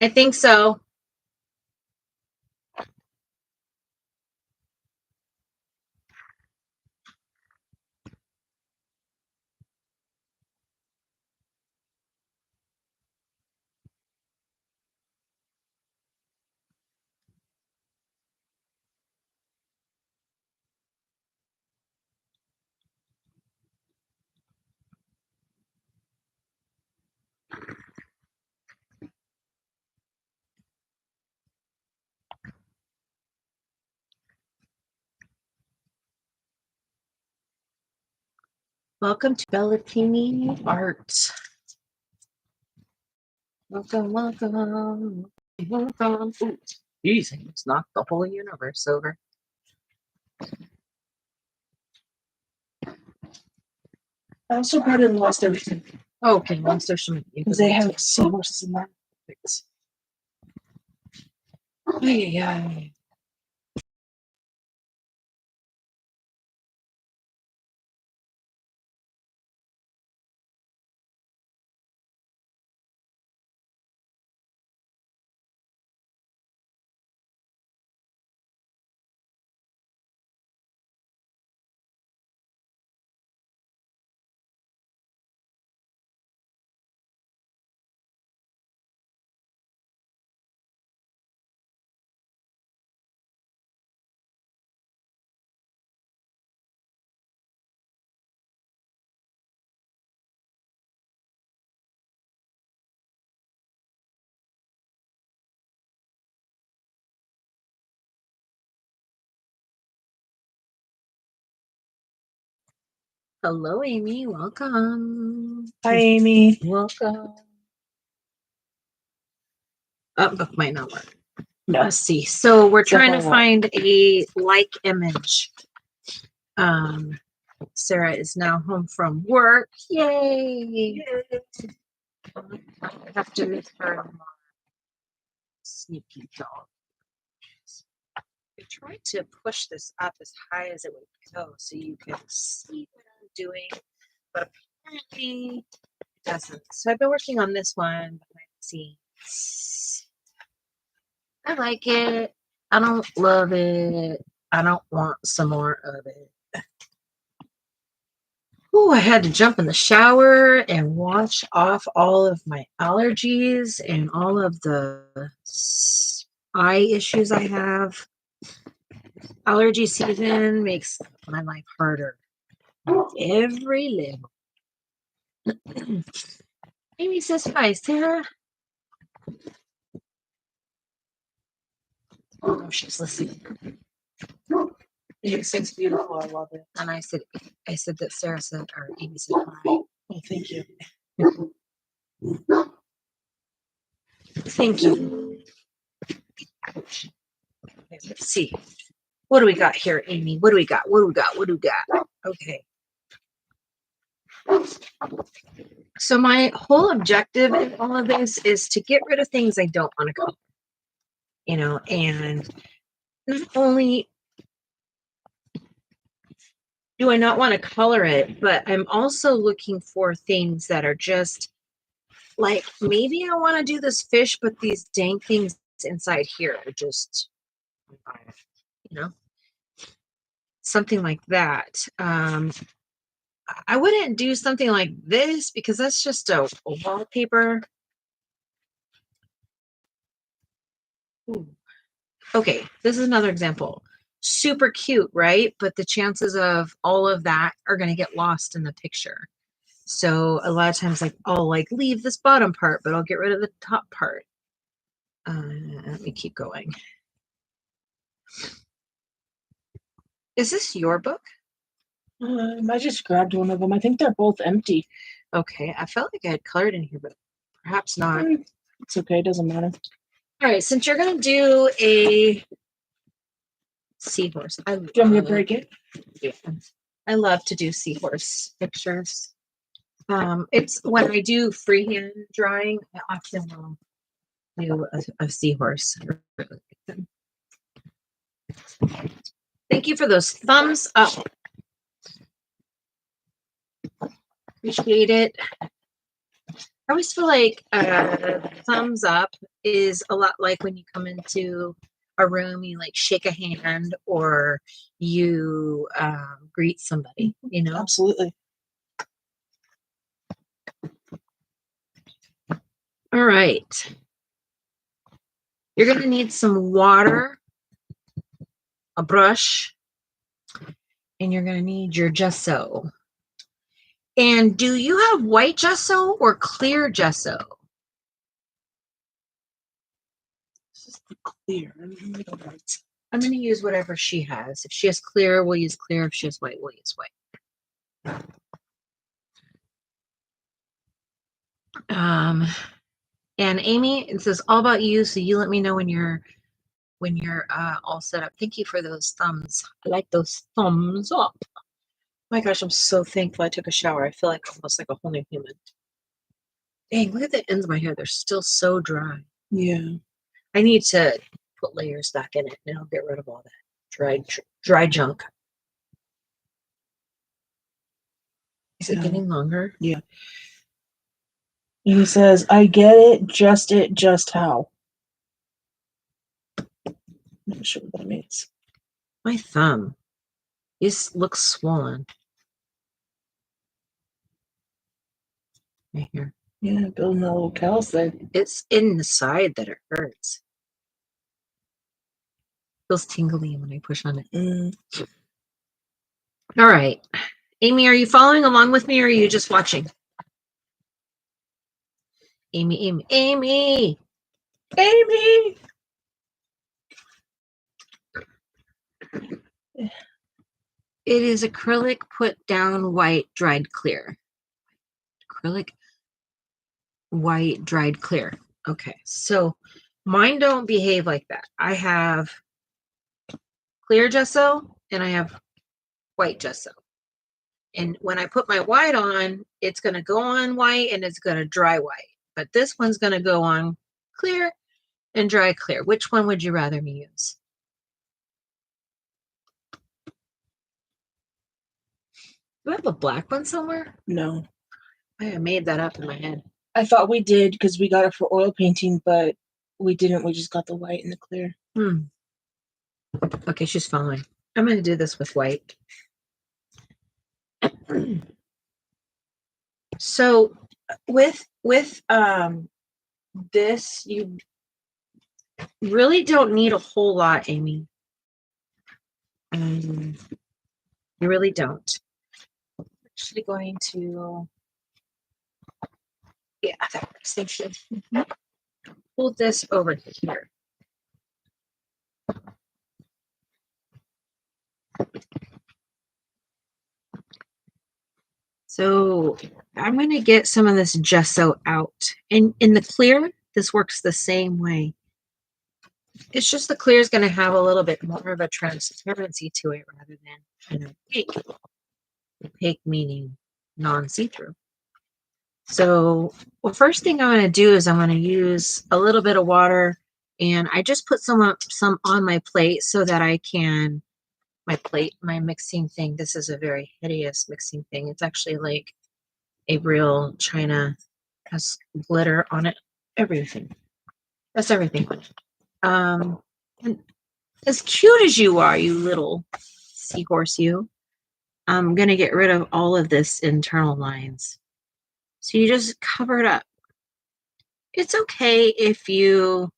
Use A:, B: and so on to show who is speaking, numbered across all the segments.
A: I think so. Welcome to Bellatini Art. Welcome, welcome, welcome. Ooh, geez, I just knocked the whole universe over.
B: I also brought in lost everything.
A: Okay, lost ocean.
B: Because they have seahorses in that.
A: Yeah. Hello, Amy. Welcome.
B: Hi, Amy.
A: Welcome. Oh, book might not work.
B: No.
A: Let's see. So we're trying to
B: Definitely
A: find a like image. Sarah is now home from work. Yay! I have to meet her tomorrow. Sneaky dog. I tried to push this up as high as it would go so you can see what I'm doing, but apparently it doesn't. So I've been working on this one behind the scenes. I like it. I don't love it. I don't want some more of it. Oh, I had to jump in the shower and wash off all of my allergies and all of the eye issues I have. Allergy season makes my life harder on every level. Amy says hi, Sarah. Oh, she's listening.
B: It sings beautiful. I love it.
A: And I said that Sarah said, or Amy said hi.
B: Oh, thank you.
A: Thank you. Okay, let's see. What do we got here, Amy? What do we got? What do we got? What do we got? Okay. So my whole objective in all of this is to get rid of things I don't want to color. You know, and not only do I not want to color it, but I'm also looking for things that are just like, maybe I want to do this fish, but these dang things inside here are just, you know, something like that. I wouldn't do something like this because that's just a wallpaper. Ooh. Okay, this is another example. Super cute, right? But the chances of all of that are going to get lost in the picture. So a lot of times, like, I'll like leave this bottom part, but I'll get rid of the top part. Let me keep going. Is this your book?
B: I just grabbed one of them. I think they're both empty.
A: Okay, I felt like I had colored in here, but perhaps not.
B: It's okay. It doesn't matter.
A: All right, since you're going to do a seahorse,
B: Do you want me to break it?
A: Yeah, I love to do seahorse pictures. It's when I do freehand drawing, I often will do a seahorse. Thank you for those thumbs up. Appreciate it. I always feel like thumbs up is a lot like when you come into a room, you like shake a hand or you greet somebody, you know?
B: Absolutely.
A: All right. You're going to need some water, a brush, and you're going to need your gesso. And do you have white gesso or clear gesso?
B: This is the clear.
A: I'm going to use whatever she has. If she has clear, we'll use clear. If she has white, we'll use white. And Amy, this is all about you. So you let me know when you're all set up. Thank you for those thumbs. I like those thumbs up. My gosh, I'm so thankful I took a shower. I feel like almost like a whole new human. Dang, look at the ends of my hair. They're still so dry.
B: Yeah.
A: I need to put layers back in it and I'll get rid of all that dry junk. Is it getting longer?
B: Yeah. He says, I get it, just how. I'm not sure what that means.
A: My thumb. This looks swollen. Right here.
B: Yeah, building a little callus there.
A: It's in the side that it hurts. Feels tingly when I push on it. All right. Amy, are you following along with me or are you just watching? Amy. It is acrylic put down white dried clear. Acrylic white dried clear. Okay, so mine don't behave like that. I have clear gesso and I have white gesso. And when I put my white on, it's going to go on white and it's going to dry white. But this one's going to go on clear and dry clear. Which one would you rather me use? Do I have a black one somewhere?
B: No.
A: I made that up in my head.
B: I thought we did because we got it for oil painting, but we didn't. We just got the white and the clear.
A: Okay, she's following. I'm going to do this with white. So with this, you really don't need a whole lot, Amy. You really don't. I'm actually going to, yeah, that station. Pull this over here. So I'm going to get some of this gesso out. And in the clear, this works the same way. It's just the clear is going to have a little bit more of a transparency to it rather than opaque. Opaque meaning non-see-through. So, well, first thing I'm going to do is I'm going to use a little bit of water, and I just put some on my plate so that I can, my mixing thing. This is a very hideous mixing thing. It's actually like a real china, has glitter on it, everything. That's everything on it. And as cute as you are, you little seahorse, you, I'm going to get rid of all of this internal lines. So you just cover it up. It's okay if you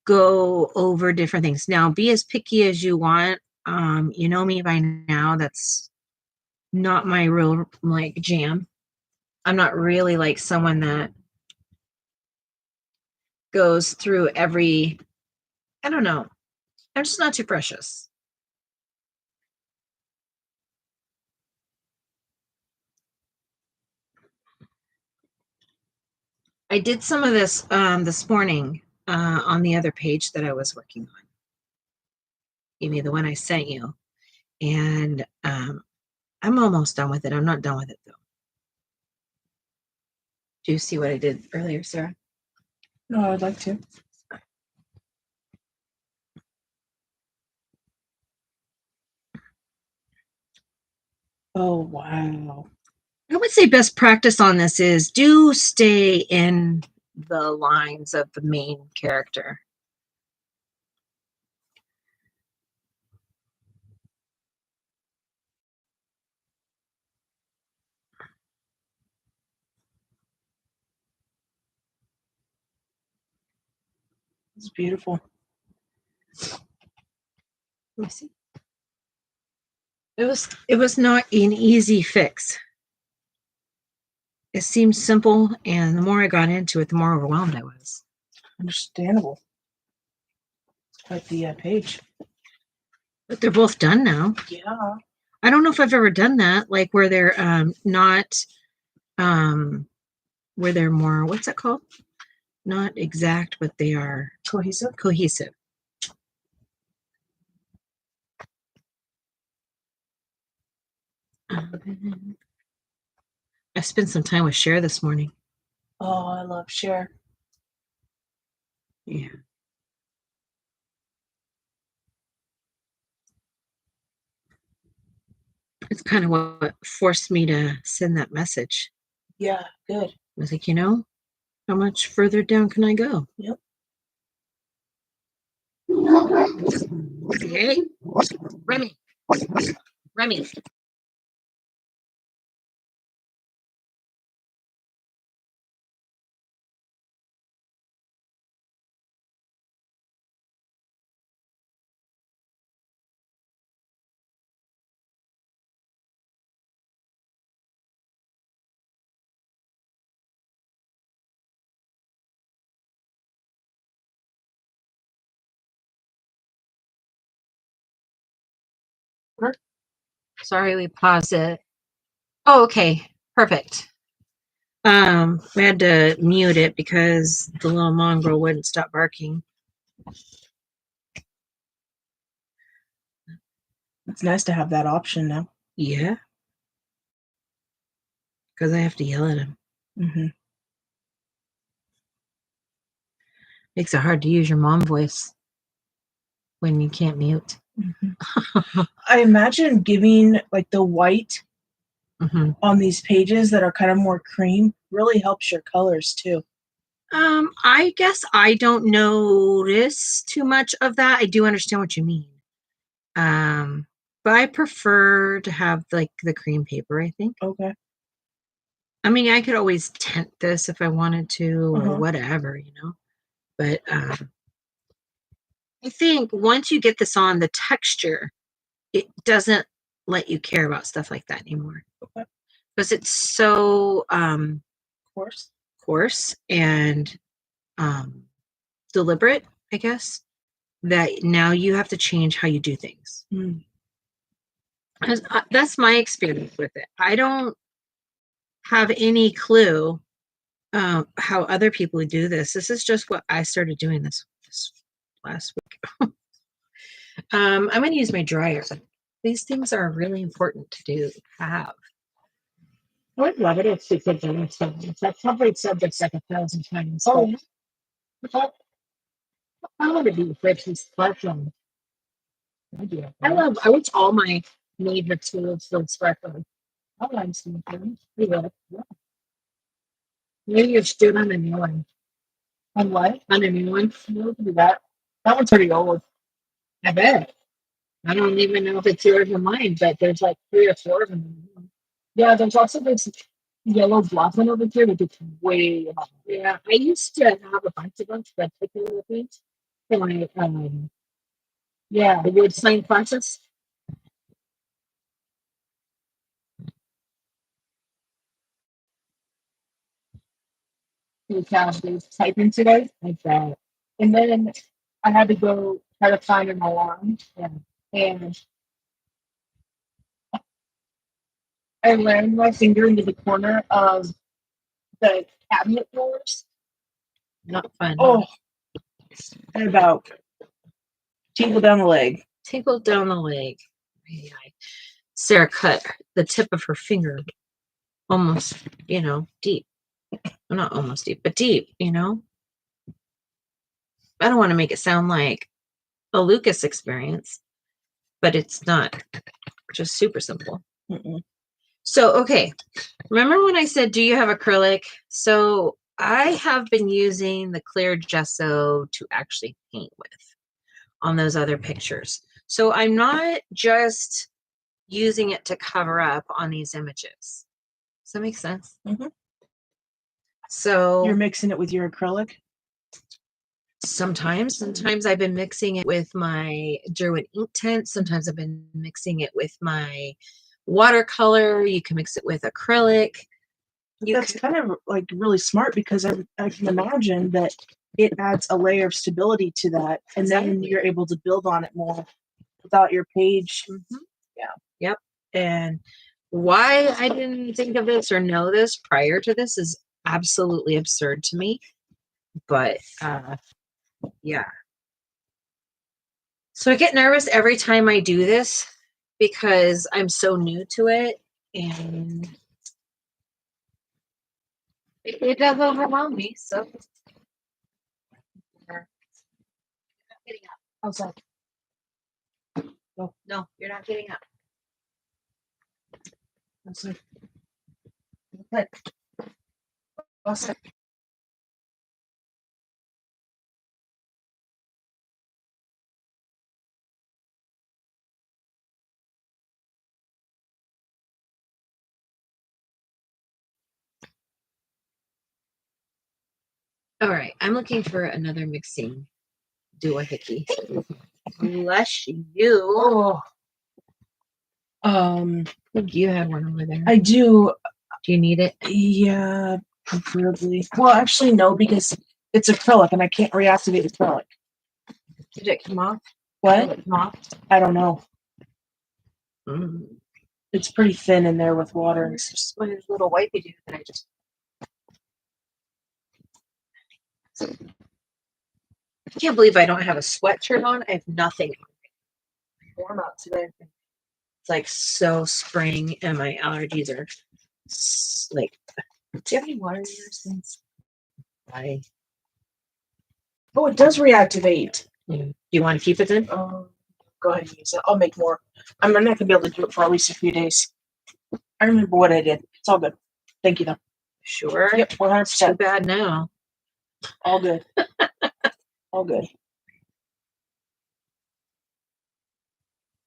A: go over different things. Now, be as picky as you want. You know me by now. That's not my real like jam. I'm not really like someone that goes through every, I don't know. I'm just not too precious. I did some of this this morning on the other page that I was working on. Amy, the one I sent you. And I'm almost done with it. I'm not done with it though. Do you see what I did earlier, Sarah?
B: No, I would like to. Oh, wow.
A: I would say best practice on this is do stay in the lines of the main character.
B: It's beautiful.
A: Let me see. It was not an easy fix. It seemed simple, and the more I got into it, the more overwhelmed I was.
B: Understandable. It's quite the page.
A: But they're both done now.
B: Yeah.
A: I don't know if I've ever done that, like where they're not where they're more, what's it called? Not exact, but they are
B: Cohesive.
A: cohesive. I spent some time with Cher this morning.
B: Oh, I love Cher.
A: Yeah. It's kind of what forced me to send that message.
B: Yeah, good.
A: I was like, how much further down can I go?
B: Yep.
A: Hey, Remy. Remy. Sorry, we paused it. Oh, okay. Perfect. We had to mute it because the little mongrel wouldn't stop barking.
B: It's nice to have that option now.
A: Yeah. Because I have to yell at him.
B: Mm-hmm.
A: Makes it hard to use your mom voice when you can't mute.
B: Mm-hmm. I imagine giving like the white on these pages that are kind of more cream really helps your colors too.
A: I guess I don't notice too much of that. I do understand what you mean. But I prefer to have like the cream paper, I think.
B: Okay.
A: I mean, I could always tint this if I wanted to or
B: Uh-huh.
A: whatever, But I think once you get this on, the texture, it doesn't let you care about stuff like that anymore.
B: Okay.
A: Because it's so
B: coarse
A: and deliberate, I guess, that now you have to change how you do things. That's my experience with it. I don't have any clue how other people do this. This is just what I started doing this last week. I'm going to use my dryer. These things are really important to have. I would love it if she could do it. I've probably said this like 1,000 times. Oh, I want to be Richie sparkling. I wish all my neighbor tools would sparkle. I like some things. Yeah. Maybe you should on a new one. On what? On a new one. We'll do that. That one's pretty old. I bet. I don't even know if it's yours or mine, but there's like 3 or 4 of them. Yeah, there's also this yellow blossom over here that gets way hot. Yeah, I used to have a bunch of them, but I took them with me for my the wood sign process. Because I was typing today, like that, and then I had to go try to find an alarm, and I ran my finger into the corner of the cabinet doors. Not fun.
B: Oh, and about tingle down the leg.
A: Tingle down the leg. Yeah. Sarah cut the tip of her finger almost, deep. Well, not almost deep, but deep, I don't want to make it sound like a Lucas experience, but it's not. Just super simple.
B: Mm-mm.
A: So, okay. Remember when I said, do you have acrylic? So I have been using the clear gesso to actually paint with on those other pictures. So I'm not just using it to cover up on these images. Does that make sense?
B: Mm-hmm.
A: So
B: you're mixing it with your acrylic?
A: Sometimes I've been mixing it with my Derwent ink tint. Sometimes I've been mixing it with my watercolor. You can mix it with acrylic.
B: That's kind of like really smart, because I can imagine that it adds a layer of stability to that, and then you're able to build on it more without your page.
A: Mm-hmm. Yeah. Yep. And why I didn't think of this or know this prior to this is absolutely absurd to me. But yeah. So I get nervous every time I do this because I'm so new to it, and it does overwhelm me. So you're not getting up.
B: Outside.
A: No, you're not getting up.
B: Outside.
A: Good.
B: Outside.
A: All right, I'm looking for another mixing doohickey. Bless you.
B: Oh.
A: I think you had one over there.
B: I do.
A: Do you need it?
B: Yeah, preferably. Well, actually, no, because it's acrylic and I can't reactivate acrylic.
A: Did it come off?
B: What?
A: Did it come off?
B: I don't know.
A: Mm.
B: It's pretty thin in there with water.
A: It's just my little wipey do that I just. I can't believe I don't have a sweatshirt on. I have nothing.
B: Warm out today.
A: It's like so spring, and my allergies are like. Do you have any water in yours? Things? Why?
B: Oh, it does reactivate.
A: Yeah. Do you want to keep it then?
B: Go ahead and use it. I'll make more. I'm not gonna be able to do it for at least a few days. I remember what I did. It's all good. Thank you, though.
A: Sure.
B: Yep, 100%.
A: Too bad now.
B: All good. All good.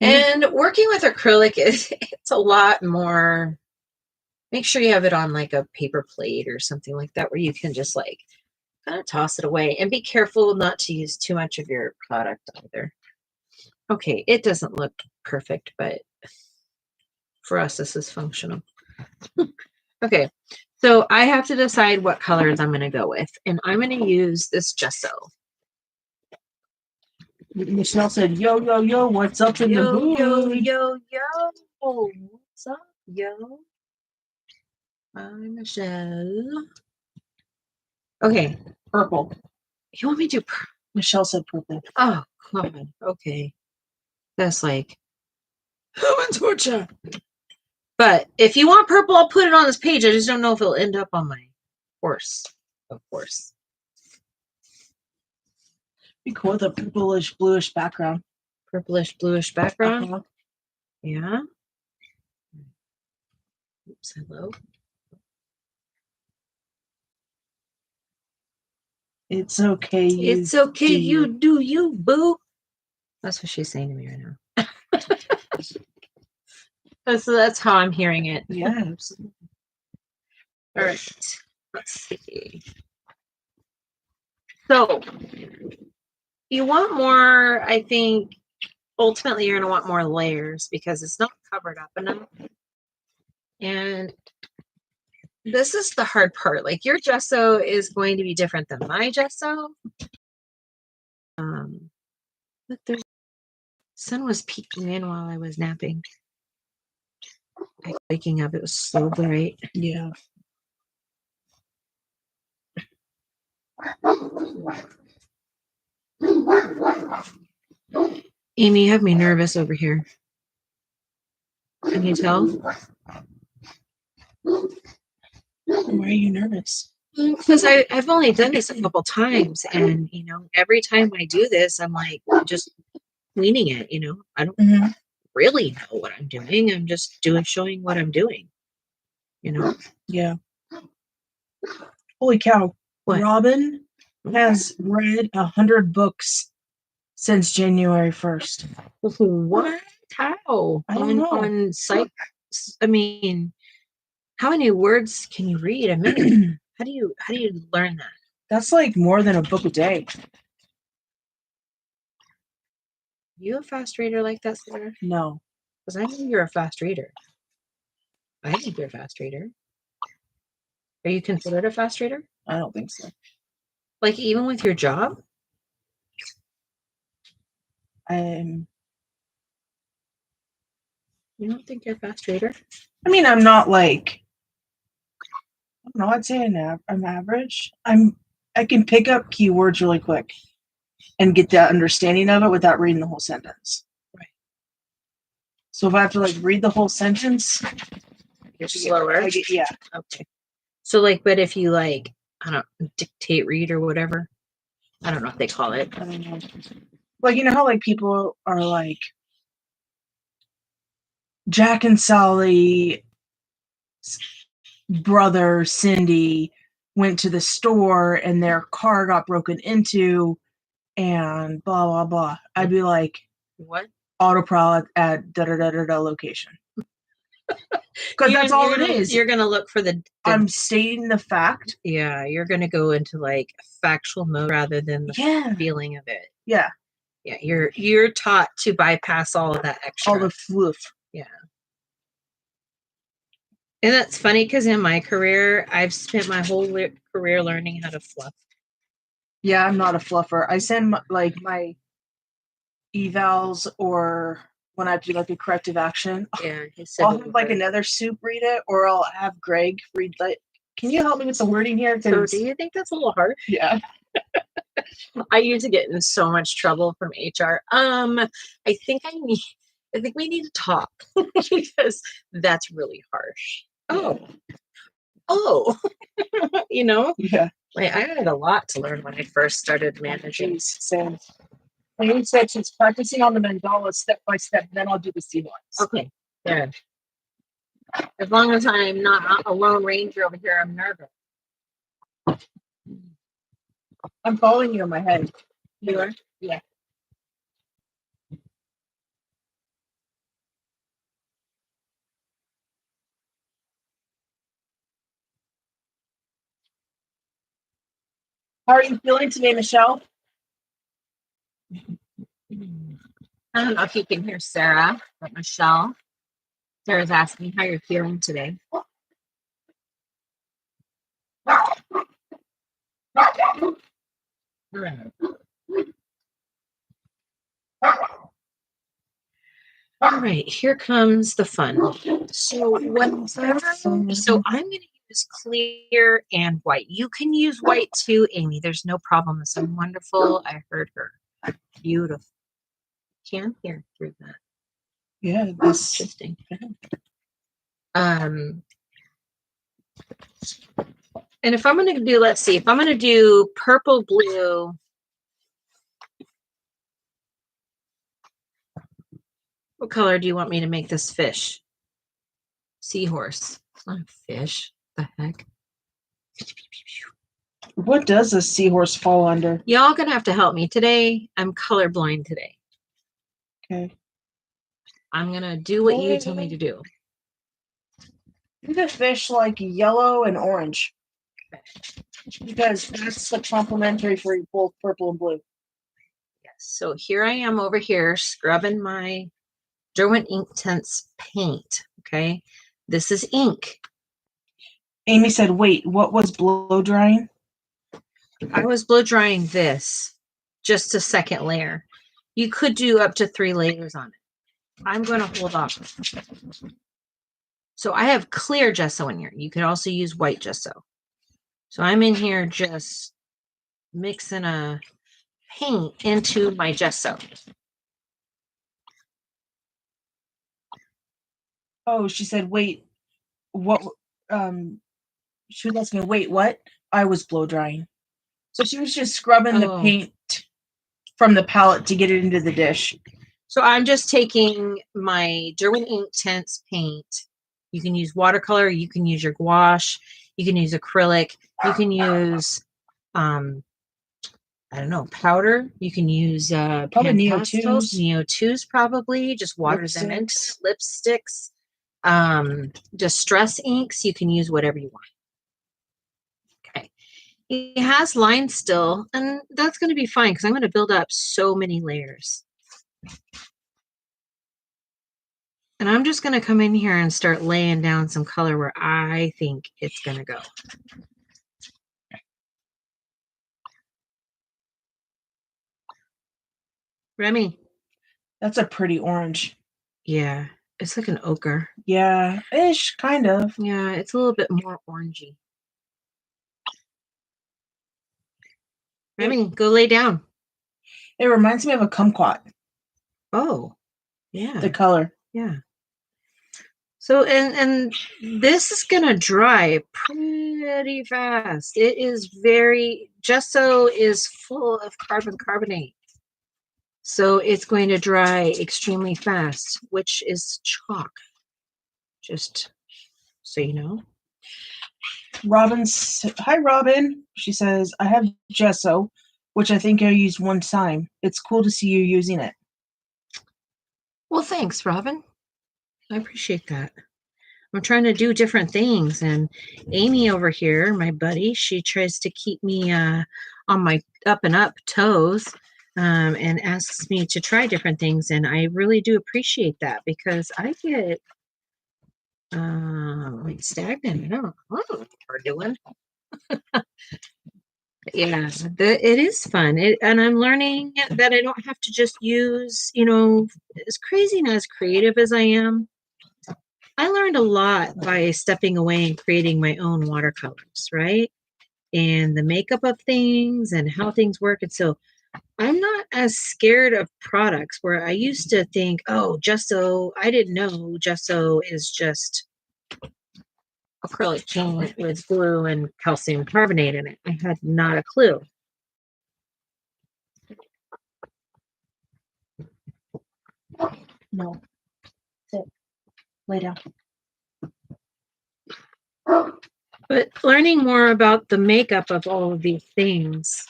A: And working with acrylic it's a lot more. Make sure you have it on like a paper plate or something like that, where you can just like kind of toss it away, and be careful not to use too much of your product either. Okay, it doesn't look perfect, but for us this is functional. Okay, so I have to decide what colors I'm going to go with, and I'm going to use this gesso.
B: Michelle said, yo, yo, yo, what's up in the booth?
A: Yo, what's up, yo? Hi, Michelle. Okay,
B: Purple.
A: you want me to do purple?
B: Michelle said purple.
A: Oh, God. Okay. That's like human torture. But if you want purple, I'll put it on this page. I just don't know if it'll end up on my horse. Of course.
B: Be cool with a purplish, bluish background.
A: Purplish, bluish background. Yeah. Oops, hello.
B: It's okay.
A: It's okay. You do you, boo. That's what she's saying to me right now. So that's how I'm hearing it.
B: Yeah, absolutely.
A: All right. Let's see. So you want more, I think, ultimately you're going to want more layers because it's not covered up enough. And this is the hard part. Like your gesso is going to be different than my gesso. Look, the sun was peeking in while I was napping. Waking up, it was so bright.
B: Yeah.
A: Amy, you have me nervous over here. Can you tell?
B: Why are you nervous?
A: Because I've only done this a couple times, and you know, every time I do this, I'm like just cleaning it. You know, I don't really know what I'm doing. I'm just showing what I'm doing. you know?
B: Yeah. Holy cow.
A: What?
B: Robin has read 100 books since January 1st.
A: What? How?
B: I don't know.
A: On site? I mean, how many words can you read a minute? How do you learn that?
B: That's like more than a book a day.
A: You a fast reader like that, Sarah?
B: No.
A: Because I know you're a fast reader. I think you're a fast reader. Are you considered a fast reader?
B: I don't think so.
A: Like even with your job?
B: I'm
A: You don't think you're a fast reader?
B: I mean, I'm not like, I don't know, I'd say I'm average. I can pick up keywords really quick and get that understanding of it without reading the whole sentence.
A: Right.
B: So if I have to like read the whole sentence,
A: You're slower.
B: Yeah.
A: Okay. So like, but if you like, I don't dictate read or whatever, I don't know what they call it.
B: I don't know. Like, you know how like people are like, Jack and Sally brother Cindy went to the store and their car got broken into and blah blah blah. I'd be like,
A: what?
B: Autopilot at da da da da da location. Because that's all it is.
A: You're gonna look for the
B: I'm stating the fact.
A: Yeah, you're gonna go into like factual mode rather than the feeling of it.
B: Yeah.
A: Yeah, you're taught to bypass all of that extra.
B: All the fluff.
A: Yeah. And that's funny because in my career, I've spent my whole career learning how to fluff.
B: Yeah, I'm not a fluffer. I send my evals or when I do like a corrective action.
A: Yeah,
B: I'll have like another soup read it, or I'll have Greg read like. Can you help me with some wording here?
A: So do you think that's a little hard?
B: Yeah.
A: I used to get in so much trouble from HR. I think we need to talk because that's really harsh. Oh, you know?
B: Yeah.
A: Like, I had a lot to learn when I first started managing.
B: Same. He said she's practicing on the mandala step by step, then I'll do the sequence.
A: Okay. Yeah. As long as I'm not a lone ranger over here, I'm nervous.
B: I'm following you in my head.
A: You are?
B: Yeah. How are you feeling today, Michelle?
A: I don't know if you can hear Sarah, but Michelle. Sarah's asking how you're feeling today. All right, here comes the fun. So I'm going to use clear and white. You can use white too, Amy. There's no problem. This is wonderful. I heard her. Beautiful. Can't hear through that.
B: Yeah, that's
A: Interesting. And if I'm going to do, let's see, if I'm going to do purple, blue. What color do you want me to make this fish? Seahorse. It's not a fish. What the heck?
B: What does a seahorse fall under?
A: Y'all gonna have to help me today. I'm colorblind today.
B: Okay.
A: I'm gonna do what you tell me to do.
B: Do the fish like yellow and orange. Because that's the complementary for both purple and blue.
A: Yes. So here I am over here scrubbing my Derwent Inktense paint. Okay. This is ink.
B: Amy said, wait, what was blow drying?
A: I was blow drying this, just a second layer. You could do up to 3 layers on it. I'm going to hold off. So I have clear gesso in here. You could also use white gesso. So I'm in here just mixing a paint into my gesso.
B: Oh, she said, wait, what? She was asking, wait, what? I was blow drying. So she was just scrubbing the paint from the palette to get it into the dish.
A: So I'm just taking my Derwent Inktense paint You can use watercolor. You can use your gouache. You can use acrylic. You can use, I don't know, powder. You can use
B: probably
A: pan
B: Neo
A: pastels,
B: 2s,
A: Neo 2s probably. Just water them into
B: lipsticks.
A: lipsticks, distress inks. You can use whatever you want. Okay. He has lines still, and that's going to be fine because I'm going to build up so many layers. And I'm just going to come in here and start laying down some color where I think it's going to go. Remy.
B: That's a pretty orange.
A: Yeah, it's like an ochre.
B: Yeah, ish, kind of.
A: Yeah, it's a little bit more orangey. Remy, go lay down.
B: It reminds me of a kumquat.
A: Oh, yeah.
B: The color.
A: Yeah. So, and this is going to dry pretty fast. It is gesso is full of carbon carbonate. So it's going to dry extremely fast, which is chalk. Just so you know.
B: Hi, Robin. She says, I have gesso, which I think I used one time. It's cool to see you using it.
A: Well, thanks, Robin. I appreciate that. I'm trying to do different things, and Amy over here, my buddy, she tries to keep me on my up and up toes, and asks me to try different things, and I really do appreciate that because I get like stagnant. I don't know what we're doing. Yeah, it is fun, and I'm learning that I don't have to just use, as crazy and as creative as I am. I learned a lot by stepping away and creating my own watercolors, right? And the makeup of things and how things work. And so I'm not as scared of products where I used to think, oh, gesso, I didn't know gesso is just acrylic paint with glue and calcium carbonate in it. I had not a clue.
B: No. Sit. Lay down.
A: But learning more about the makeup of all of these things,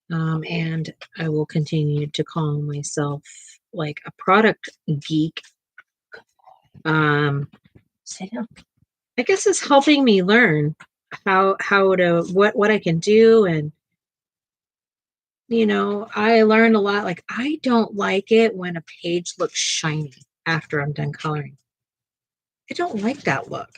A: and I will continue to call myself like a product geek.
B: Sit down.
A: I guess it's helping me learn how to what I can do, and I learned a lot. Like, I don't like it when a page looks shiny after I'm done coloring. I don't like that look.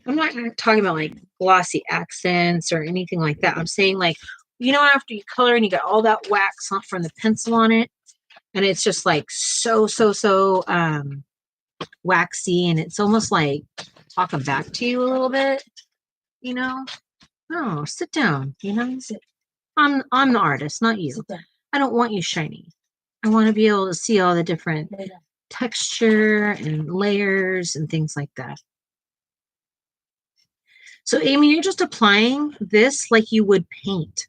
A: I'm not talking about like glossy accents or anything like that. I'm saying like, after you color and you got all that wax from the pencil on it, and it's just like so waxy, and it's almost like talking back to you a little bit, No, sit down, Sit. I'm the artist, not you. I don't want you shiny. I want to be able to see all the different texture and layers and things like that. So, Amy, you're just applying this like you would paint.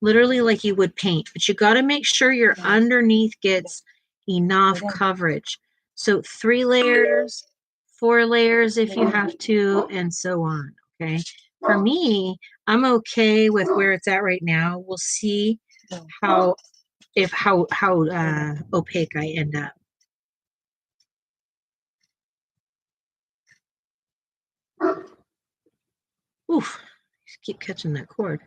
A: Literally like you would paint. But you got to make sure your underneath gets enough coverage. So 3 layers, 4 layers if you have to, and so on. Okay. For me, I'm okay with where it's at right now. We'll see how opaque I end up. Oof, just keep catching that cord.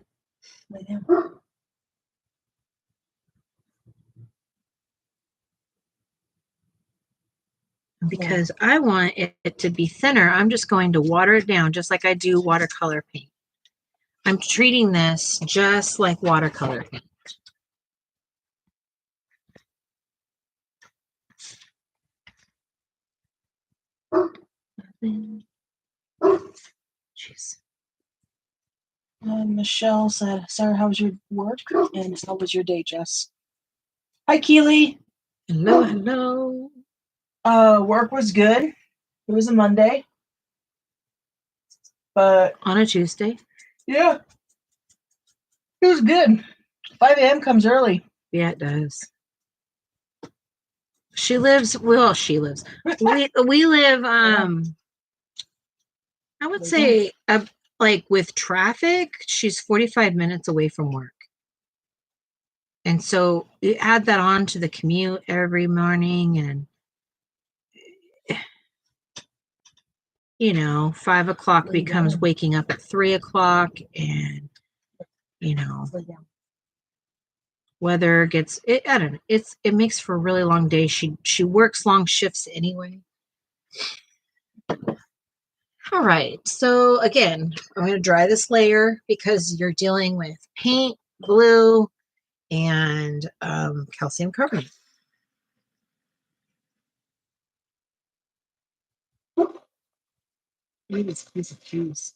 A: Because I want it to be thinner, I'm just going to water it down just like I do watercolor paint. I'm treating this just like watercolor paint. Jeez.
B: Michelle said, Sarah, how was your work? And how was your day, Jess? Hi, Keely.
A: Hello.
B: Work was good. It was a Monday. But
A: on a Tuesday?
B: Yeah. It was good. 5 a.m. comes early.
A: Yeah, it does. She lives, well, she lives. We live, I would say, like with traffic, she's 45 minutes away from work. And so you add that on to the commute every morning and, 5 o'clock becomes waking up at 3 o'clock and, weather gets, I don't know, it makes for a really long day. She works long shifts anyway. All right, so again, I'm going to dry this layer because you're dealing with paint, glue, and calcium carbonate. Maybe it's a piece of cheese.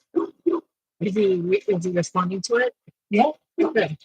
A: Is he responding to it? Yeah. Okay.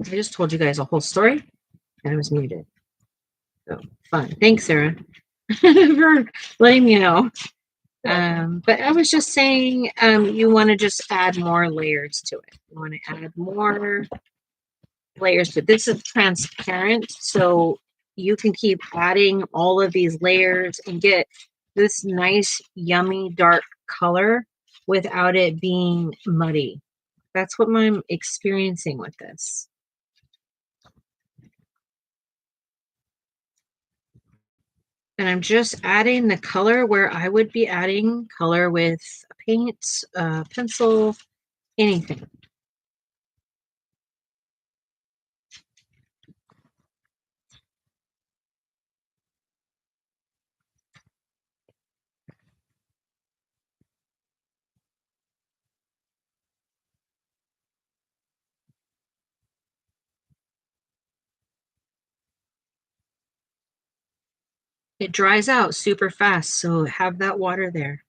A: I just told you guys a whole story and I was muted. So fun. Thanks, Sarah, for letting me know. But I was just saying, you want to just add more layers to it. You want to add more layers, but this is transparent, so you can keep adding all of these layers and get this nice, yummy, dark color without it being muddy. That's what I'm experiencing with this. And I'm just adding the color where I would be adding color with a paint, pencil, anything. It dries out super fast, so have that water there.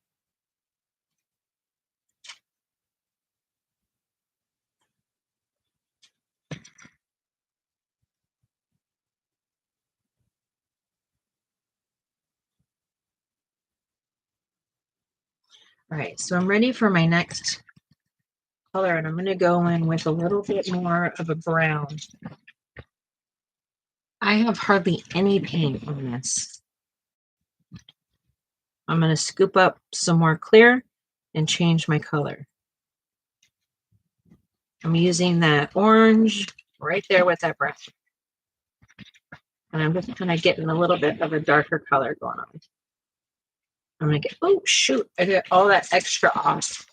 A: All right, so I'm ready for my next color, and I'm going to go in with a little bit more of a brown. I have hardly any paint on this. I'm going to scoop up some more clear and change my color. I'm using that orange right there with that brown. And I'm just kind of getting a little bit of a darker color going on. I'm going to get, oh shoot, I got all that extra off.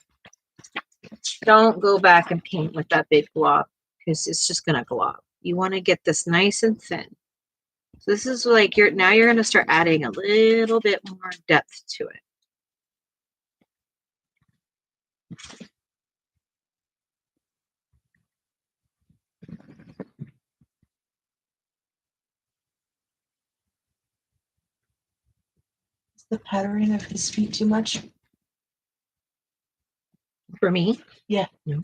A: Don't go back and paint with that big glob because it's just going to glob. You want to get this nice and thin. So this is like now you're going to start adding a little bit more depth to it.
B: the patterning of his feet too much?
A: For me?
B: Yeah.
A: No.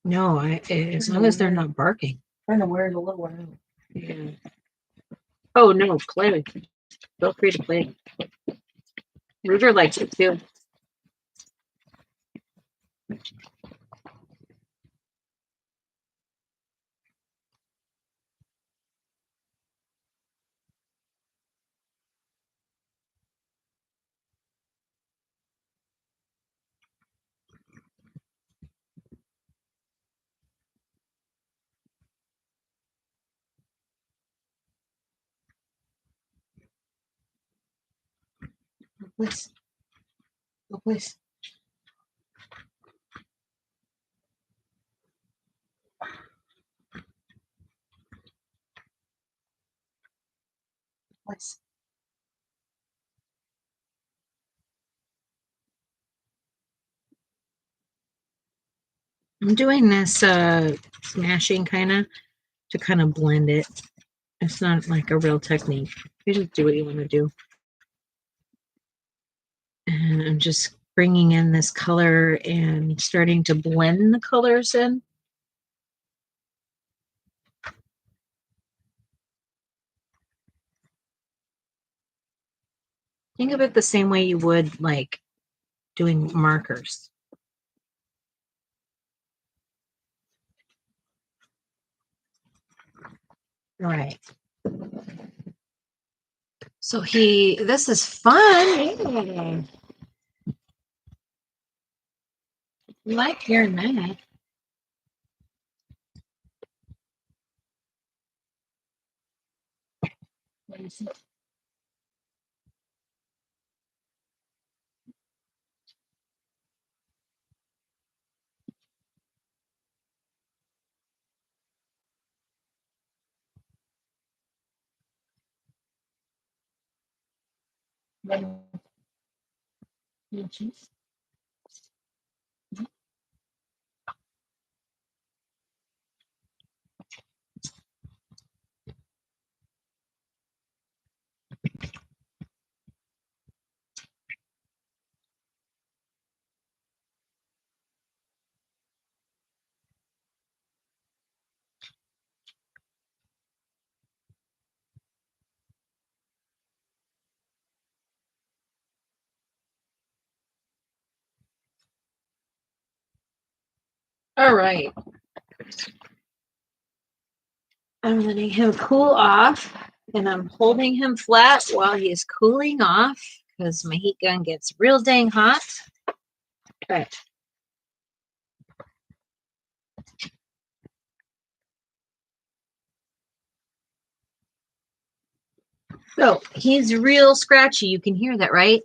A: No, as long as they're not barking.
B: Trying to wear it a little while.
A: Yeah. Oh no, play. Feel free to play. Ruger likes it too.
B: Please. Oh, please. Please.
A: I'm doing this smashing kind of to kind of blend it. It's not like a real technique. You just do what you want to do. And I'm just bringing in this color and starting to blend the colors in. Think of it the same way you would like doing markers. All right. So this is fun. Yeah. Like hearing that. All right. I'm letting him cool off, and I'm holding him flat while he's cooling off because my heat gun gets real dang hot. Okay. So he's real scratchy. You can hear that, right?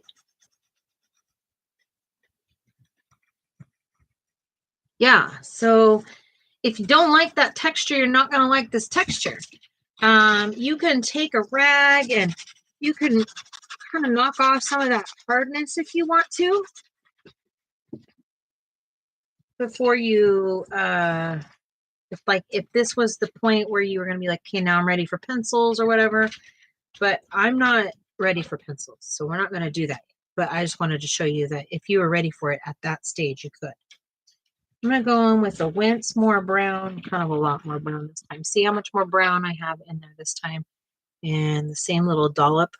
A: Yeah. So if you don't like that texture, you're not going to like this texture. You can take a rag and you can kind of knock off some of that hardness if you want to before you if this was the point where you were going to be like, okay, now I'm ready for pencils or whatever, but I'm not ready for pencils, so we're not going to do that yet. But I just wanted to show you that if you were ready for it at that stage, you could. I'm going to go in with a wince more brown, kind of a lot more brown this time. See how much more brown I have in there this time, and the same little dollop.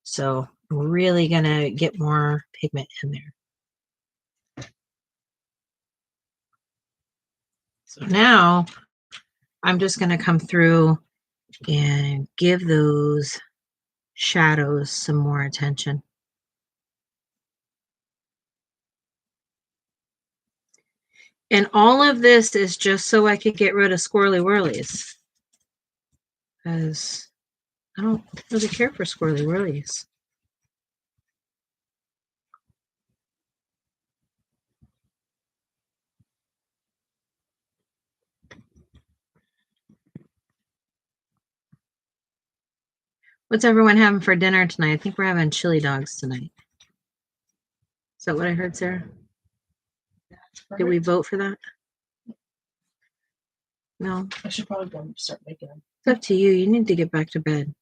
A: So I'm really going to get more pigment in there. So now I'm just going to come through and give those shadows some more attention. And all of this is just so I could get rid of squirrely whirlies, because I don't really care for squirrely whirlies. What's everyone having for dinner tonight? I think we're having chili dogs tonight. Is that what I heard, Sarah? Did we vote for that? No.
B: I should probably go start making them.
A: It's up to you. You need to get back to bed.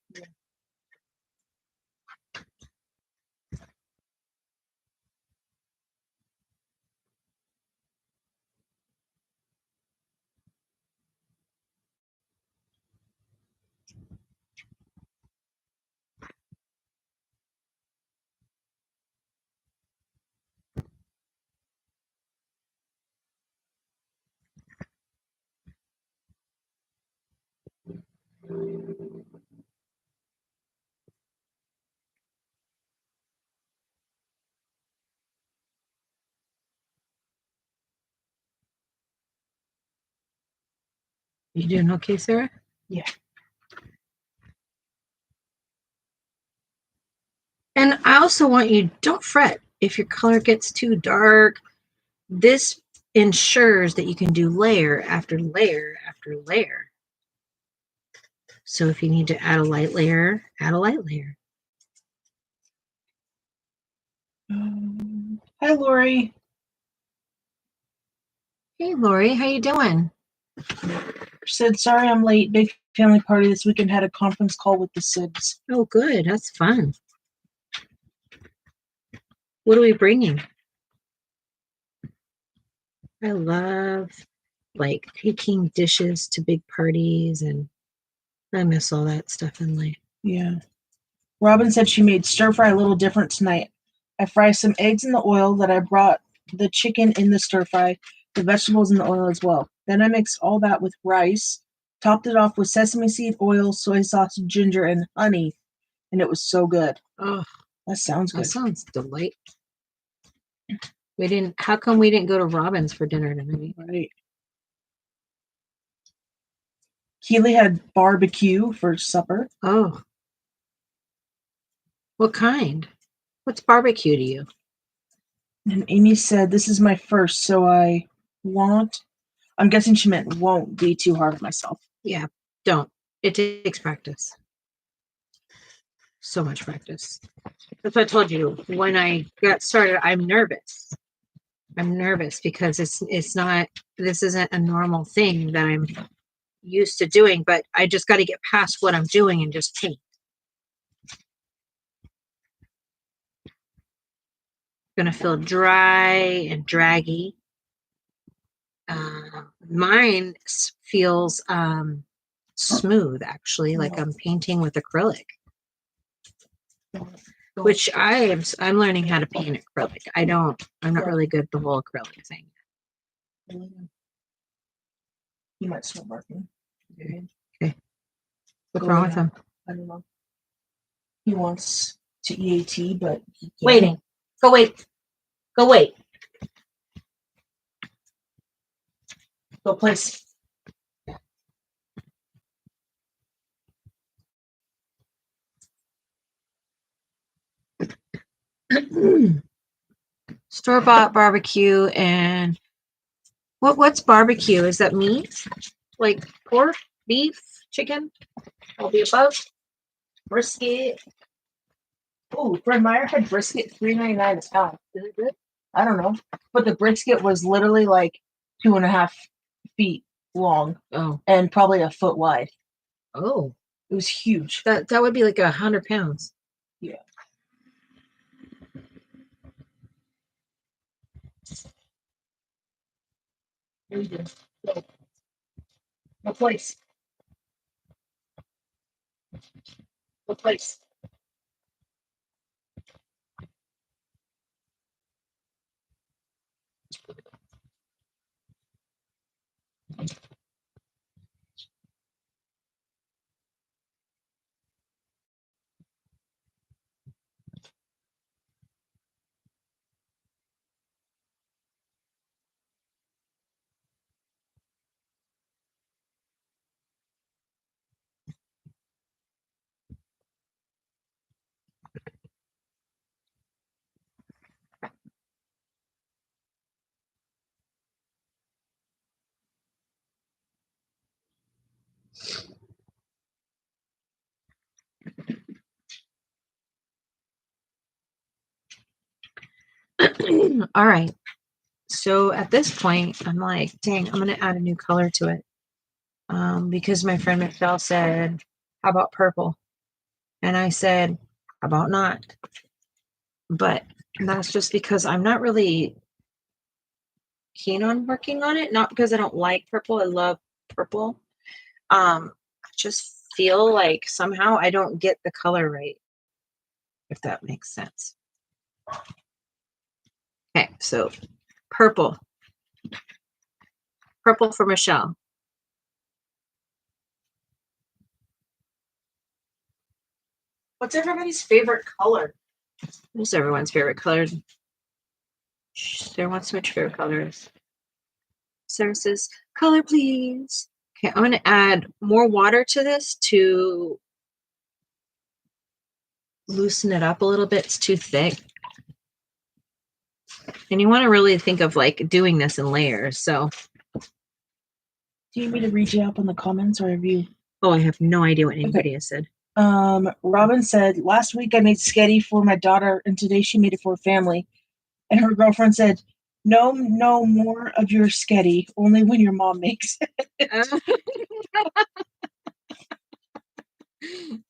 A: You doing okay, Sarah?
B: Yeah.
A: And I also want you, don't fret if your color gets too dark. This ensures that you can do layer after layer after layer. So if you need to add a light layer, add a light layer.
B: Hi, Lori.
A: Hey, Lori, how you doing?
B: Said, sorry I'm late. Big family party this weekend. Had a conference call with the Sibs.
A: Oh, good. That's fun. What are we bringing? I love like taking dishes to big parties, and I miss all that stuff in life.
B: Yeah. Robin said she made stir fry a little different tonight. I fry some eggs in the oil that I brought the chicken in the stir fry, the vegetables in the oil as well. Then I mixed all that with rice, topped it off with sesame seed oil, soy sauce, ginger, and honey, and it was so good.
A: Oh,
B: that sounds good.
A: That sounds delightful. How come we didn't go to Robin's for dinner tonight?
B: Right. Keely had barbecue for supper.
A: Oh. What kind? What's barbecue to you?
B: And Amy said, this is my first, so I'm guessing she meant won't be too hard on myself.
A: Yeah, don't. It takes practice. So much practice. That's what I told you. When I got started, I'm nervous. I'm nervous because this isn't a normal thing that I'm used to doing, but I just got to get past what I'm doing and just paint. Gonna feel dry and draggy. Mine feels smooth, actually, like I'm painting with acrylic, which I'm learning how to paint acrylic. I'm not really good at the whole acrylic thing.
B: You might start barking.
A: Okay. What's wrong with him?
B: I don't know. He wants to EAT, but
A: waiting. Go wait. Go wait.
B: Go place.
A: Store-bought barbecue. And what's barbecue? Is that meat? Like pork, beef, chicken? All the above? Brisket?
B: Oh, Fred Meyer had brisket $3.99 a pound.
A: Is it good?
B: I don't know. But the brisket was literally like 2.5 feet long.
A: Oh.
B: And probably a foot wide.
A: Oh.
B: It was huge.
A: That would be like 100 pounds.
B: Yeah. No place. No place.
A: All right. So at this point, I'm like, dang, I'm going to add a new color to it. Because my friend Michelle said, how about purple? And I said, how about not? But that's just because I'm not really keen on working on it. Not because I don't like purple. I love purple. I just feel like somehow I don't get the color right, if that makes sense. Okay, so purple. Purple for Michelle.
B: What's everybody's favorite color?
A: What's everyone's favorite color? Sarah wants to know what your favorite color is. Sarah says, color, please. Okay, I'm going to add more water to this to loosen it up a little bit. It's too thick. And you want to really think of like doing this in layers. So,
B: do you need me to read you up in the comments, or have you?
A: Oh, I have no idea what anybody has said.
B: Robin said, last week I made sketty for my daughter, and today she made it for her family. And her girlfriend said, no more of your sketty, only when your mom makes it.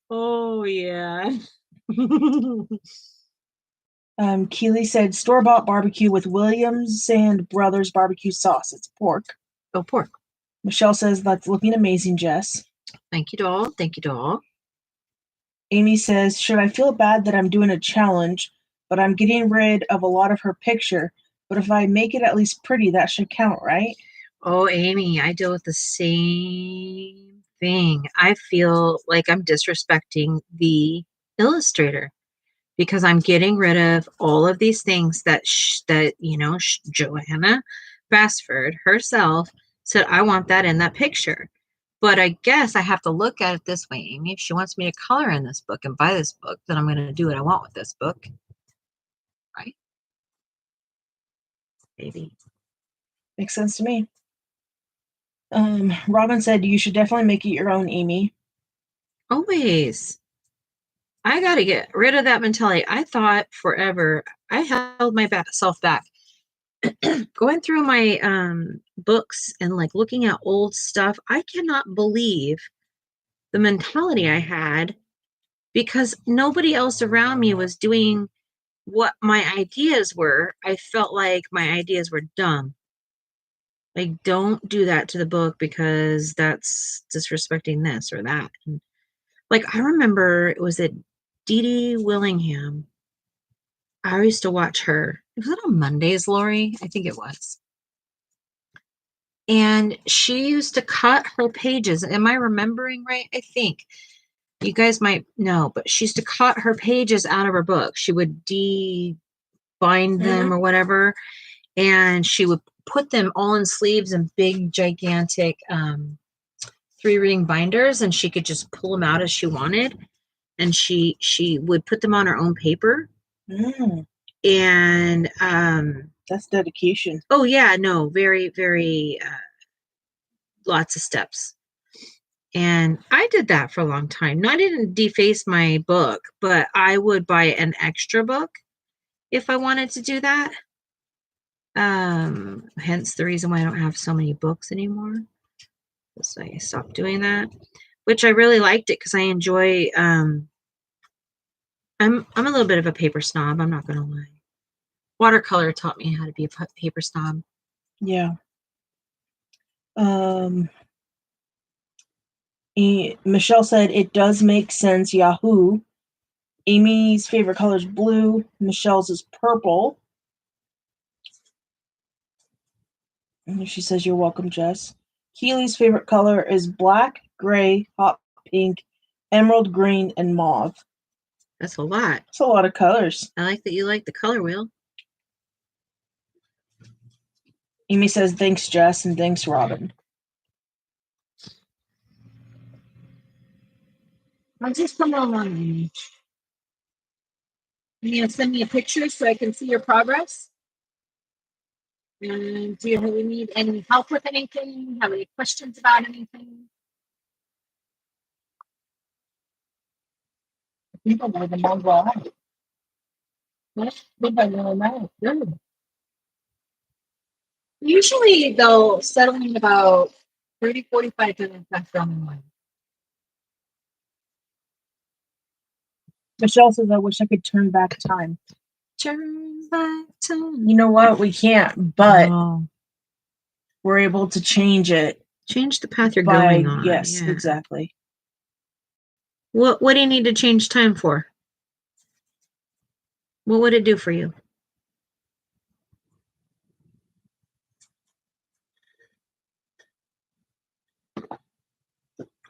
A: Oh, yeah.
B: Keely said, store-bought barbecue with Williams and Brothers barbecue sauce. It's pork.
A: Oh, pork.
B: Michelle says, that's looking amazing, Jess.
A: Thank you, doll. Thank you, doll.
B: Amy says, should I feel bad that I'm doing a challenge, but I'm getting rid of a lot of her picture? But if I make it at least pretty, that should count, right?
A: Oh, Amy, I deal with the same thing. I feel like I'm disrespecting the illustrator because I'm getting rid of all of these things that Johanna Basford herself said, I want that in that picture. But I guess I have to look at it this way, Amy. If she wants me to color in this book and buy this book, then I'm going to do what I want with this book. Right? Maybe.
B: Makes sense to me. Robin said, you should definitely make it your own, Amy.
A: Always. I got to get rid of that mentality. I thought forever I held myself back. Going through my books and like looking at old stuff, I cannot believe the mentality I had because nobody else around me was doing what my ideas were. I felt like my ideas were dumb. Like, don't do that to the book because that's disrespecting this or that. And, like, I remember it was at Dee Dee Willingham. I used to watch her. Was it on Mondays, Lori? I think it was. And she used to cut her pages. Am I remembering right? I think. You guys might know, but she used to cut her pages out of her book. She would bind them or whatever, and she would put them all in sleeves and big, gigantic 3-ring binders, and she could just pull them out as she wanted. And she would put them on her own paper. And
B: that's dedication.
A: Oh yeah, no, very, very lots of steps. And I did that for a long time. No, I didn't deface my book, but I would buy an extra book if I wanted to do that. Hence the reason why I don't have so many books anymore. So I stopped doing that, which I really liked it because I enjoy. I'm a little bit of a paper snob. I'm not gonna lie. Watercolor taught me how to be a paper snob.
B: Yeah. Michelle said it does make sense. Yahoo. Amy's favorite color is blue. Michelle's is purple. And she says, you're welcome, Jess. Keely's favorite color is black, gray, hot pink, emerald green, and mauve.
A: That's a lot.
B: That's a lot of colors.
A: I like that you like the color wheel.
B: Amy says, thanks, Jess, and thanks, Robin.
A: I'll just come along, Amy. You know, send me a picture so I can see your progress. And do you really need any help with anything? Have any questions about anything? People know the mongrel. Usually they'll settle in about 30, 45 minutes after I'm in line.
B: Michelle says, I wish I could turn back time.
A: Turn back time.
B: You know what? We can't, but we're able to change it.
A: Change the path you're going on.
B: Yes, exactly.
A: What do you need to change time for? What would it do for you?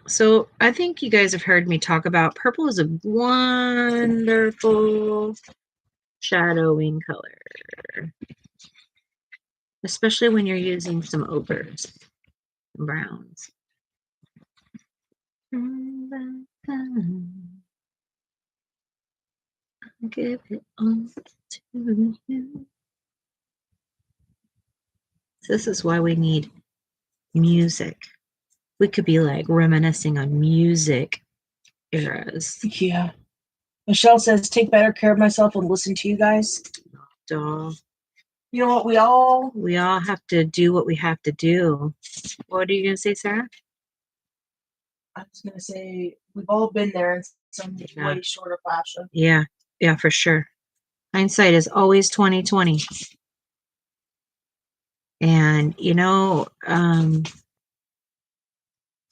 A: So I think you guys have heard me talk about purple is a wonderful shadowing color, especially when you're using some ochres and browns. Give it all to you. This is why we need music. We could be like reminiscing on music eras.
B: Yeah. Michelle says, take better care of myself and listen to you guys.
A: Duh.
B: You know what? We all
A: have to do what we have to do. What are you going to say, Sarah?
B: I was going to say, we've all been there in some way, short or fashion.
A: Yeah, for sure. Hindsight is always 2020. And,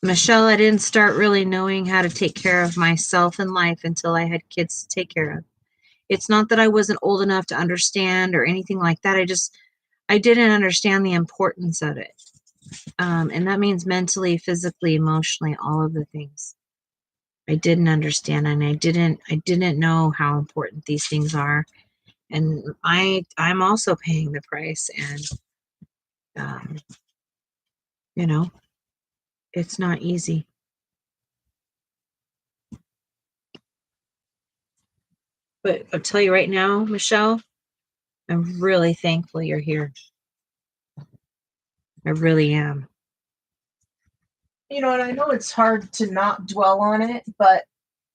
A: Michelle, I didn't start really knowing how to take care of myself in life until I had kids to take care of. It's not that I wasn't old enough to understand or anything like that. I didn't understand the importance of it. And that means mentally, physically, emotionally, all of the things. I didn't understand, and I didn't know how important these things are. And I'm also paying the price, and it's not easy. But I'll tell you right now, Michelle, I'm really thankful you're here. I really am.
B: And I know it's hard to not dwell on it, but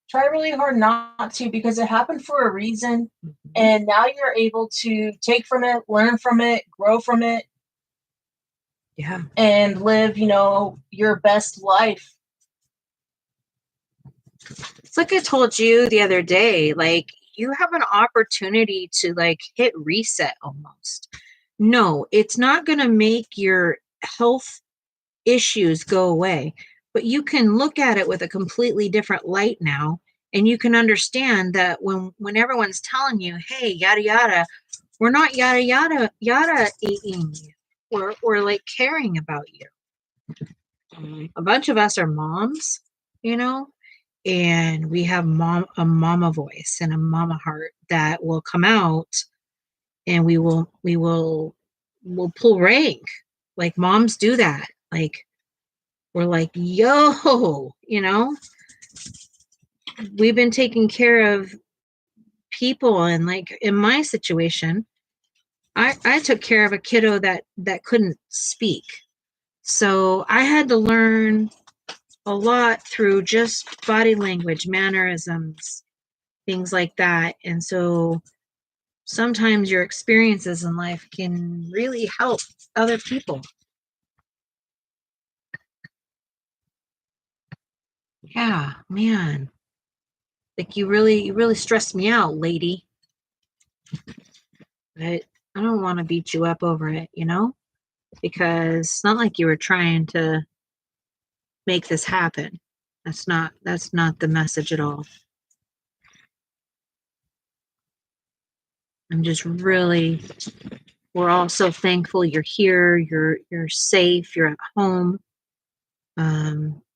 B: try really hard not to, because it happened for a reason. Mm-hmm. And now you're able to take from it, learn from it, grow from it.
A: Yeah.
B: And live, your best life.
A: It's like I told you the other day, like you have an opportunity to like hit reset almost. No, it's not going to make your health issues go away, but you can look at it with a completely different light now. And you can understand that when everyone's telling you, hey, yada, yada, we're not yada, yada, yada eating you. We're like caring about you. A bunch of us are moms, and we have a mama voice and a mama heart that will come out, and we'll pull rank. Like moms do that. Like we're like, yo, we've been taking care of people. And like in my situation, I took care of a kiddo that couldn't speak. So I had to learn a lot through just body language, mannerisms, things like that. And so sometimes your experiences in life can really help other people. Yeah, man. Like you really stressed me out, lady. But I don't want to beat you up over it, because it's not like you were trying to make this happen. That's not the message at all. I'm just really, we're all so thankful you're here, you're safe, you're at home.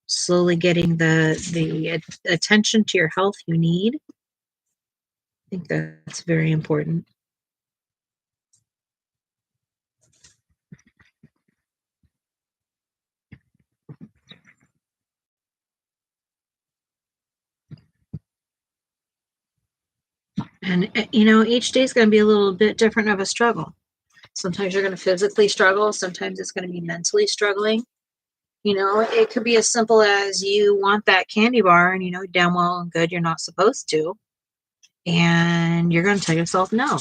A: Slowly getting the attention to your health you need. I think that's very important. And each day is going to be a little bit different of a struggle. Sometimes you're going to physically struggle. Sometimes it's going to be mentally struggling. It could be as simple as you want that candy bar and damn well and good you're not supposed to. And you're going to tell yourself no.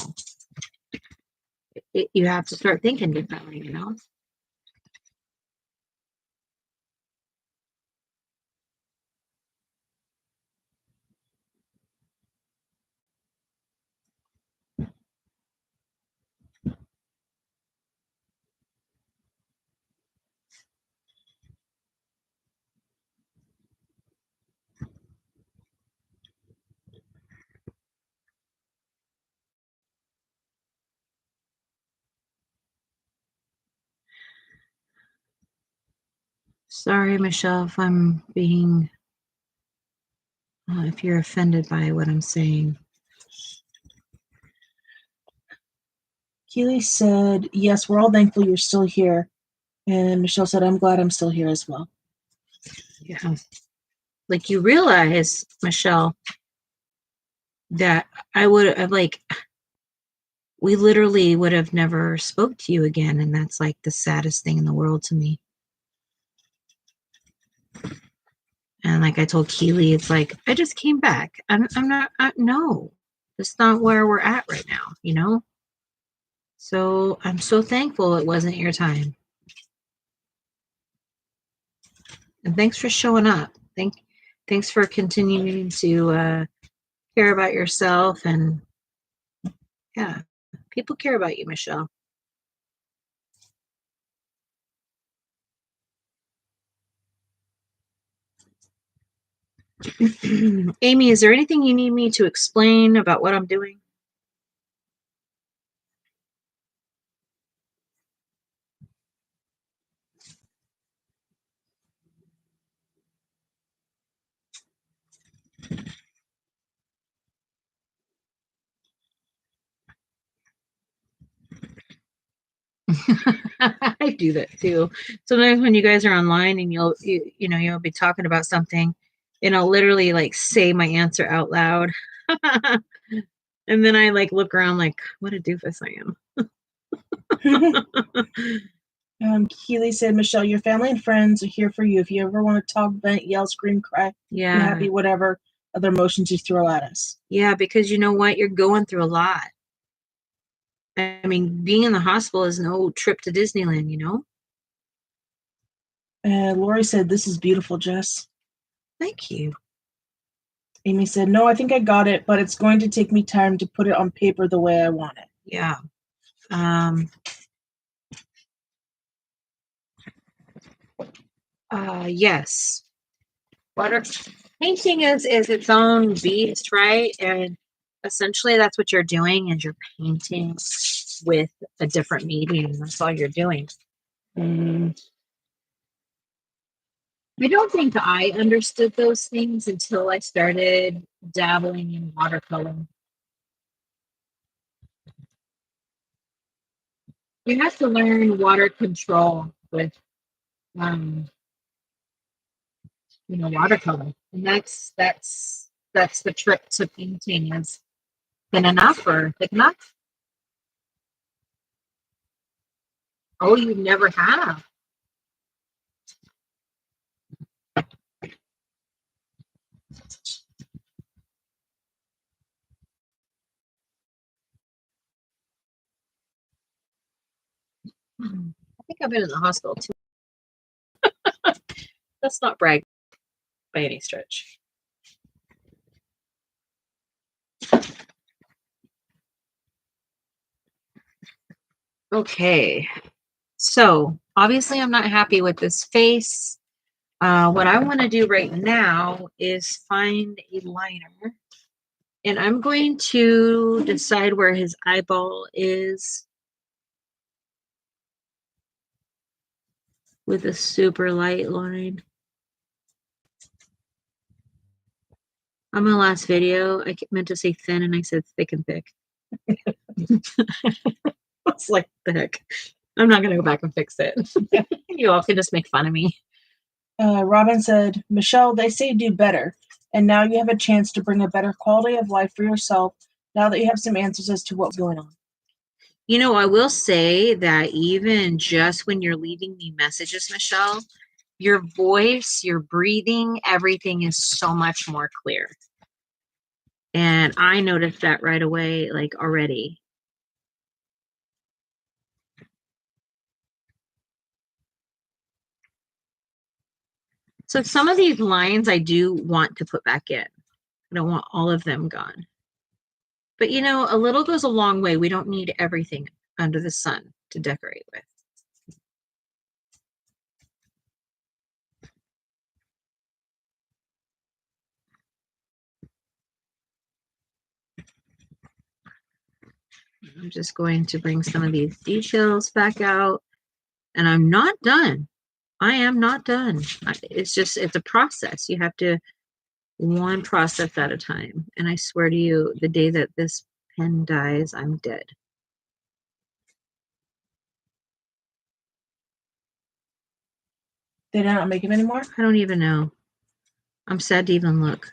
A: You have to start thinking differently, Sorry, Michelle, if I'm being, if you're offended by what I'm saying.
B: Keely said, yes, we're all thankful you're still here. And Michelle said, I'm glad I'm still here as well.
A: Yeah. like you realize, Michelle, that I would have like we literally would have never spoke to you again, and that's like the saddest thing in the world to me. And like I told Keely, it's like I just came back. I'm not. No, that's not where we're at right now. You know. So I'm so thankful it wasn't your time. And thanks for showing up. Thanks for continuing to care about yourself. And yeah, people care about you, Michelle. Amy, is there anything you need me to explain about what I'm doing? I do that too. Sometimes when you guys are online and you'll be talking about something, and I'll literally like say my answer out loud. And then I like look around like, what a doofus I
B: am. Keely said, Michelle, your family and friends are here for you. If you ever want to talk, vent, yell, scream, cry, be happy, whatever other emotions you throw at us.
A: Yeah, because you know what? You're going through a lot. I mean, being in the hospital is no trip to Disneyland, you know?
B: Lori said, this is beautiful, Jess.
A: Thank you.
B: Amy said, no, I think I got it, but it's going to take me time to put it on paper the way I want it.
A: Yeah. Yes. Water painting is its own beast, right? And essentially that's what you're doing is you're painting with a different medium. That's all you're doing. I don't think I understood those things until I started dabbling in watercolor. You have to learn water control with watercolor. And that's the trick to painting is thin enough or thick enough. Oh, you never have. I think I've been in the hospital too. That's not brag by any stretch. Okay. So obviously I'm not happy with this face. What I want to do right now is find a liner. And I'm going to decide where his eyeball is with a super light line. On my last video, I meant to say thin and I said thick and thick. It's like the heck. I'm not going to go back and fix it. You all can just make fun of me.
B: Robin said, Michelle, they say do better. And now you have a chance to bring a better quality of life for yourself now that you have some answers as to what's going on.
A: You know, I will say that even just when you're leaving me messages, Michelle, your voice, your breathing, everything is so much more clear. And I noticed that right away, like already. So some of these lines I do want to put back in. I don't want all of them gone. But you know, a little goes a long way. We don't need everything under the sun to decorate with. I'm just going to bring some of these details back out. And I'm not done. I am not done. It's a process. You have to one process at a time. And I swear to you, the day that this pen dies, I'm dead.
B: They don't make them anymore?
A: I don't even know. I'm sad to even look.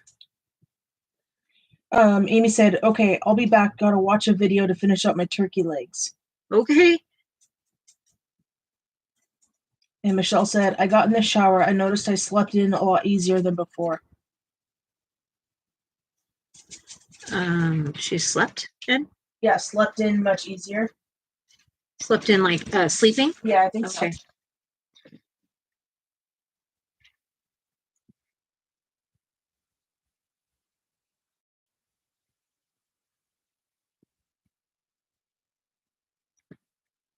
B: Amy said, okay, I'll be back. Gotta watch a video to finish up my turkey legs.
A: Okay.
B: And Michelle said, I got in the shower. I noticed I slept in a lot easier than before.
A: She slept in?
B: Yeah, slept in much easier.
A: Slept in like sleeping?
B: Yeah, I think so.
A: Okay.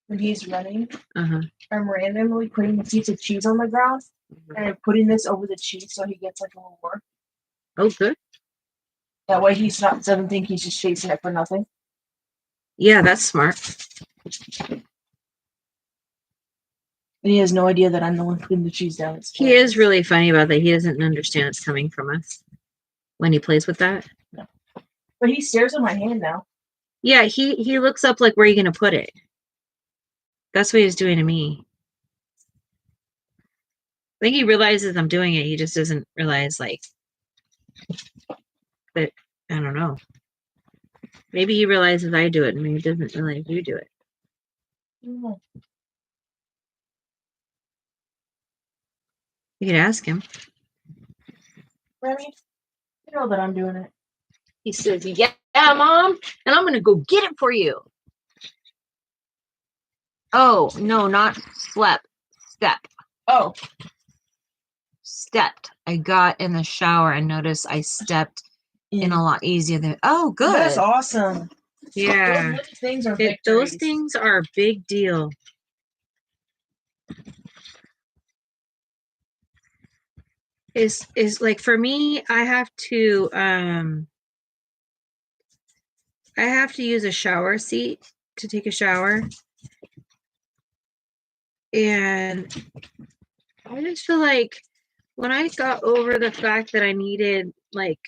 B: When he's running,
A: Uh-huh.
B: I'm randomly putting a piece of cheese on the ground and I'm putting this over the cheese so he gets like a reward.
A: Oh, good.
B: That way he doesn't think he's just chasing it for nothing.
A: Yeah, that's smart.
B: And he has no idea that I'm the one putting the cheese down.
A: He is really funny about that. He doesn't understand it's coming from us when he plays with that.
B: No. But he stares at my hand now.
A: Yeah, he looks up like, where are you going to put it? That's what he's doing to me. I think he realizes I'm doing it. He just doesn't realize, like, that, I don't know. Maybe he realizes I do it, and maybe he doesn't realize you do it.
B: Mm.
A: You could ask him.
B: Remy, you know that I'm doing it.
A: He says, yeah, Mom, and I'm going to go get it for you. Oh, no, not slept. Step.
B: Oh.
A: Stepped. I got in the shower and noticed I stepped in a lot easier than. Oh, good.
B: That's awesome.
A: Yeah.
B: Those things are
A: Those things are a big deal. Is like, for me, I have to use a shower seat to take a shower. And I just feel like when I got over the fact that I needed like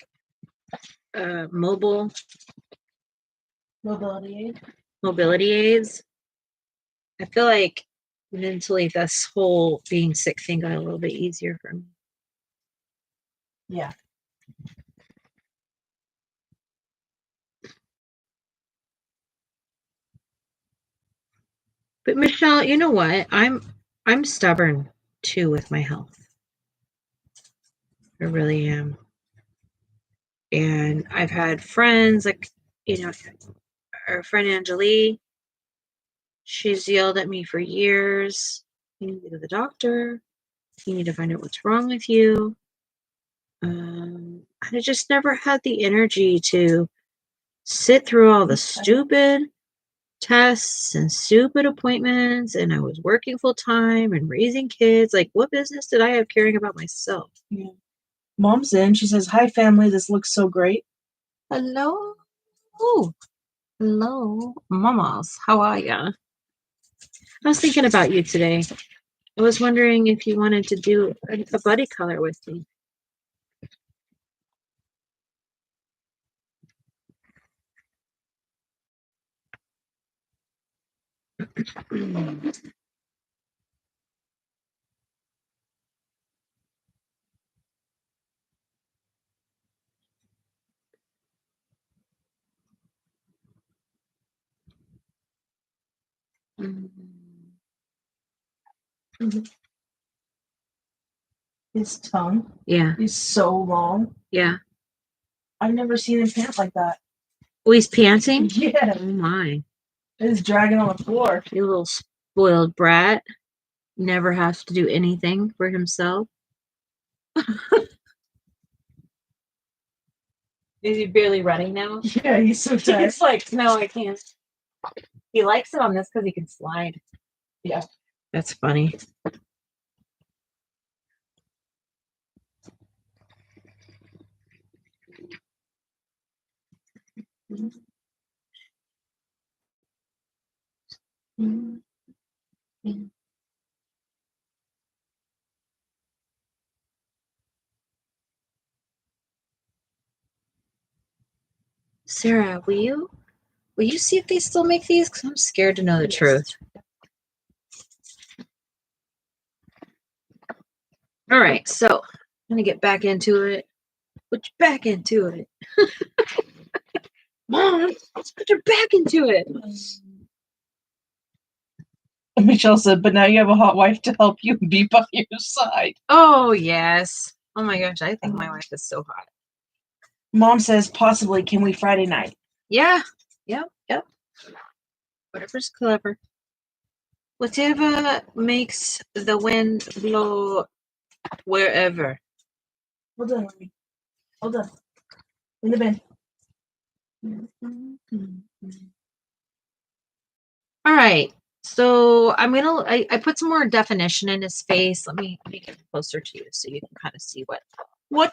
A: mobility aids, I feel like mentally this whole being sick thing got a little bit easier for me.
B: Yeah.
A: But Michelle, you know what? I'm stubborn too with my health. I really am. And I've had friends like, our friend Angelique, she's yelled at me for years. You need to go to the doctor. You need to find out what's wrong with you. I just never had the energy to sit through all the stupid tests and stupid appointments, and I was working full time and raising kids. Like, what business did I have caring about myself?
B: Yeah. Mom's in. She says, hi, family. This looks so great.
A: Hello. Oh, hello, mamas. How are ya? I was thinking about you today. I was wondering if you wanted to do a buddy color with me.
B: His tongue
A: Yeah.
B: is so long.
A: Yeah.
B: I've never seen him pant like that.
A: Oh, he's panting?
B: Yeah.
A: Oh, my.
B: He's dragging on the floor.
A: You little spoiled brat. Never has to do anything for himself. Is he barely running now?
B: Yeah, he's so tired.
A: He's like, no, I can't. He likes it on this because he can slide.
B: Yeah.
A: That's funny. Sarah, will you see if they still make these? Because I'm scared to know the truth. All right, so gonna get back into it. Put you back into it. Mom, let's put her back into it.
B: Michelle said, but now you have a hot wife to help you be by your side.
A: Oh, yes. Oh my gosh, I think my wife is so hot.
B: Mom says, possibly, can we Friday night?
A: Yeah. Yep. Whatever's clever. Whatever makes the wind blow wherever.
B: Hold on, Mommy. Hold on. In the bin.
A: All right. So I'm gonna I put some more definition in his face. Let me get closer to you so you can kind of see what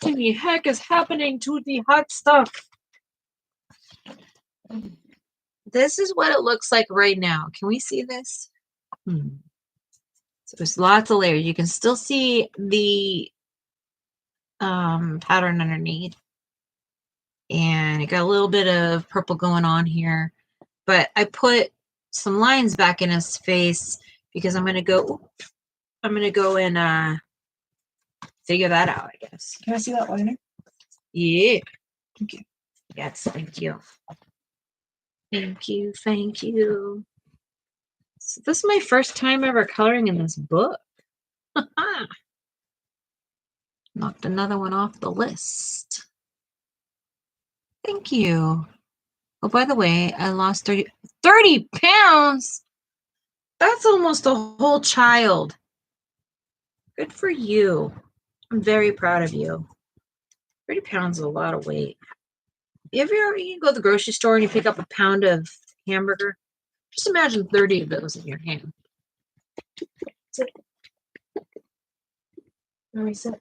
A: in the heck is happening to the hot stuff. This is what it looks like right now. Can we see this? So there's lots of layers. You can still see the pattern underneath. And it got a little bit of purple going on here. But I put some lines back in his face because I'm gonna go and figure that out, I guess.
B: Can I see that liner?
A: Yeah.
B: Thank you.
A: Yes, thank you. Thank you. So this is my first time ever coloring in this book. Knocked another one off the list. Thank you. Oh, by the way, I lost 30 pounds. That's almost a whole child. Good for you. I'm very proud of you. 30 pounds is a lot of weight. You go to the grocery store and you pick up a pound of hamburger? Just imagine 30 of those in your hand.
B: Sit. Let me sit.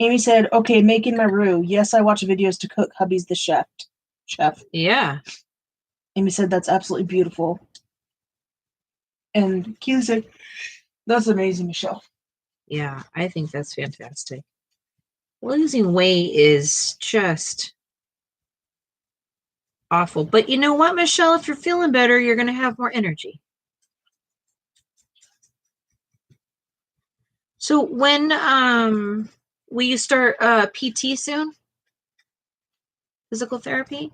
B: Amy said, okay, making my roux. Yes, I watch videos to cook. Hubby's the chef.
A: Yeah.
B: Amy said, that's absolutely beautiful. And Keely said, that's amazing, Michelle.
A: Yeah, I think that's fantastic. Losing weight is just awful. But you know what, Michelle? If you're feeling better, you're going to have more energy. So when will you start PT soon? Physical therapy?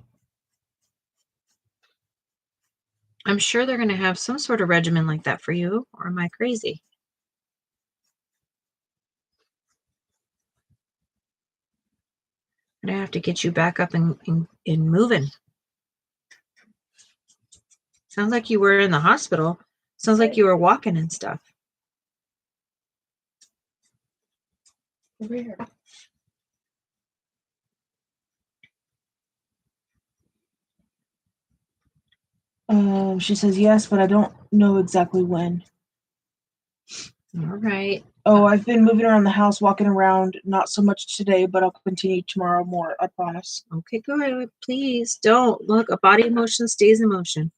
A: I'm sure they're going to have some sort of regimen like that for you, or am I crazy? I'm going to have to get you back up and moving. Sounds like you were in the hospital. Sounds like you were walking and stuff.
B: Over here. She says yes, but I don't know exactly when.
A: All right.
B: Oh, I've been moving around the house, walking around. Not so much today, but I'll continue tomorrow more. I promise.
A: Okay, good. Please don't. Look, a body in motion stays in motion.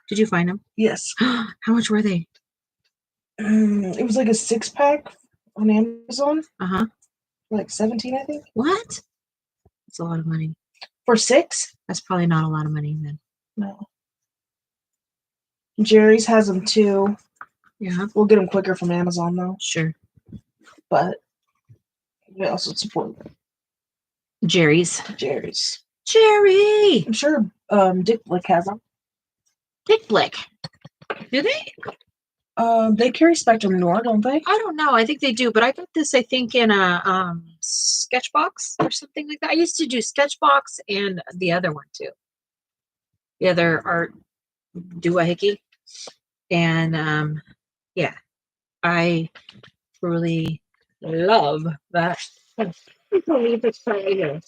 A: Did you find them?
B: Yes.
A: How much were they?
B: It was like a 6-pack on Amazon.
A: Uh-huh.
B: Like 17, I think.
A: What? That's a lot of money.
B: For 6?
A: That's probably not a lot of money then.
B: No. Jerry's has them too.
A: Yeah.
B: We'll get them quicker from Amazon though.
A: Sure.
B: But we also support
A: Jerry's. Jerry!
B: I'm sure Dick Blick has them.
A: Dick Blick. Do they?
B: They carry Spectrum Noir, don't they?
A: I don't know. I think they do, but I got this, I think, in a Sketchbox or something like that. I used to do Sketchbox and the other one too. The other art doohickey. And yeah, I truly love that. I believe it's right here.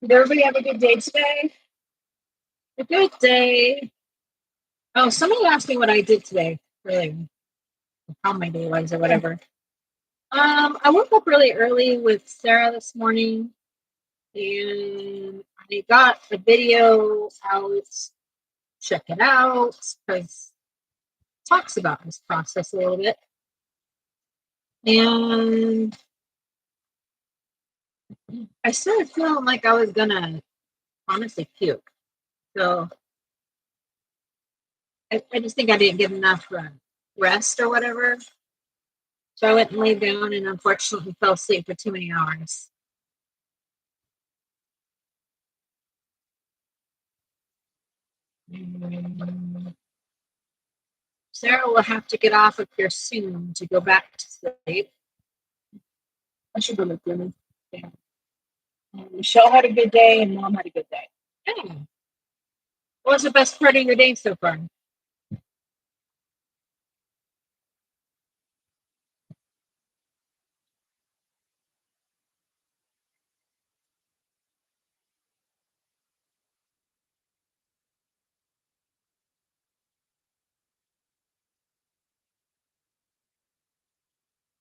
A: Did everybody have a good day today? A good day. Oh, somebody asked me what I did today. Really, how my day was or whatever. I woke up really early with Sarah this morning, and I got the video out. Check it out because talks about this process a little bit. And I started feeling like I was gonna honestly puke. So I just think I didn't get enough rest or whatever. So I went and laid down and unfortunately fell asleep for too many hours. Sarah will have to get off of here soon to go back to sleep. I should go look dinner. Yeah. Michelle had a good day and Mom had a good day. Yeah. What was the best part of your day so far?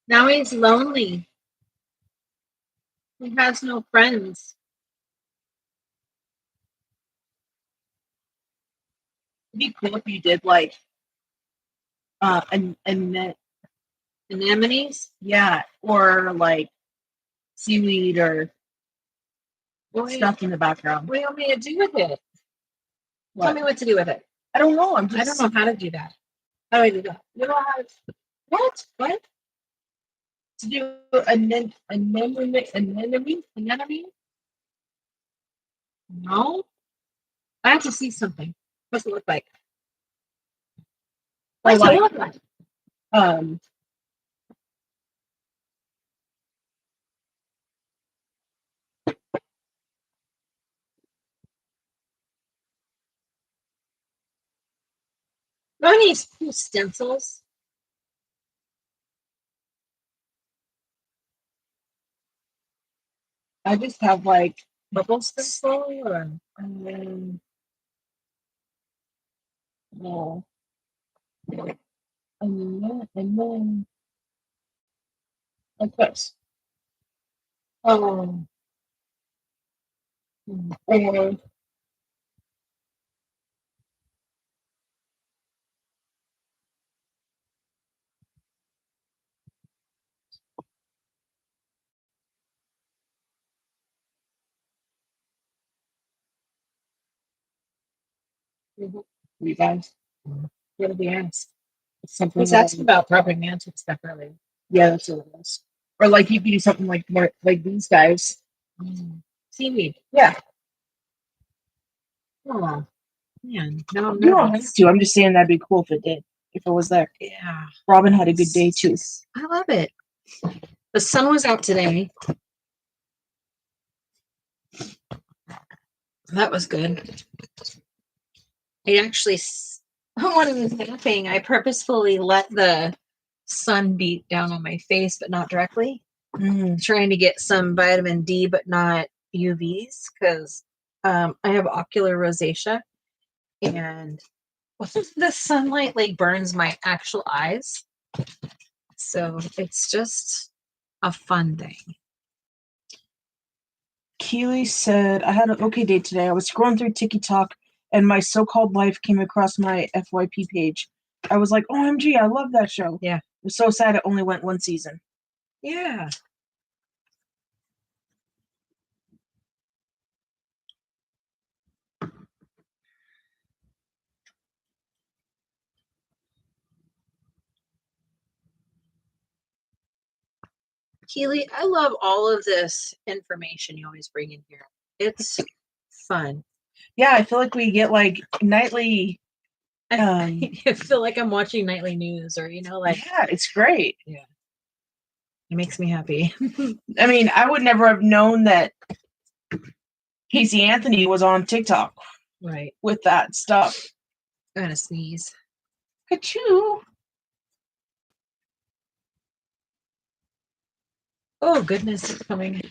A: Now he's lonely. He has no friends. It'd be cool if you did like anemones. Yeah, or like seaweed or stuff in the background. What do you want me to do with it? Tell me what to do with it. I don't know. I don't know how to do that. How do I do that? You know how to... What? What? To do anemone? No. I have to see something. What's it look like? What's it look like? Um, do I need cool stencils? I just have like bubble stencil or and no. And then like this. Um or you guys. What did we ask? Something he's asking about rubbing magic stuff earlier. Yeah, that's what it is. Or like you could do something like more like these guys. Seaweed. Yeah. Oh man, no, you don't have to. I'm just saying that'd be cool if it did. If it was there. Yeah. Robin had a good day too. I love it. The sun was out today. That was good. I actually, when I was napping, I purposefully let the sun beat down on my face, but not directly. Trying to get some vitamin D, but not UVs, because I have ocular rosacea, and the sunlight like burns my actual eyes. So it's just a fun thing. Keely said, I had an okay day today. I was scrolling through TikTok and my so-called life came across my FYP page. I was like, OMG, I love that show. Yeah. It was so sad it only went one season. Yeah. Keely, I love all of this information you always bring in here. It's fun. Yeah, I feel like we get like nightly. I feel like I'm watching nightly news, or like yeah, it's great. Yeah, it makes me happy. I mean, I would never have known that Casey Anthony was on TikTok, right, with that stuff. I'm gonna sneeze. Achoo. Oh goodness, it's coming.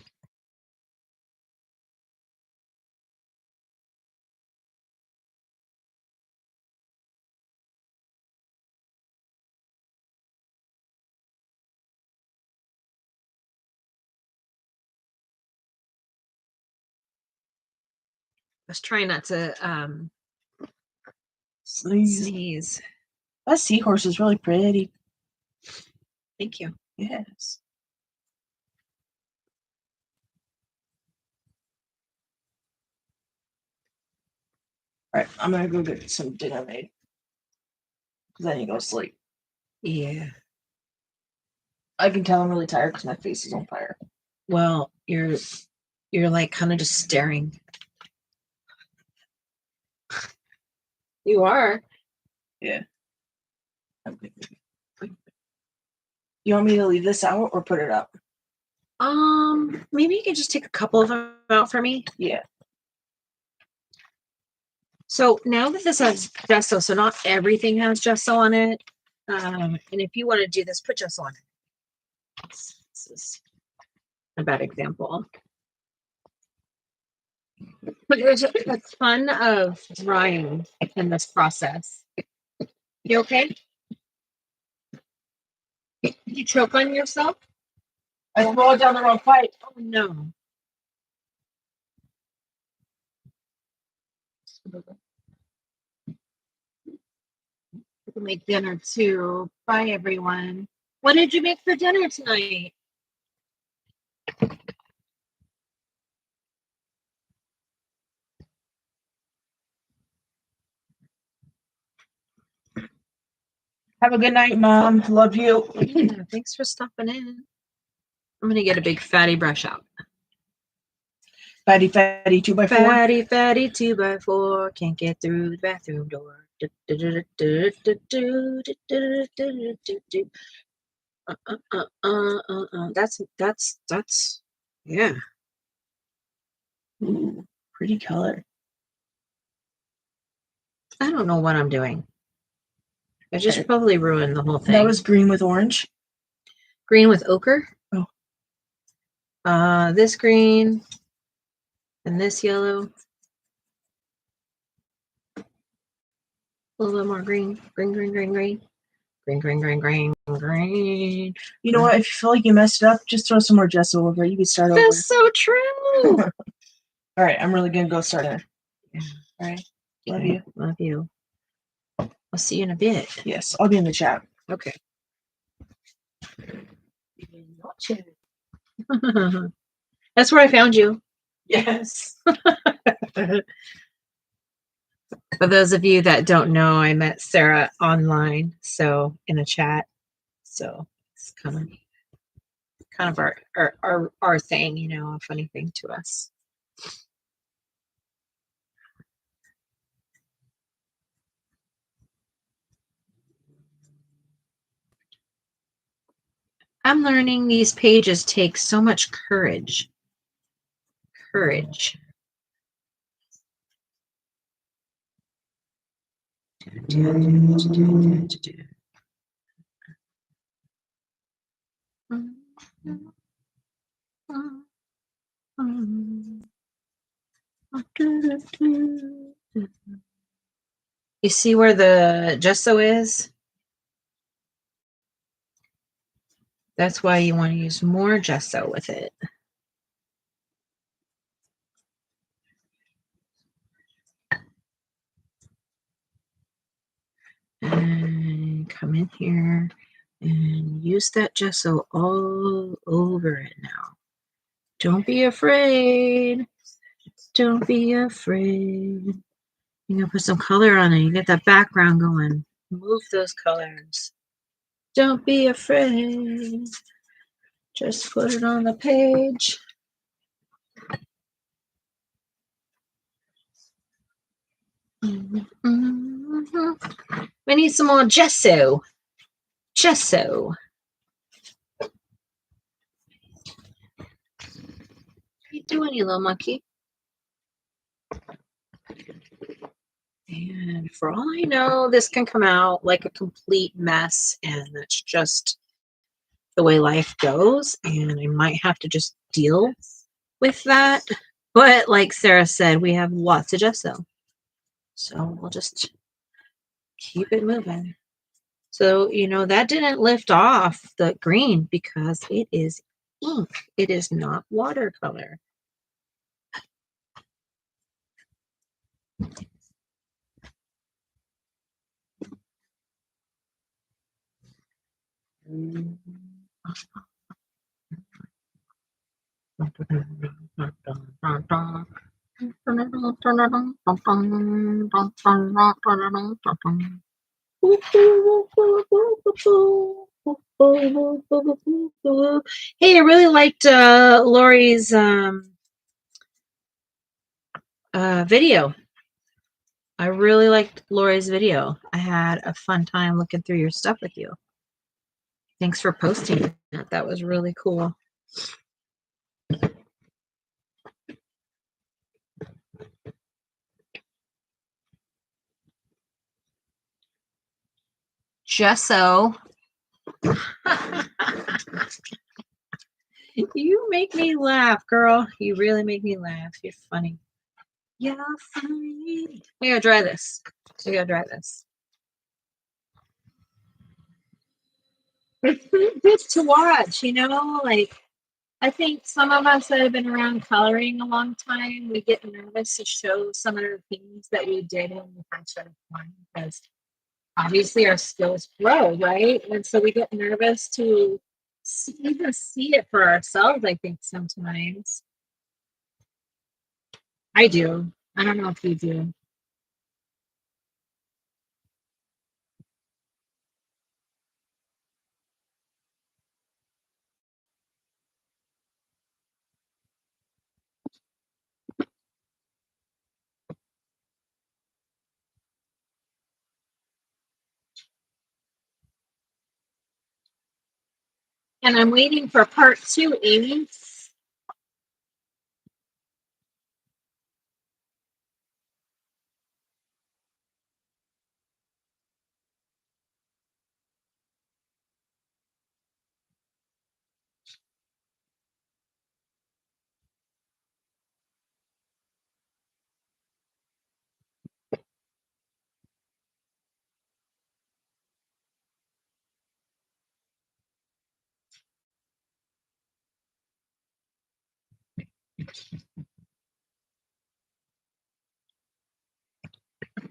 A: I was trying not to sneeze.
B: That seahorse is really pretty.
A: Thank you.
B: Yes. All right, I'm gonna go get some dinner made because I need to go to sleep.
A: Yeah.
B: I can tell I'm really tired because my face is on fire.
A: Well, you're like kind of just staring. You are.
B: Yeah. You want me to leave this out or put it up?
A: Maybe you could just take a couple of them out for me.
B: Yeah.
A: So now that this has gesso, so not everything has gesso on it. And if you want to do this, put gesso on it. This is a bad example. But there's a ton of drying in this process. You okay? Did you choke on yourself?
B: I rolled down the wrong pipe.
A: Oh no. We'll make dinner too. Bye everyone. What did you make for dinner tonight?
B: Have a good night, Mom. Love you.
A: Yeah, thanks for stopping in. I'm gonna get a big fatty brush out.
B: Fatty 2x4.
A: Fatty 2x4 can't get through the bathroom door. That's yeah.
B: Ooh, pretty color.
A: I don't know what I'm doing. I just probably ruined the whole thing.
B: That was green with orange.
A: Green with ochre.
B: Oh.
A: This green and this yellow. A little bit more green. Green.
B: You know what? If you feel like you messed it up, just throw some more gesso over it. You can start over.
A: That's so true.
B: All right, I'm really gonna go start it.
A: Yeah.
B: All right. Love you.
A: Love you. I'll see you in a bit.
B: Yes, I'll be in the chat.
A: Okay. That's where I found you.
B: Yes.
A: For those of you that don't know, I met Sarah online, so in a chat. So it's kind of our thing, you know, a funny thing to us. I'm learning these pages take so much courage. Courage. You see where the gesso is? That's why you want to use more gesso with it. And come in here and use that gesso all over it now. Don't be afraid. Don't be afraid. You're going to put some color on it. You get that background going. Move those colors. Don't be afraid. Just put it on the page. We need some more gesso. Gesso. What are you doing, you little monkey? And for all I know, this can come out like a complete mess, and that's just the way life goes. And I might have to just deal with that. But like Sarah said, we have lots of gesso. So we'll just keep it moving. So, you know, that didn't lift off the green because it is ink. It is not watercolor. Hey, I really liked Lori's video. I really liked Lori's video. I had a fun time looking through your stuff with you. Thanks for posting that. That was really cool. Gesso. You make me laugh, girl. You really make me laugh. You're funny. You're funny. I gotta dry this. I gotta dry this. It's good to watch, you know, like I think some of us that have been around coloring a long time, we get nervous to show some of the things that we did when we first started coloring because obviously our skills grow, right? And so we get nervous to even see it for ourselves, I think sometimes. I do. I don't know if you do. And I'm waiting for part 2, Amy.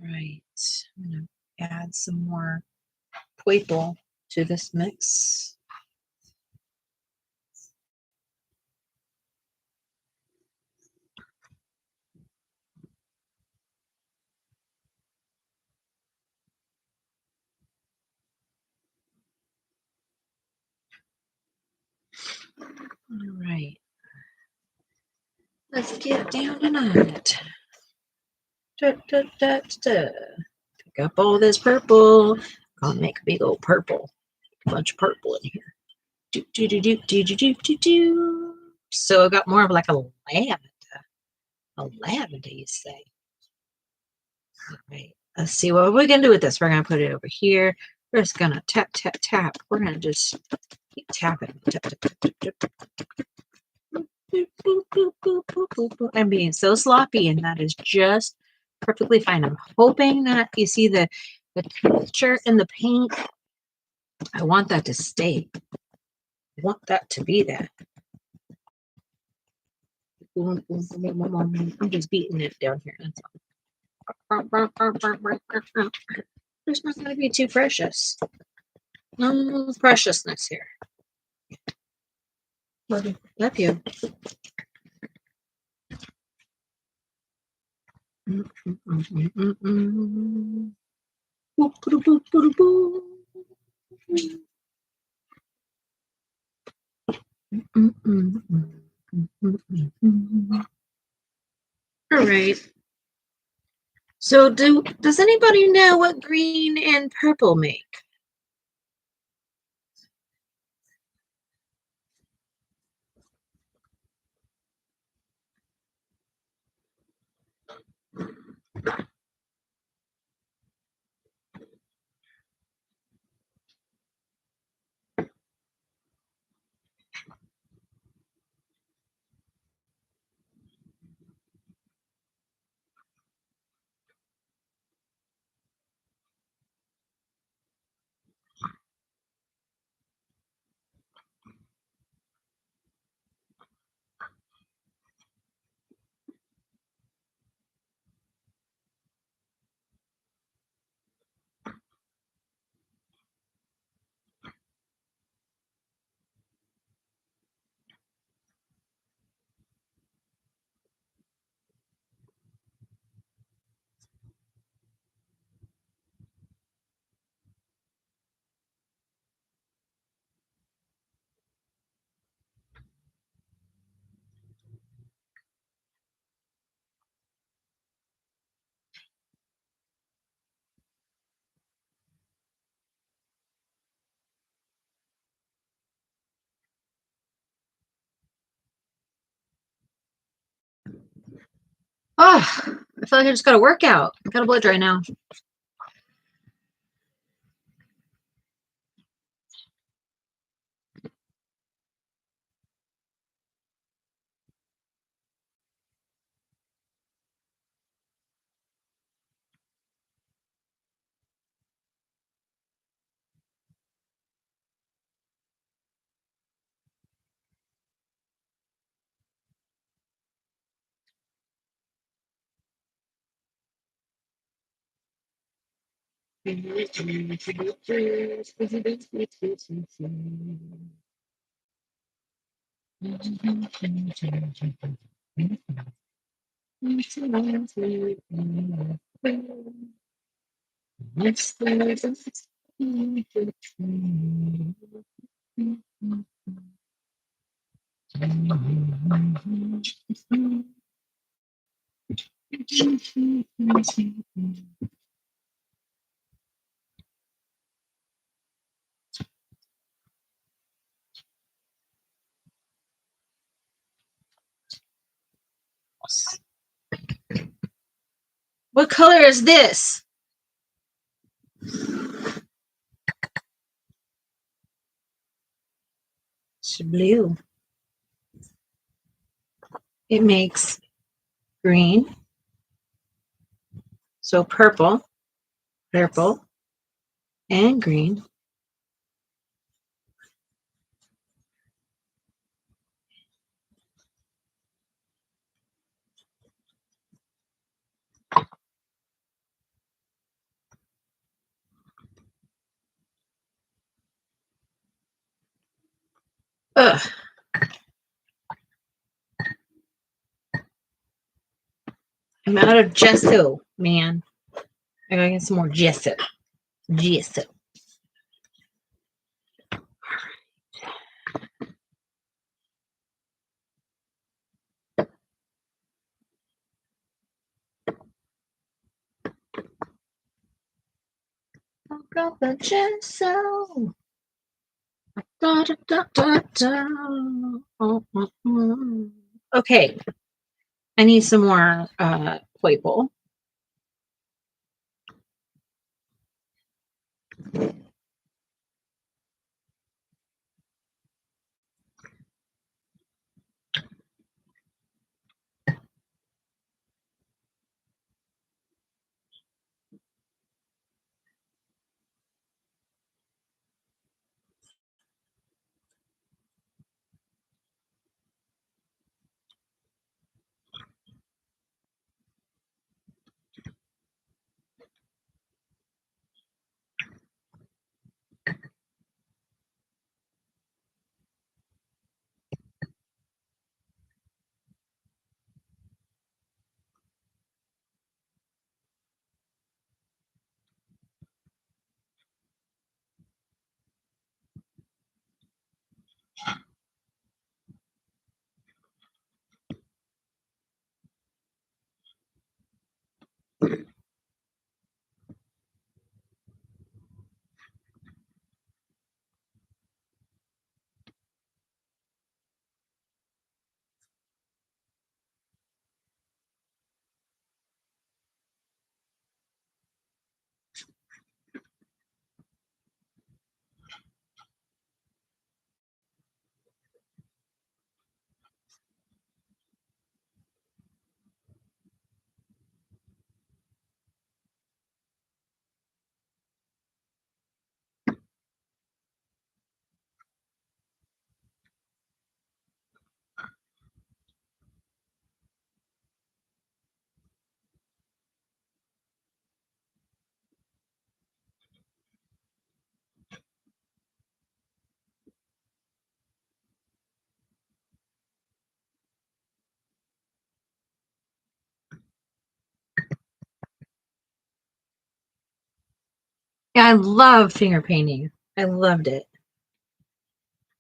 A: Right. I'm going to add some more purple to this mix. All right. Let's get down on it. Pick up all this purple. Gonna make a big old purple. A bunch of purple in here. So I got more of like a lavender. A lavender, you say? All right. Let's see what we're gonna do with this. We're gonna put it over here. We're just gonna tap, tap, tap. We're gonna just keep tapping. Tap, tap, tap, tap, tap. I'm being so sloppy, and that is just perfectly fine. I'm hoping that you see the texture in the paint. I want that to stay. I want that to be that. I'm just beating it down here. That's all. There's not going to be too precious. No preciousness here. Love you. All right. So does anybody know what green and purple make? Oh, I feel like I just got a workout. I got a blood dry now. What color is this? It's blue. It makes green. So purple, purple, and green. Ugh. I'm out of gesso, man. I gotta get some more gesso. Gesso. I got the gesso. Da, da, da, da, da. Oh, oh, oh. Okay. I need some more plate bowl. Yeah, I love finger painting. I loved it.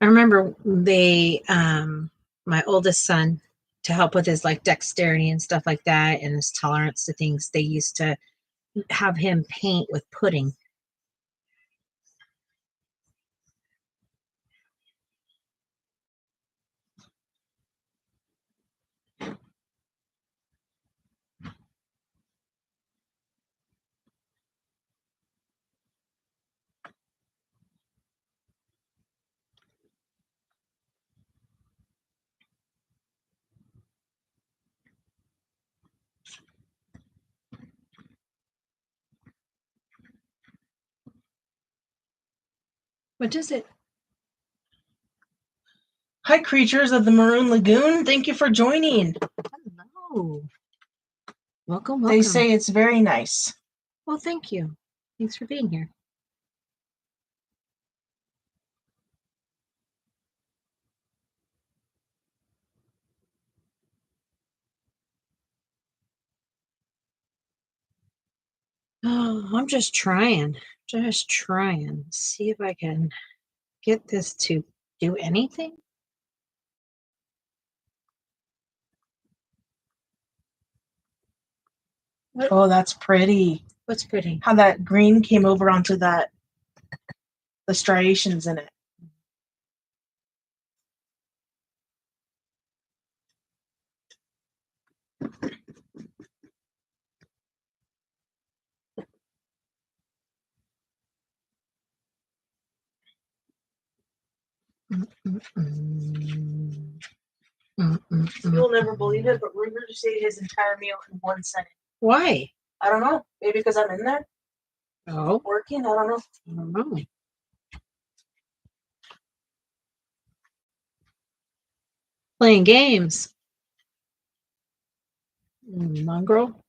A: I remember my oldest son, to help with his like dexterity and stuff like that and his tolerance to things, they used to have him paint with pudding. What is it?
B: Hi, creatures of the Maroon Lagoon. Thank you for joining.
A: Hello. Welcome, welcome.
B: They say it's very nice.
A: Well, thank you. Thanks for being here. Oh, I'm just trying. See if I can get this to do anything.
B: What? Oh, that's pretty.
A: What's pretty?
B: How that green came over onto the striations in it. You'll never believe it, but Ruger just ate his entire meal in one setting.
A: Why?
B: I don't know. Maybe because I'm in there
A: Oh,
B: working. I don't know.
A: I don't know. Playing games. Mongrel.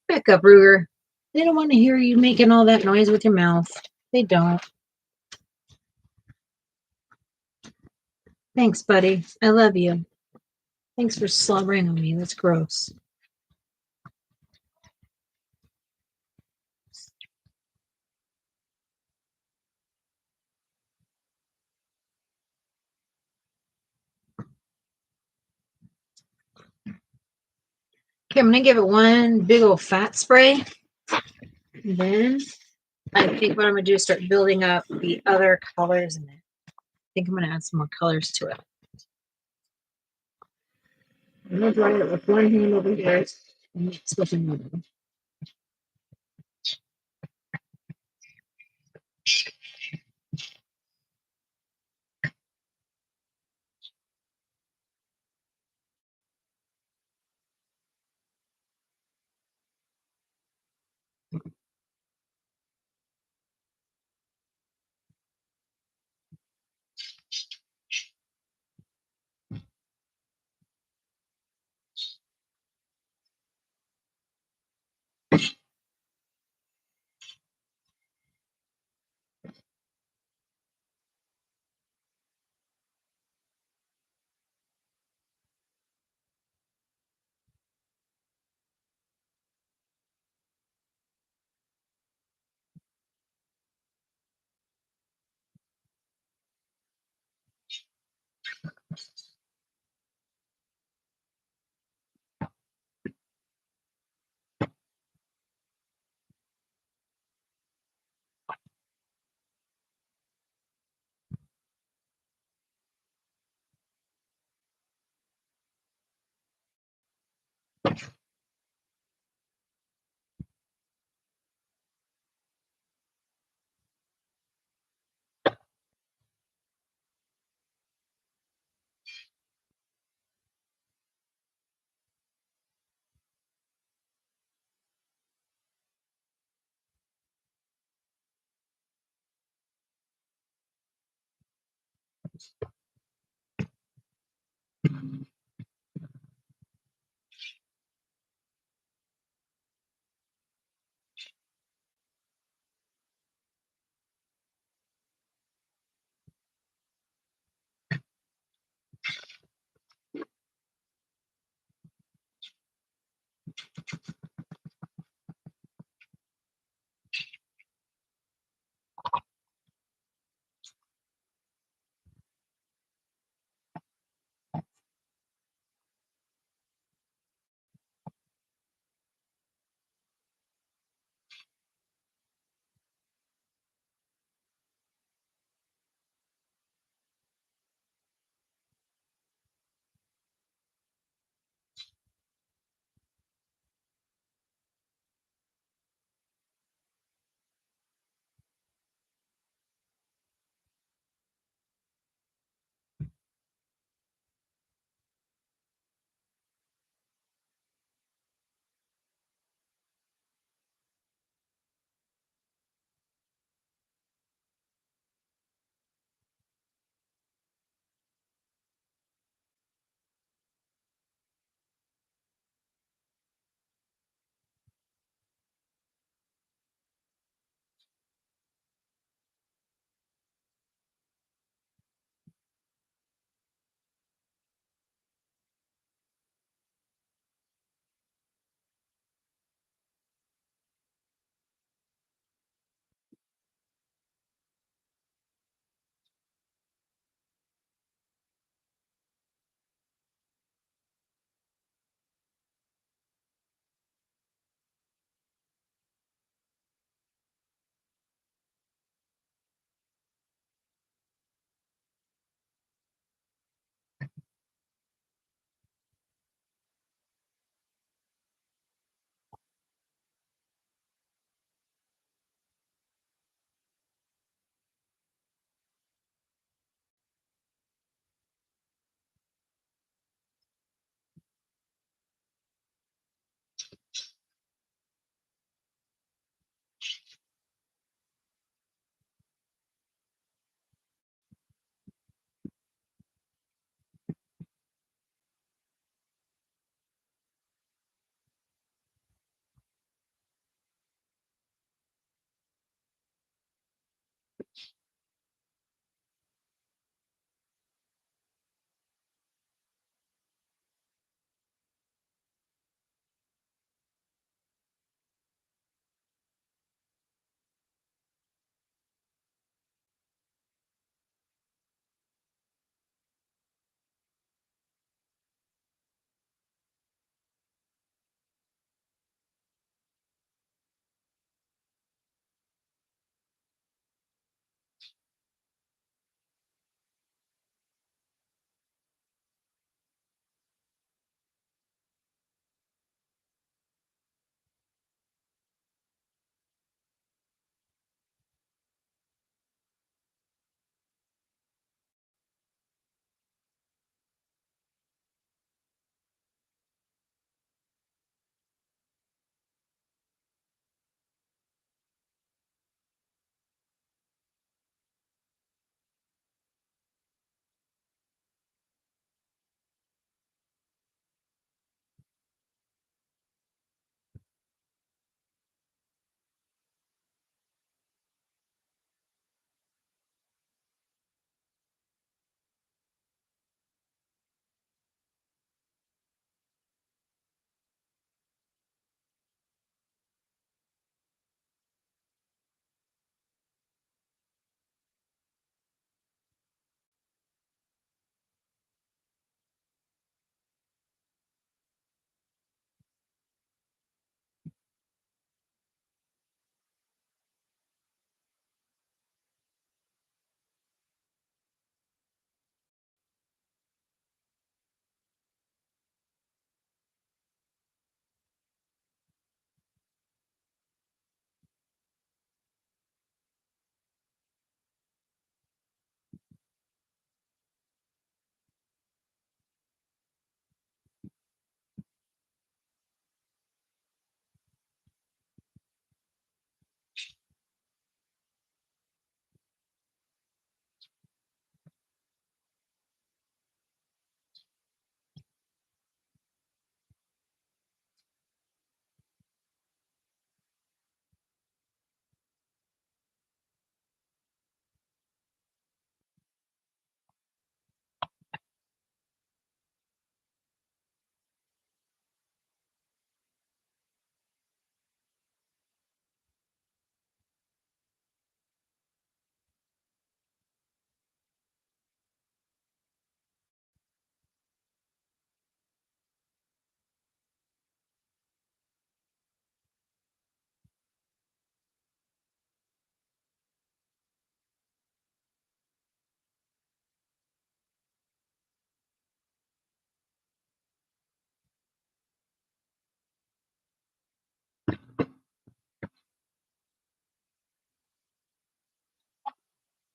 A: Back up, Ruger. They don't want to hear you making all that noise with your mouth. They don't. Thanks, buddy. I love you. Thanks for slobbering on me. That's gross. Okay, I'm going to give it one big old fat spray. Then I think what I'm going to do is start building up the other colors in it. I think I'm going to add some more colors to it. I'm going to dry it with one hand over here and mix with another.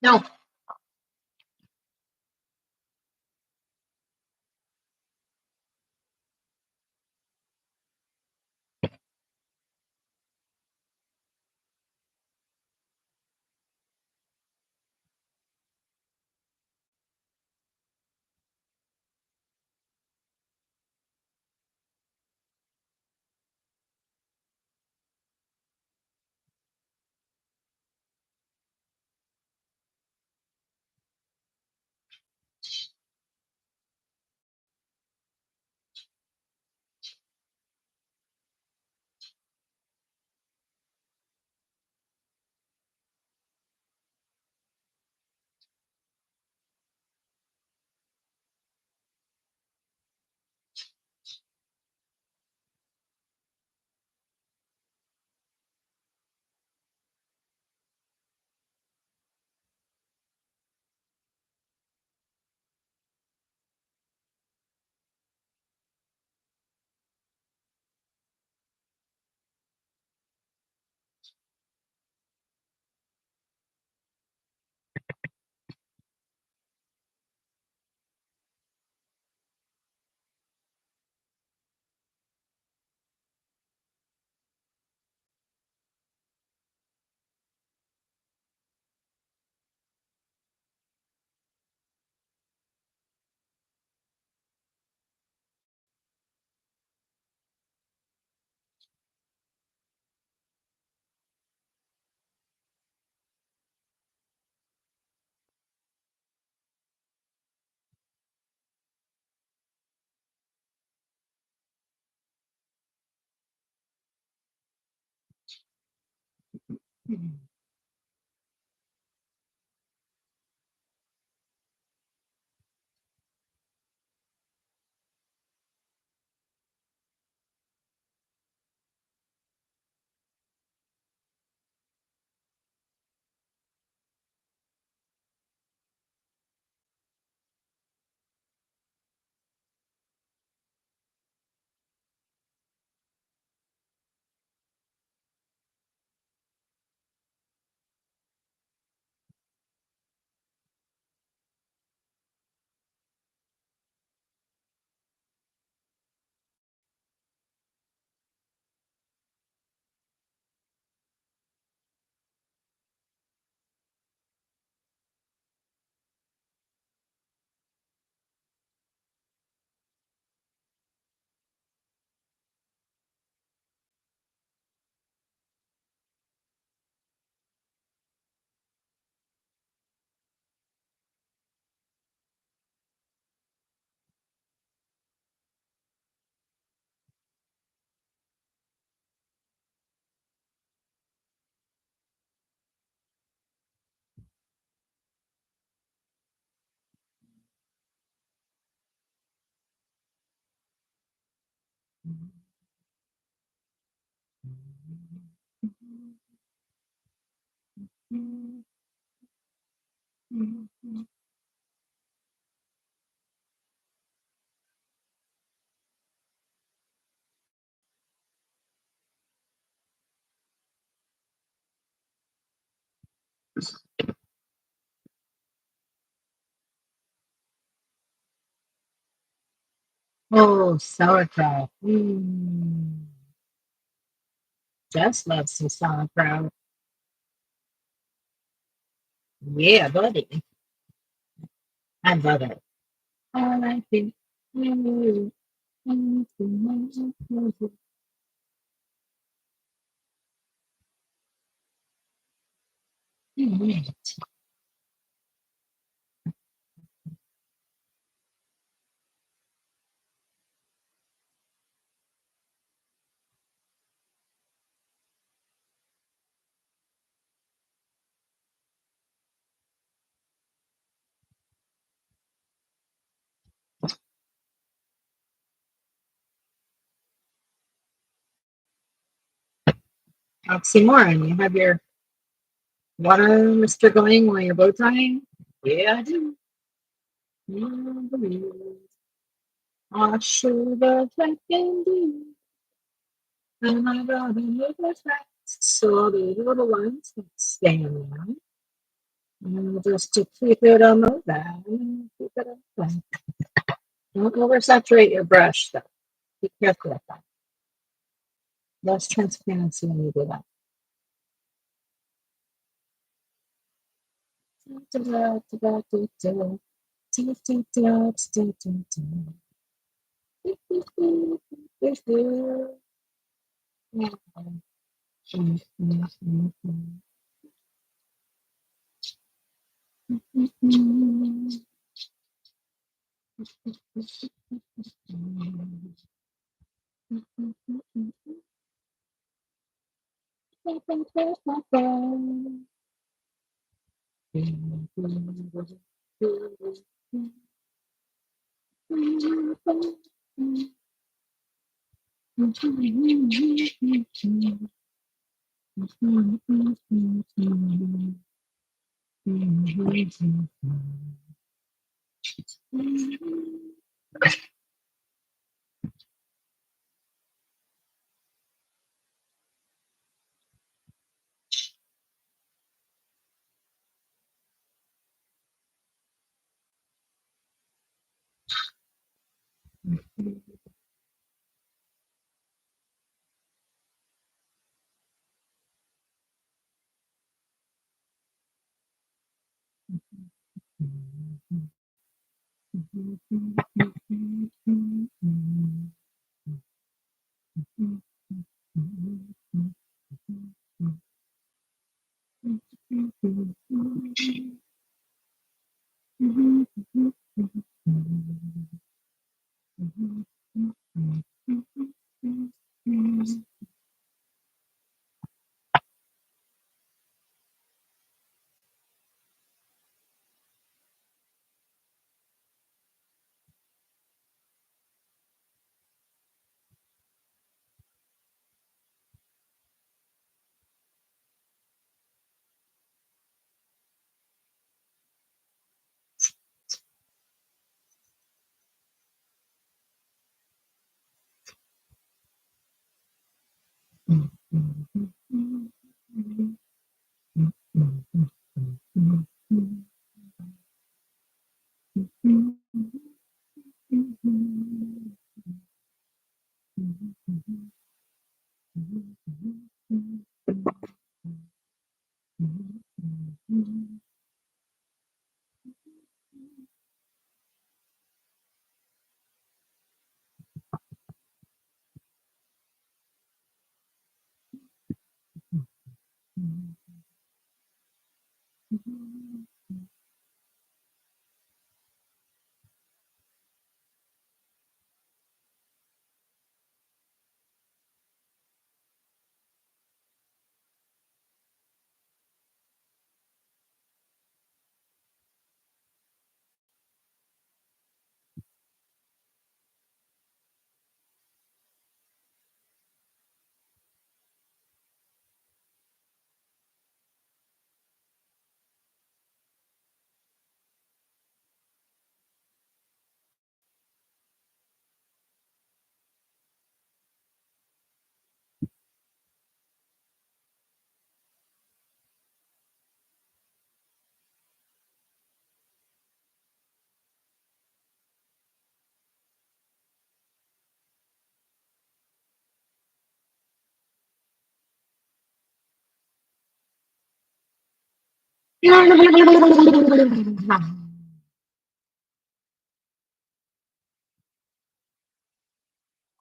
A: No. Oh, sauerkraut. Just love some sauerkraut. Yeah, buddy. I love it. I like it. Oxymoron. You have your water mister going while you're bow tying? Yeah, I do. I sure the can do. And I got a little fast. So the little lines stand there. Just to keep it on the back. Keep it on the back. Don't oversaturate your brush, though. Be careful with that. Less transparency when you do that.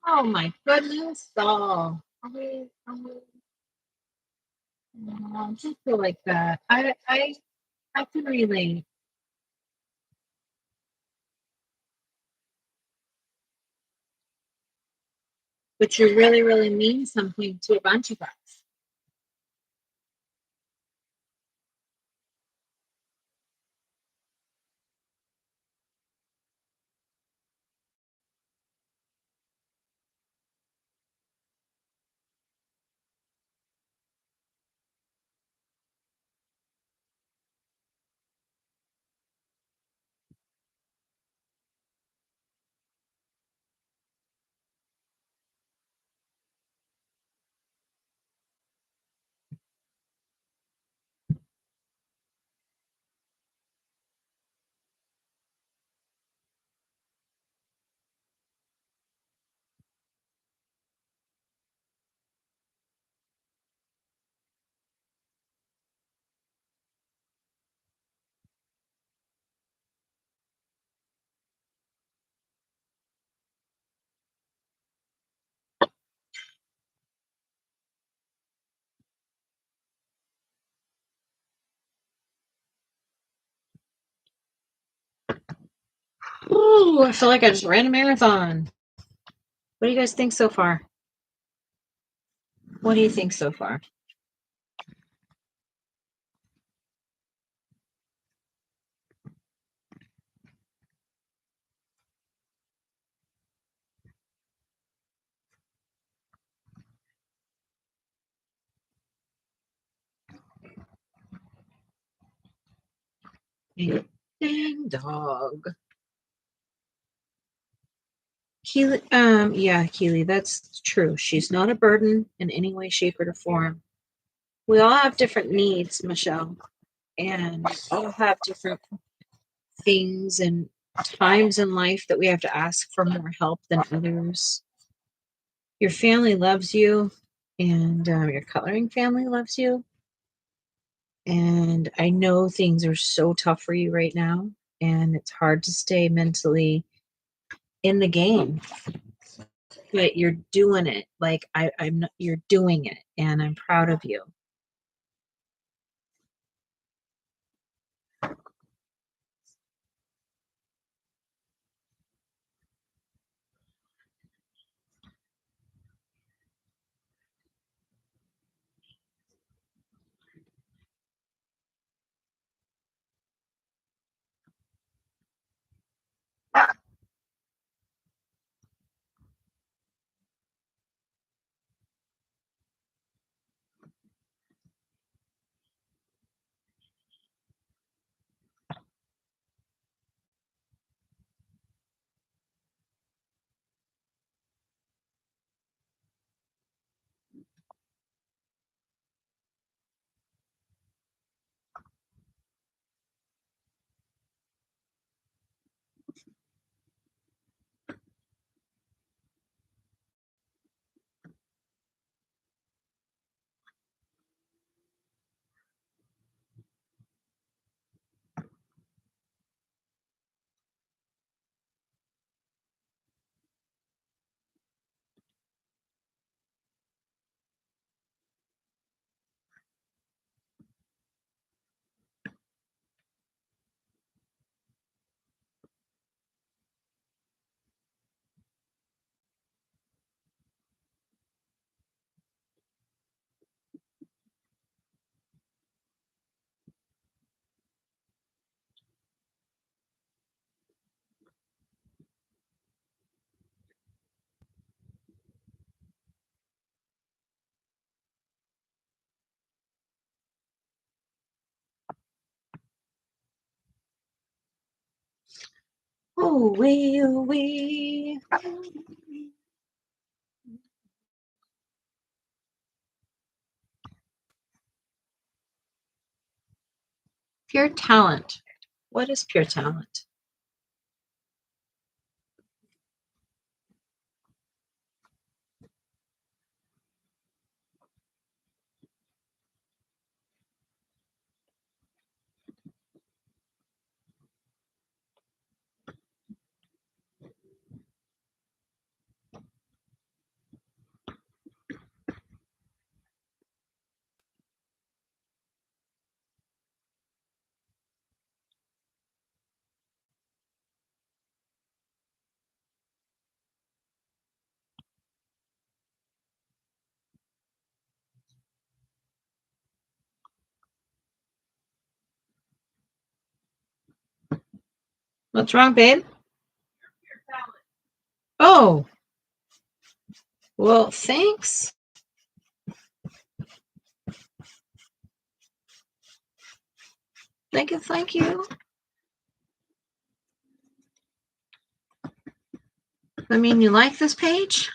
A: Oh my goodness. Oh, I just feel like that. I can relate. But you really, really mean something to a bunch of us. Woo! I feel like I just ran a marathon. What do you guys think so far? What do you think so far? Ding dog. Keely, yeah, Keely, that's true. She's not a burden in any way, shape, or form. We all have different needs, Michelle, and all have different things and times in life that we have to ask for more help than others. Your family loves you, and your coloring family loves you. And I know things are so tough for you right now, and it's hard to stay mentally in the game. But you're doing it. Like I'm not, you're doing it, and I'm proud of you. Oh, wee. Pure talent. What is pure talent? What's wrong, babe? Oh, well, thanks. Thank you, thank you. I mean, you like this page?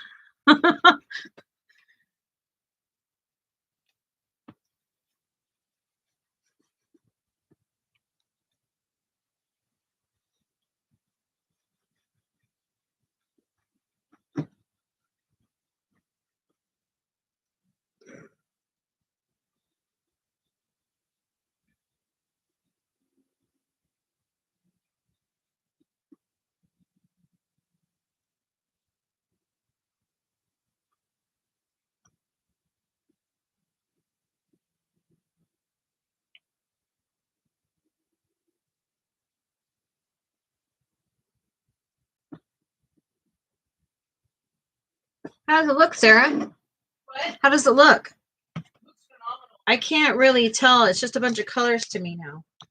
A: How does it look, Sarah?
B: What?
A: How does it look?
B: Looks phenomenal.
A: I can't really tell. It's just a bunch of colors to me now. I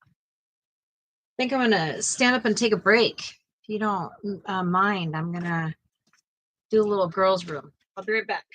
A: think I'm gonna stand up and take a break. If you don't mind, I'm gonna do a little girls' room. I'll be right back.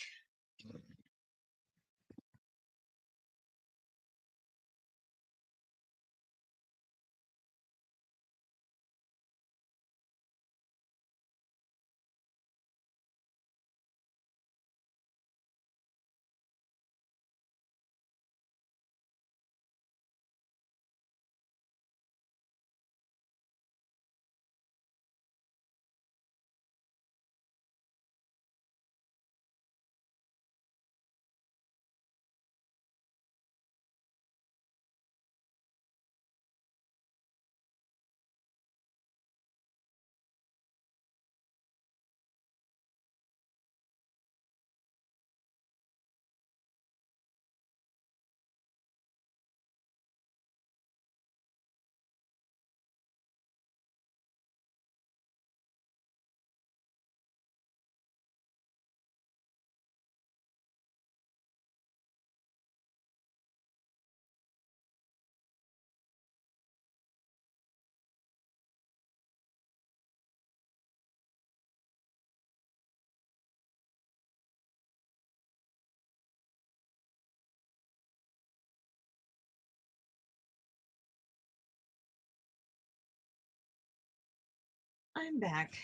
A: I'm back.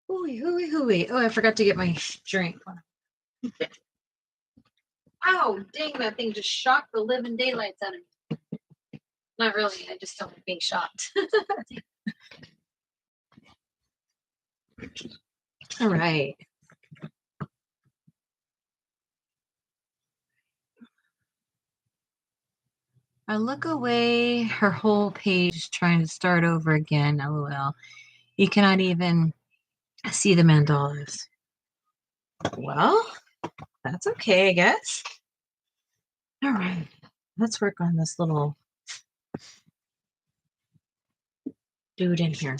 A: Hooey, hooey, hooey. Oh, I forgot to get my drink. Ow, dang, that thing just shocked the living daylights out of me. Not really, I just don't like being shocked. All right. I look away, her whole page is trying to start over again. LOL. You cannot even see the mandalas. Well, that's okay, I guess. All right. Let's work on this little dude in here.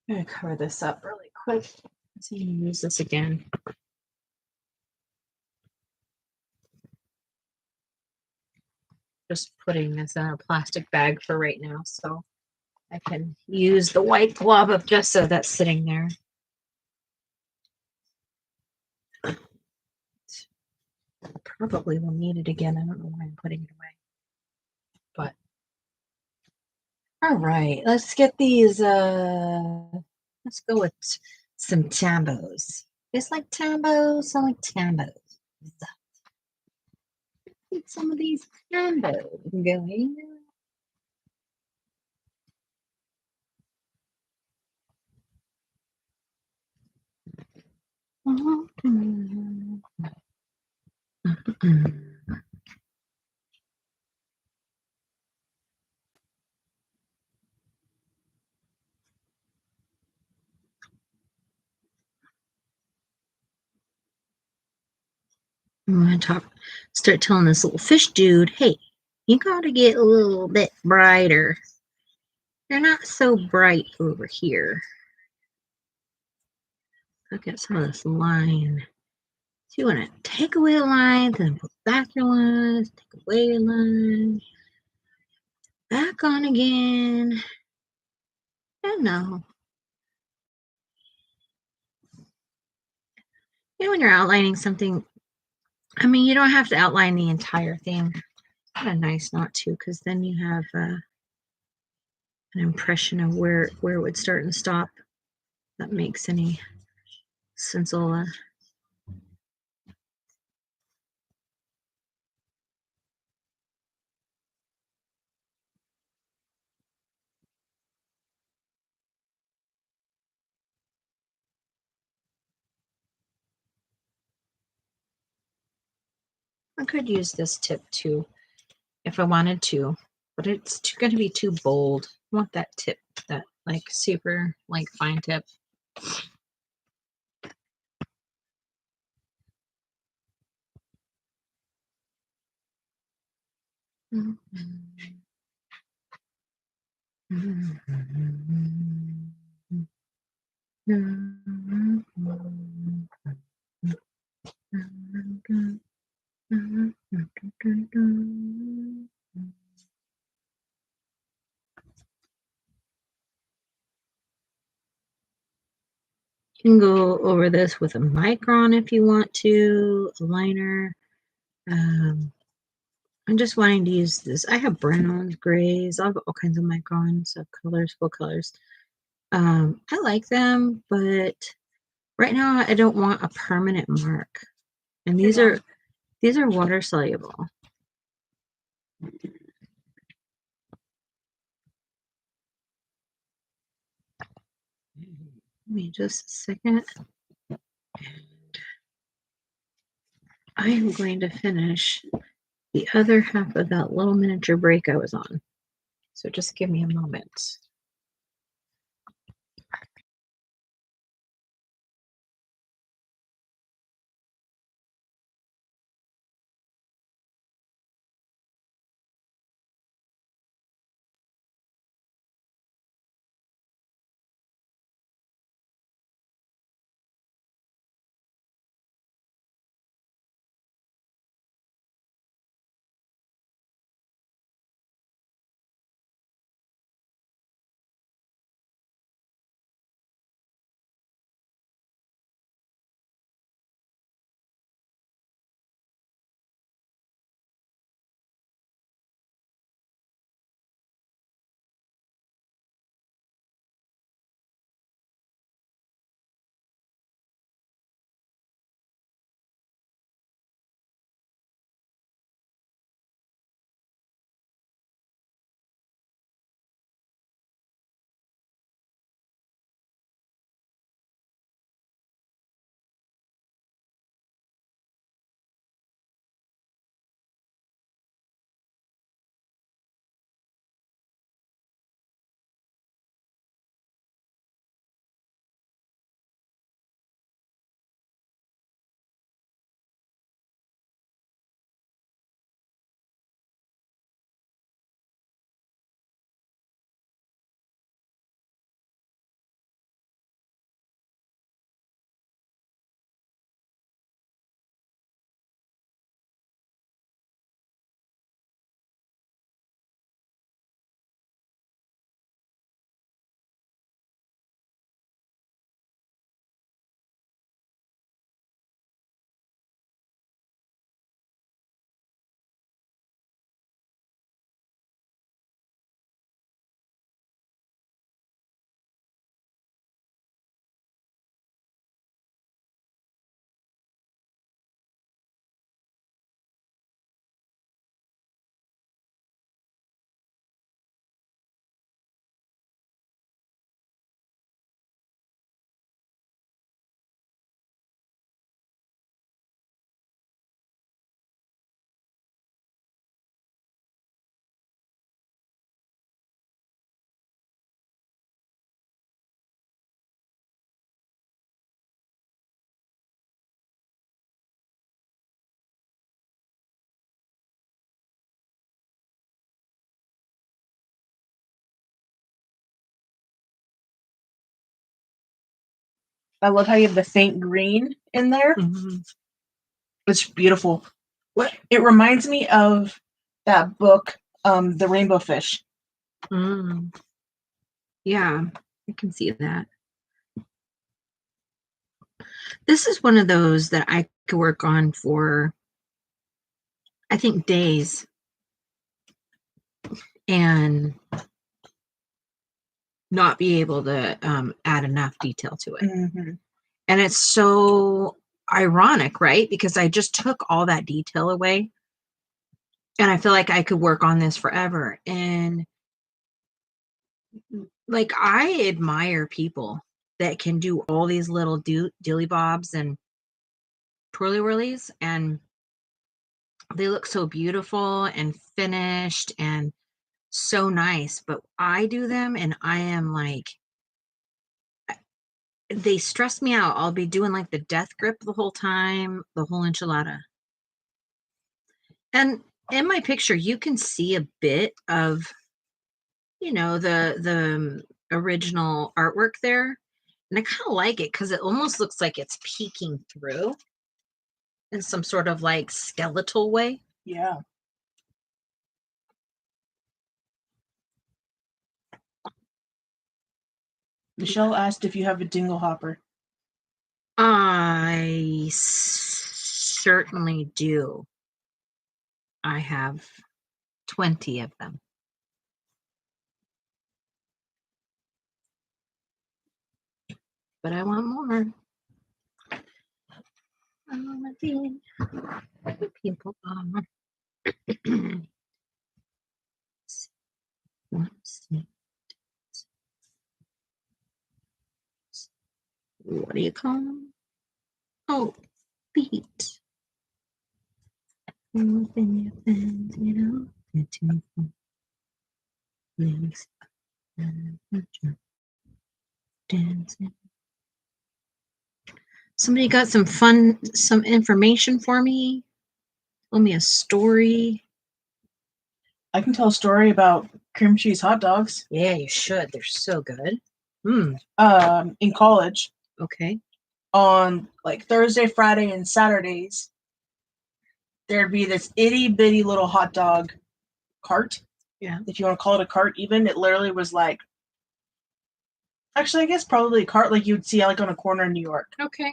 A: I'm going to cover this up really quick. Let's see if we can use this again. Just putting this in a plastic bag for right now so I can use the white glob of gesso that's sitting there. Probably will need it again. I don't know why I'm putting it away. But all right, let's get these let's go with some tambos. It's like tambos, I like tambos. Get some of these tambos going. I'm gonna start telling this little fish dude, hey, you gotta get a little bit brighter. You're not so bright over here. Look at some of this line. So you want to take away the lines, then put back your lines, take away your lines, back on again. And no. You know, when you're outlining something, I mean, you don't have to outline the entire thing. It's kind of nice not to, because then you have an impression of where it would start and stop. That makes any sense. I could use this tip too if I wanted to, but it's going to be too bold. I want that tip, that like super like fine tip. You can go over this with a micron if you want to, a liner. I'm just wanting to use this. I have browns, grays, I have all kinds of microns of colors, full colors. I like them, but right now I don't want a permanent mark. And these are water soluble. Give me just a second. I am going to finish the other half of that little miniature break I was on. So just give me a moment.
B: I love how you have the faint green in there.
A: Mm-hmm.
B: It's beautiful. What it reminds me of that book, The Rainbow Fish.
A: Mm. Yeah, I can see that. This is one of those that I could work on for, I think, days and not be able to add enough detail to it.
B: Mm-hmm.
A: And it's so ironic, right? Because I just took all that detail away and I feel like I could work on this forever. And like, I admire people that can do all these little dilly bobs and twirly whirlies, and they look so beautiful and finished and so nice. But I do them and I am like, they stress me out. I'll be doing like the death grip the whole time, the whole enchilada. And in my picture, you can see a bit of, the original artwork there. And I kind of like it because it almost looks like it's peeking through. in some sort of like skeletal way.
B: Yeah. Michelle asked if you have a dingle hopper.
A: I certainly do. I have 20 of them. But I want more. I want to be the people are. What do you call them? Oh, feet. Within your fence, you know, the two legs dancing. Somebody got some information for me. Told me a story.
B: I can tell a story about cream cheese hot dogs.
A: Yeah, you should. They're so good.
B: In college,
A: Okay.
B: on like Thursday, Friday, and Saturdays, there'd be this itty bitty little hot dog cart.
A: Yeah.
B: If you want to call it a cart, even it literally was like, actually, I guess probably a cart like you would see like on a corner in New York.
A: Okay.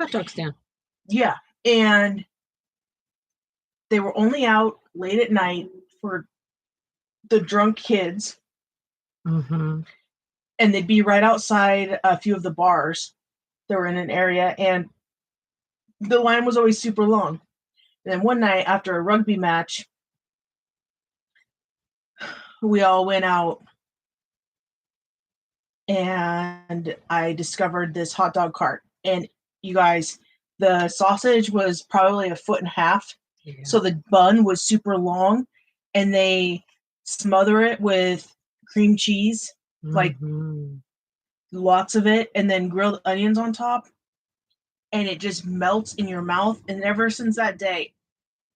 A: Hot dog stand.
B: Yeah, and they were only out late at night for the drunk kids,
A: Mm-hmm.
B: and they'd be right outside a few of the bars that were in an area, and the line was always super long. And then one night after a rugby match, we all went out and I discovered this hot dog cart. And you guys, the sausage was probably 1.5 feet.
A: Yeah.
B: So the bun was super long, and they smother it with cream cheese, like lots of it, and then grilled onions on top. And it just melts in your mouth. And ever since that day,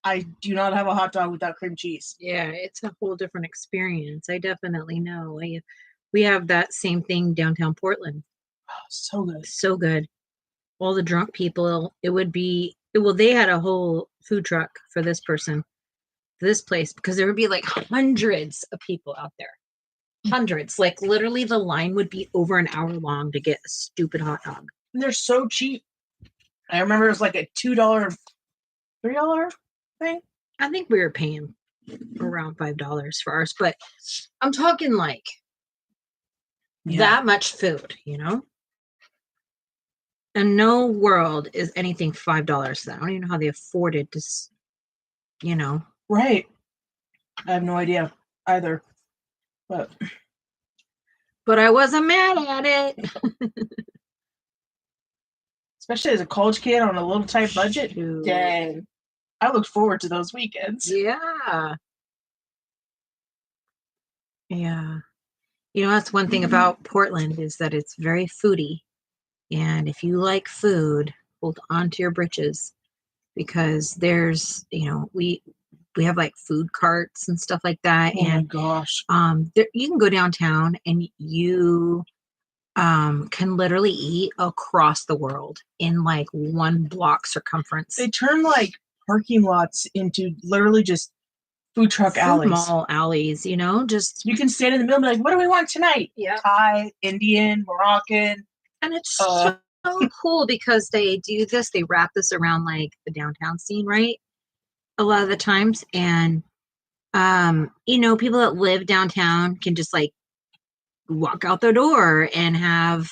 B: I do not have a hot dog without cream cheese.
A: Yeah, it's a whole different experience. I definitely know. We have that same thing downtown Portland.
B: Oh, so good.
A: So good. All the drunk people, they had a whole food truck for this place, because there would be like hundreds of people out there. Hundreds. Like literally the line would be over an hour long to get a stupid hot dog.
B: And they're so cheap. I remember it was like a $2, $3 thing.
A: I think we were paying around $5 for ours, but I'm talking like that much food, you know? In no world is anything $5. I don't even know how they afforded to, you know.
B: Right. I have no idea either. But
A: I wasn't mad at it.
B: Especially as a college kid on a little tight budget.
A: Dude.
B: Dang. I looked forward to those weekends.
A: Yeah. Yeah. You know, that's one thing about Portland is that it's very foodie. And if you like food, hold on to your britches, because there's, you know, we have like food carts and stuff like that.
B: Oh
A: and
B: my gosh.
A: You can go downtown and you can literally eat across the world in like 1 block circumference.
B: They turn like parking lots into literally just food truck alleys.
A: Mall alleys, you know, just
B: you can stand in the middle and be like, what do we want tonight?
A: Yeah.
B: Thai, Indian, Moroccan.
A: And it's so cool because they do this, they wrap this around like the downtown scene, right? A lot of the times. And you know, people that live downtown can just like walk out their door and have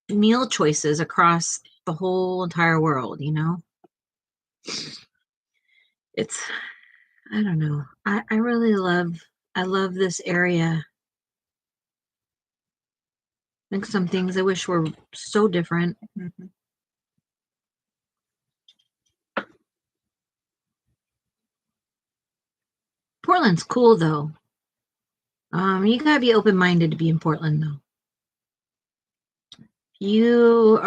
A: meal choices across the whole entire world, you know? It's, I don't know. I love this area. I think some things I wish were so different.
B: Mm-hmm.
A: Portland's cool though. You gotta be open-minded to be in Portland though. You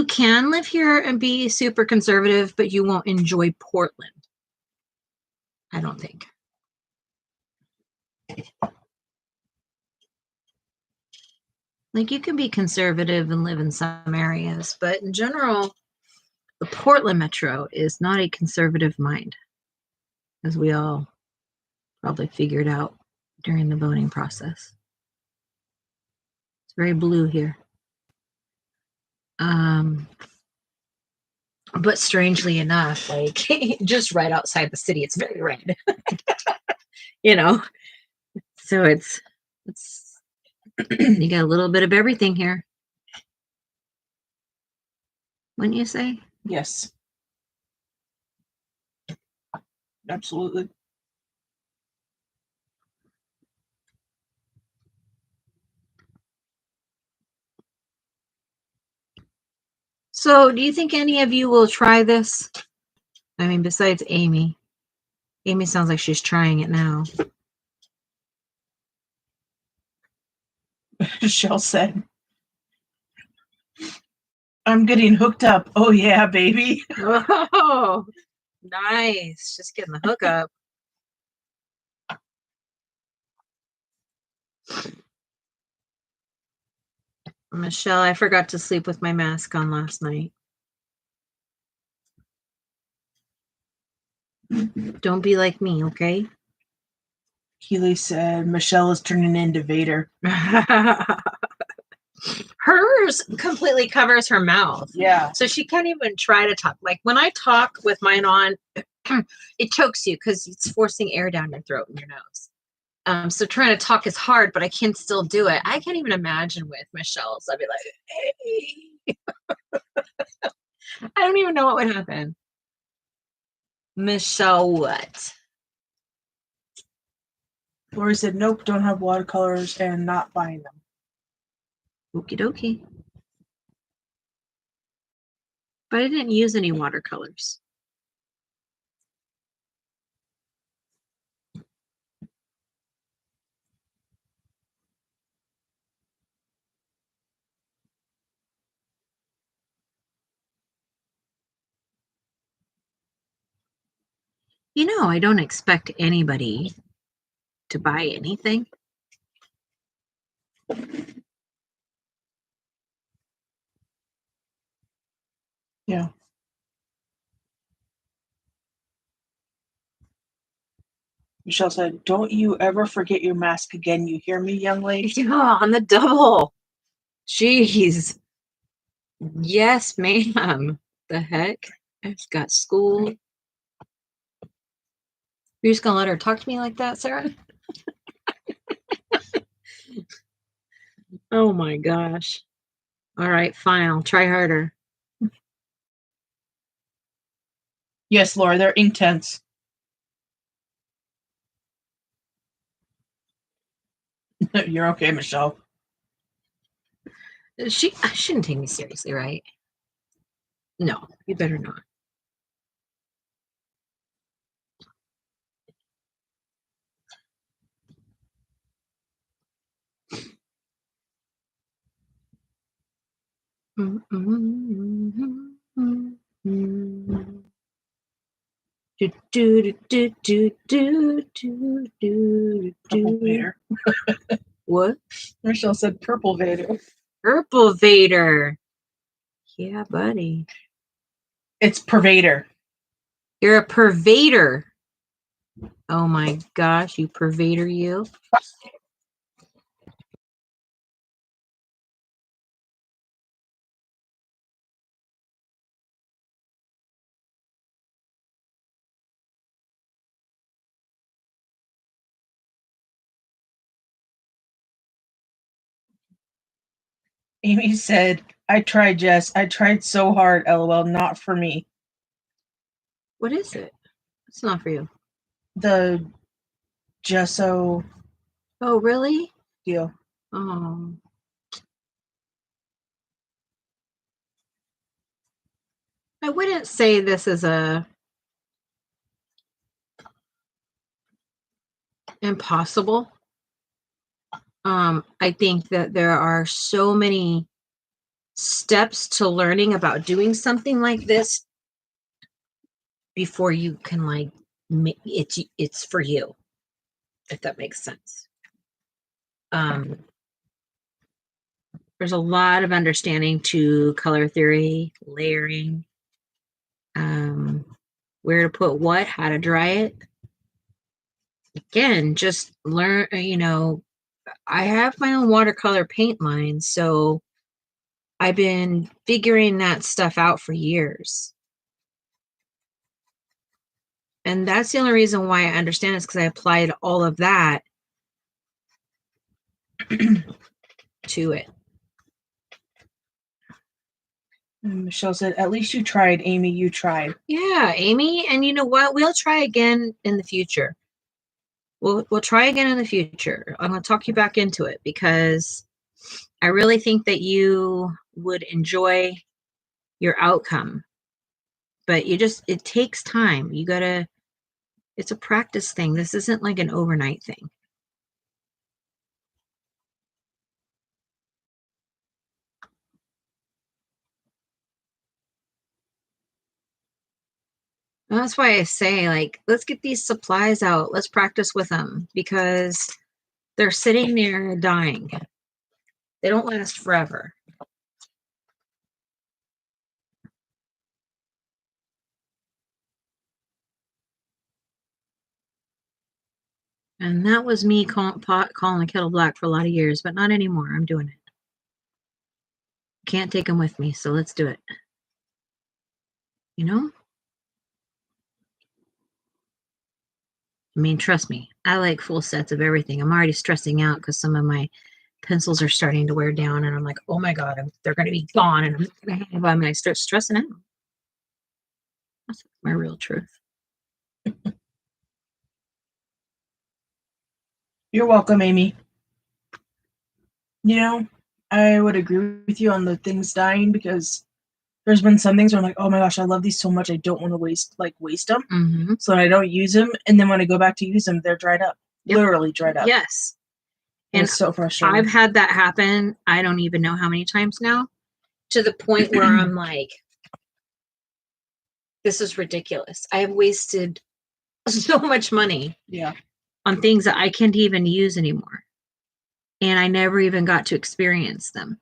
A: can live here and be super conservative, but you won't enjoy Portland. I don't think. Like you can be conservative and live in some areas, but in general, the Portland Metro is not a conservative mind, as we all probably figured out during the voting process. It's very blue here. But strangely enough, like just right outside the city, it's very red. You know, so it's you got a little bit of everything here. Wouldn't you say?
B: Yes. Absolutely.
A: So, do you think any of you will try this? I mean, besides Amy. Amy sounds like she's trying it now.
B: Michelle said, I'm getting hooked up. Oh, yeah, baby.
A: Oh, nice. Just getting the hookup. Michelle, I forgot to sleep with my mask on last night. Don't be like me, okay?
B: Keely said, Michelle is turning into Vader.
A: Hers completely covers her mouth.
B: Yeah.
A: So she can't even try to talk. Like when I talk with mine on, it chokes you because it's forcing air down your throat and your nose. So trying to talk is hard, but I can still do it. I can't even imagine with Michelle's. I'd be like, hey. I don't even know what would happen. Michelle, what?
B: Lori said, nope, don't have watercolors and not buying them.
A: Okie dokie. But I didn't use any watercolors. You know, I don't expect anybody to buy anything.
B: Yeah. Michelle said, don't you ever forget your mask again. You hear me, young lady?
A: Yeah, on the double. Jeez. Yes, ma'am. The heck? I've got school. You're just gonna let her talk to me like that, Sarah? Oh my gosh. All right, fine. I'll try harder.
B: Yes, Laura, they're intense. You're okay, Michelle.
A: She shouldn't take me seriously, right? No, you better not.
B: Purple Vader.
A: What?
B: Michelle said Purple Vader.
A: Purple Vader. Yeah, buddy.
B: It's Pervader.
A: You're a pervader. Oh my gosh, you pervader, you.
B: Amy said, I tried, Jess. I tried so hard. LOL, not for me.
A: What is it? It's not for you.
B: The Gesso
A: Oh, really?
B: deal.
A: Oh. I wouldn't say this is a impossible. I think that there are so many steps to learning about doing something like this before you can like it's for you, if that makes sense. There's a lot of understanding to color theory, layering, where to put what, how to dry it. Again, just learn, I have my own watercolor paint line, so I've been figuring that stuff out for years. And that's the only reason why I understand is because I applied all of that to it.
B: Michelle said, at least you tried, Amy. You tried.
A: Yeah, Amy. And you know what? We'll try again in the future. We'll try again in the future. I'm going to talk you back into it because I really think that you would enjoy your outcome. But it takes time. It's a practice thing. This isn't like an overnight thing. And that's why I say, like, let's get these supplies out. Let's practice with them because they're sitting there dying. They don't last forever. And that was me calling the kettle black for a lot of years, but not anymore. I'm doing it. Can't take them with me, so let's do it. You know? I mean, trust me, I like full sets of everything. I'm already stressing out because some of my pencils are starting to wear down, and I'm like, oh my God, they're going to be gone, and I'm not going to have them, and I start stressing out. That's my real truth.
B: You're welcome, Amy. You know, I would agree with you on the things dying because there's been some things where I'm like, oh my gosh, I love these so much. I don't want to waste them.
A: Mm-hmm.
B: So I don't use them. And then when I go back to use them, they're dried up. Yep. Literally dried up.
A: Yes.
B: And it's so frustrating.
A: I've had that happen. I don't even know how many times now, to the point where I'm like, this is ridiculous. I have wasted so much money on things that I can't even use anymore. And I never even got to experience them.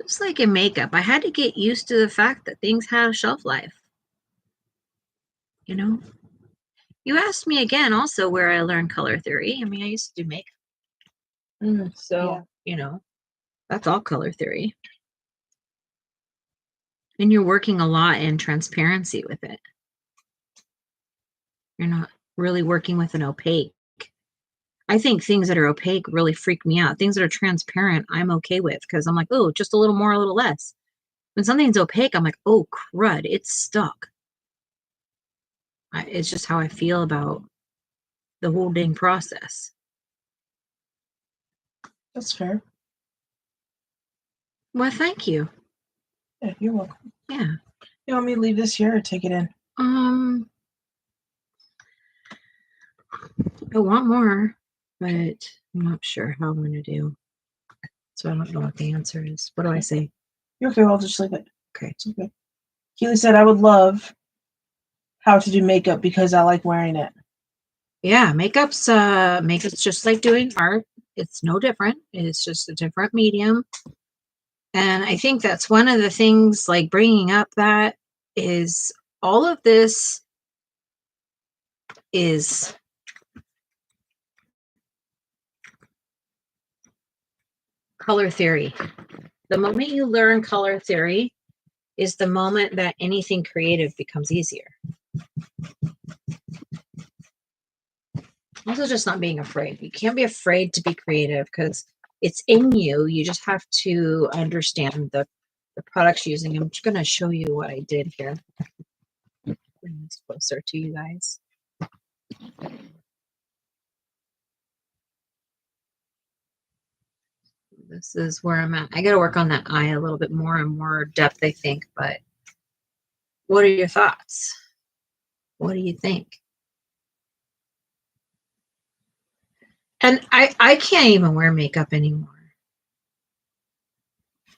A: Just like in makeup, I had to get used to the fact that things had a shelf life. You know? You asked me again also where I learned color theory. I mean, I used to do makeup. That's all color theory. And you're working a lot in transparency with it. You're not really working with an opaque. I think things that are opaque really freak me out. Things that are transparent, I'm okay with because I'm like, oh, just a little more, a little less. When something's opaque, I'm like, oh, crud, it's stuck. It's just how I feel about the whole dang process.
B: That's fair.
A: Well, thank you.
B: Yeah, you're welcome.
A: Yeah.
B: You want me to leave this here or take it in?
A: I want more, but I'm not sure how I'm going to do. So I don't know what the answer is. What do I say?
B: You're okay. I'll just leave it.
A: Okay.
B: It's okay. Keely said, I would love how to do makeup because I like wearing it.
A: Yeah, makeup's just like doing art. It's no different. It's just a different medium. And I think that's one of the things, like bringing up that is all of this is color theory. The moment you learn color theory is the moment that anything creative becomes easier. Also, just not being afraid. You can't be afraid to be creative because it's in you. You just have to understand the products using. I'm just going to show you what I did here. Bring this closer to you guys. This is where I'm at. I got to work on that eye a little bit more and more depth, I think. But what are your thoughts? What do you think? And I can't even wear makeup anymore.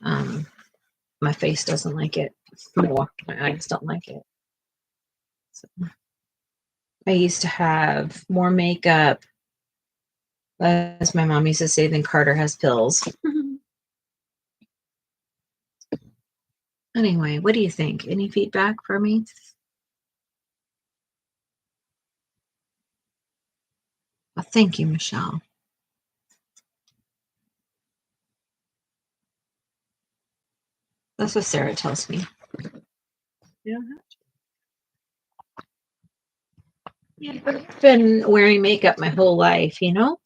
A: My face doesn't like it. My eyes don't like it. So I used to have more makeup As my mom used to say, then Carter has pills. Anyway, what do you think? Any feedback for me? Well, thank you, Michelle. That's what Sarah tells me. You don't have to. Yeah, but I've been wearing makeup my whole life, you know?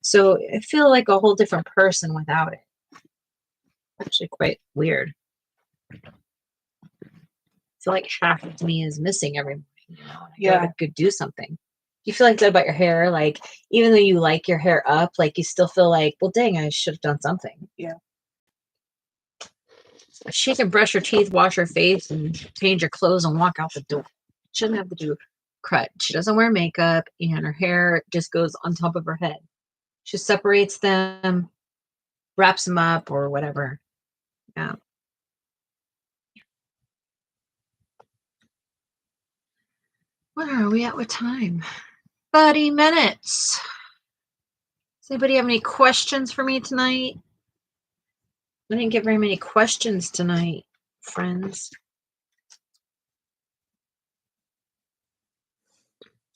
A: So I feel like a whole different person without it. Actually quite weird. I feel like half of me is missing every morning, you know? I
B: Yeah.
A: could do something. You feel like that about your hair? Like, even though you like your hair up, like you still feel like, well, dang, I should have done something.
B: Yeah.
A: She can brush her teeth, wash her face, and change her clothes and walk out the door. Shouldn't have to do crud. She doesn't wear makeup, and her hair just goes on top of her head. She separates them, wraps them up, or whatever. Yeah. Where are we at with time? 30 minutes. Does anybody have any questions for me tonight? I didn't get very many questions tonight, friends.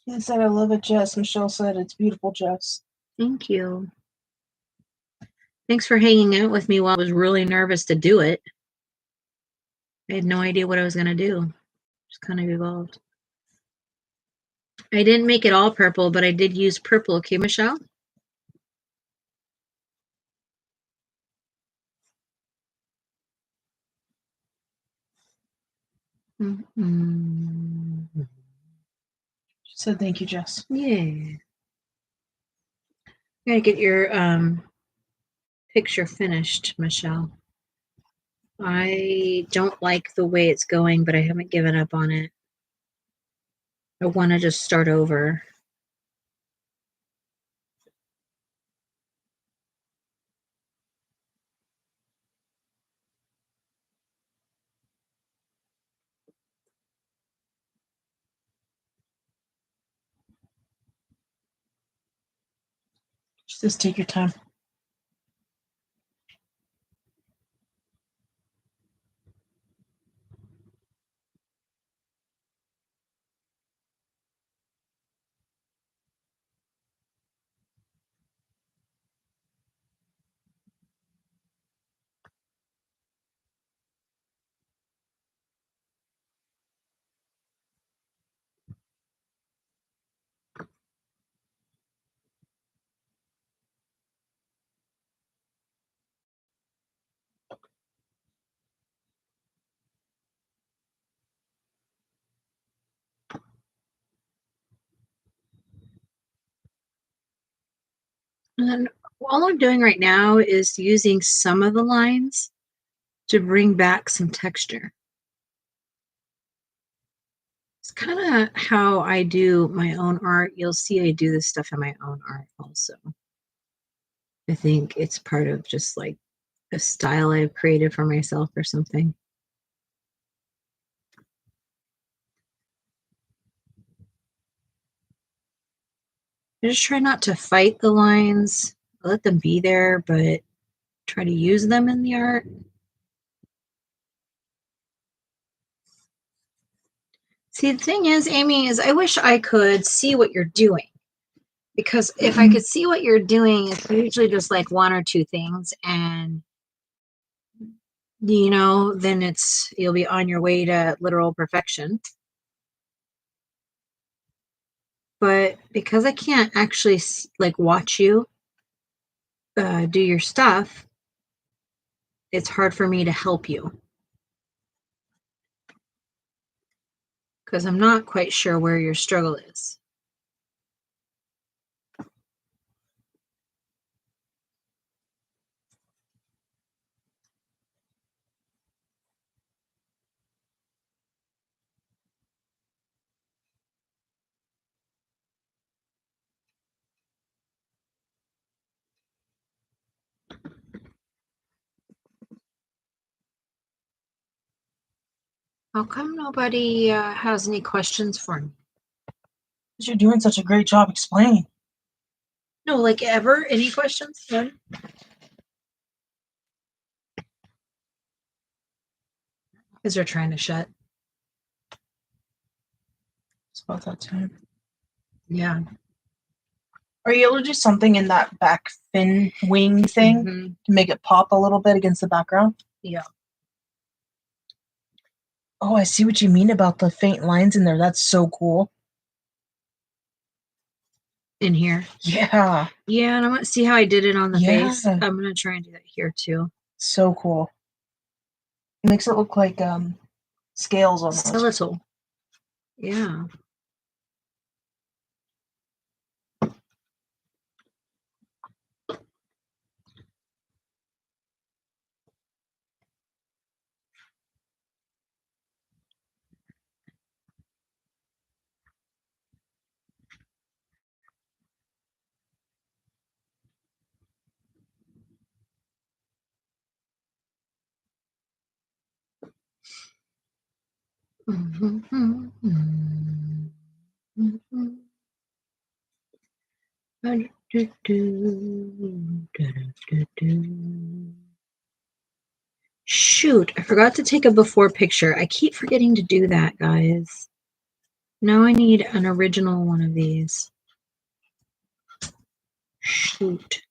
B: He said, I love it, Jess. Michelle said, it's beautiful, Jess.
A: Thank you. Thanks for hanging out with me while I was really nervous to do it. I had no idea what I was going to do. Just kind of evolved. I didn't make it all purple, but I did use purple. Okay, Michelle? Mm-hmm.
B: She said, thank you, Jess.
A: Yeah. I gotta get your picture finished, Michelle. I don't like the way it's going, but I haven't given up on it. I want to just start over.
B: Just take your time.
A: And all I'm doing right now is using some of the lines to bring back some texture. It's kind of how I do my own art. You'll see I do this stuff in my own art also. I think it's part of just like a style I've created for myself or something. I just try not to fight the lines. I let them be there, but try to use them in the art. See, the thing is, Amy, is I wish I could see what you're doing. Because if I could see what you're doing, it's usually just like one or two things. And, you know, then you'll be on your way to literal perfection. But because I can't actually like watch you do your stuff, it's hard for me to help you. Because I'm not quite sure where your struggle is. How come nobody has any questions for me?
B: You're doing such a great job explaining.
A: No, like ever? Any questions? None? Because they're trying to shut.
B: It's about that time.
A: Yeah.
B: Are you able to do something in that back fin wing thing to make it pop a little bit against the background?
A: Yeah.
B: Oh, I see what you mean about the faint lines in there. That's so cool.
A: In here?
B: Yeah.
A: Yeah, and I want to see how I did it on the face.
B: Yeah.
A: I'm going to try and do that here too.
B: So cool. It makes it look like scales almost.
A: Skeletal. Yeah. Shoot, I forgot to take a before picture. I keep forgetting to do that, guys. Now I need an original one of these. Shoot.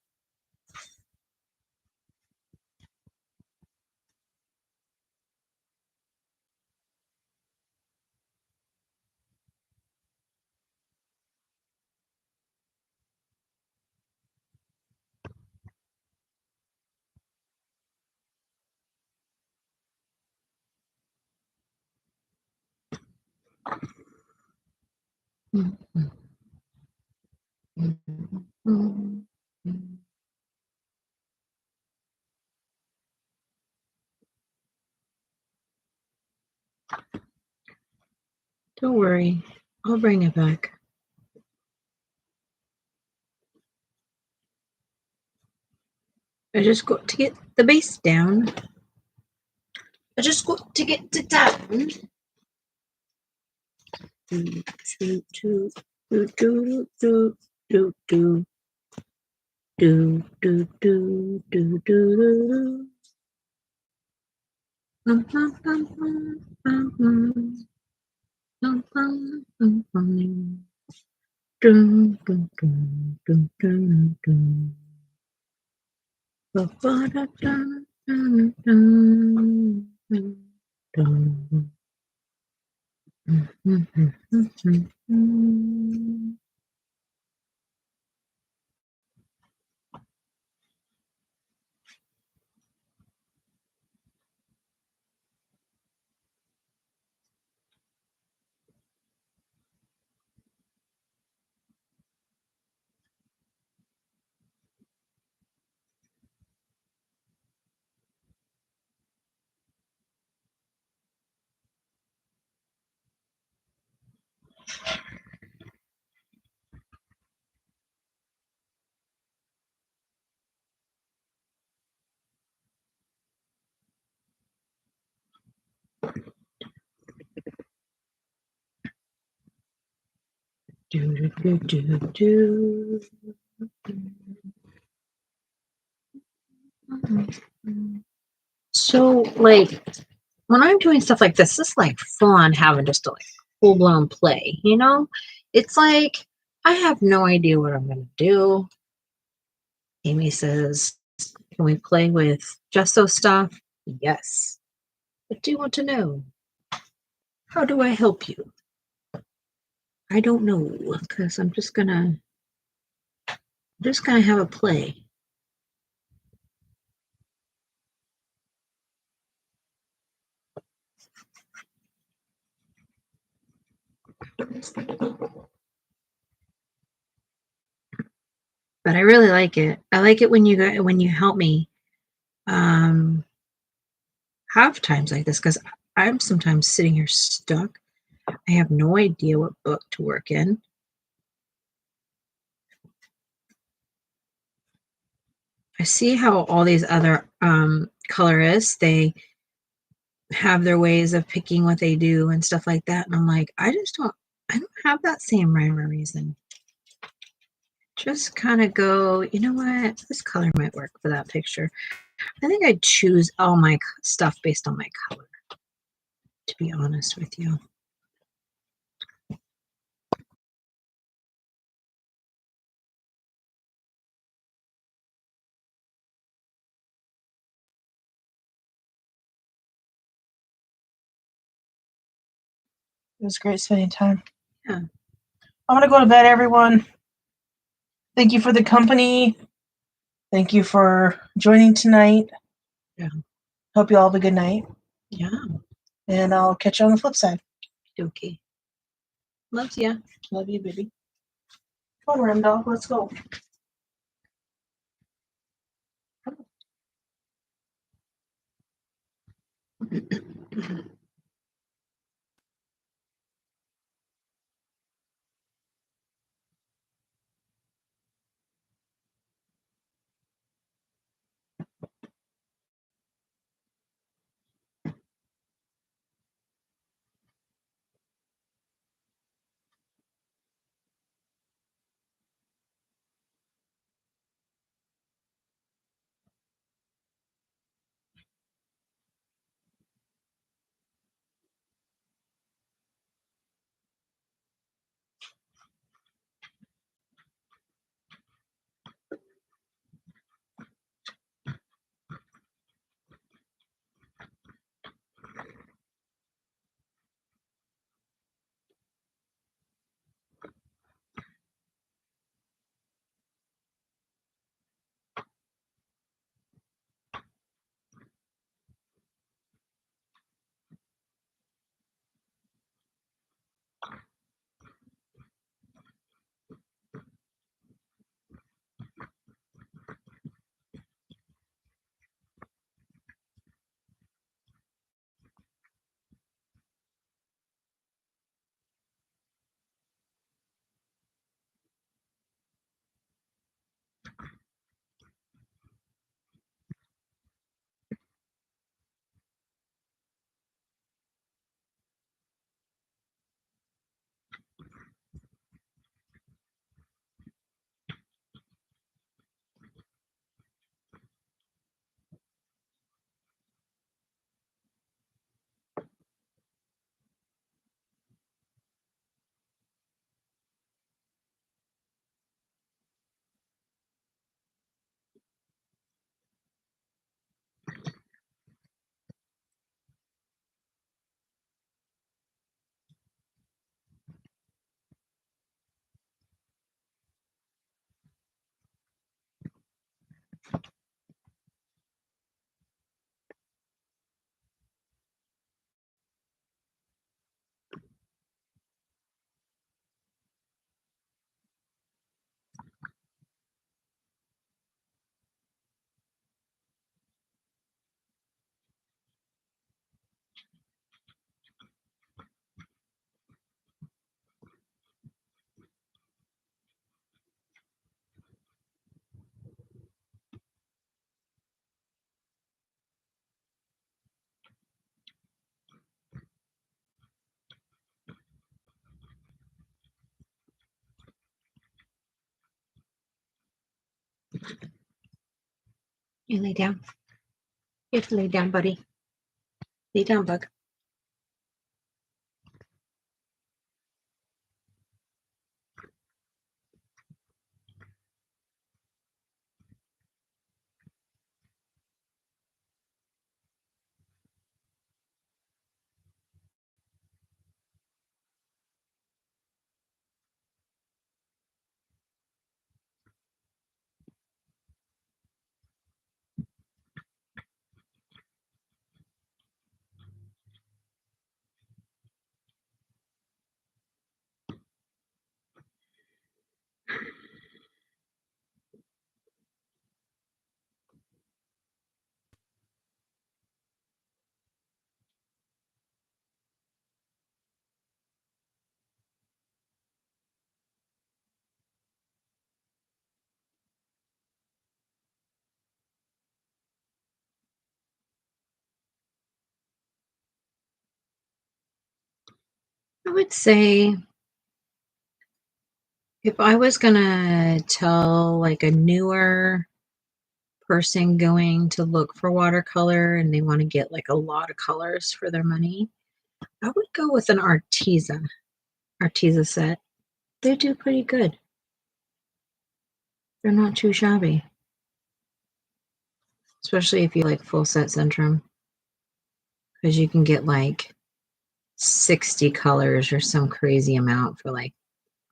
A: Don't worry, I'll bring it back. I just got to get the base down. I just got to get it down. Do, do, do, do, do, do, do, do. Do, do, do, do, do, do. Dum, dum, dum, dum, dum, dum. Dum, dum, dum, dum. Dum, dum, dum, dum, dum, dum. Ba, ba, da, da, dum, dum, dum, dum. Do, do, do, do, do. So, like, when I'm doing stuff like this is like full on having just a like full blown play, you know? It's like I have no idea what I'm gonna do. Amy says, can we play with gesso stuff? Yes. What do you want to know? How do I help you? I don't know, because I'm just gonna have a play. But I really like it. I like it when you help me have times like this, because I'm sometimes sitting here stuck. I have no idea what book to work in. I see how all these other colorists, they have their ways of picking what they do and stuff like that. And I'm like, I don't have that same rhyme or reason. just kind of go, you know what? This color might work for that picture. I think I'd choose all my stuff based on my color, to be honest with you.
B: It was great spending time.
A: Yeah.
B: I'm going to go to bed, everyone. Thank you for the company. Thank you for joining tonight.
A: Yeah.
B: Hope you all have a good night.
A: Yeah.
B: And I'll catch you on the flip side.
A: Okay. Loves ya.
B: Love you, baby. Come on, Ram Dog. Let's go.
A: You lay down. You have to lay down, buddy. Lay down, bug. I would say If I was gonna tell like a newer person going to look for watercolor and they want to get like a lot of colors for their money, I would go with an Arteza set. They do pretty good. They're not too shabby. Especially if you like full set Centrum. Because you can get like 60 colors or some crazy amount for like,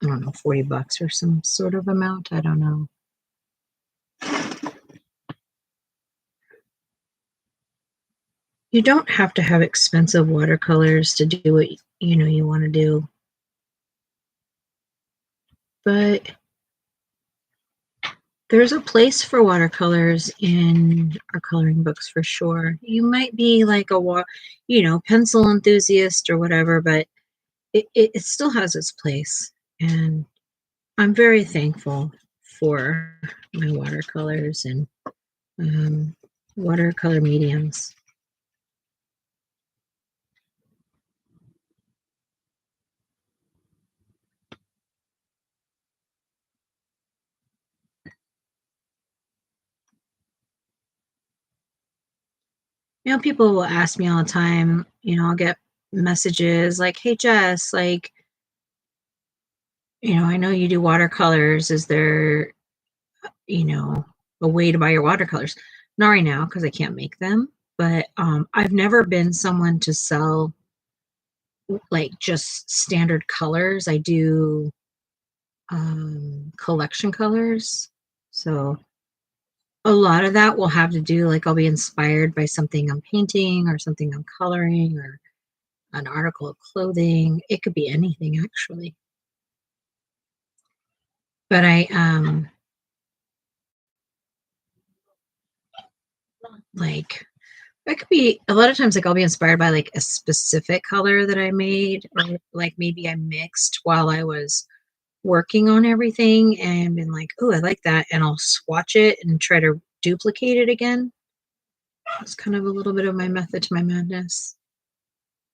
A: I don't know, $40 or some sort of amount. I don't know. You don't have to have expensive watercolors to do what you want to do. But there's a place for watercolors in our coloring books for sure. You might be like a pencil enthusiast or whatever, but it still has its place. And I'm very thankful for my watercolors and watercolor mediums. People will ask me all the time, I'll get messages like, hey, Jess, like, I know you do watercolors. Is there, a way to buy your watercolors? Not right now because I can't make them, but I've never been someone to sell like just standard colors. I do collection colors. So a lot of that will have to do, like, I'll be inspired by something I'm painting or something I'm coloring or an article of clothing. It could be anything actually. But like it could be a lot of times, like I'll be inspired by like a specific color that I made, or like maybe I mixed while I was working on everything and been like, oh, I like that, and I'll swatch it and try to duplicate it again. It's kind of a little bit of my method to my madness.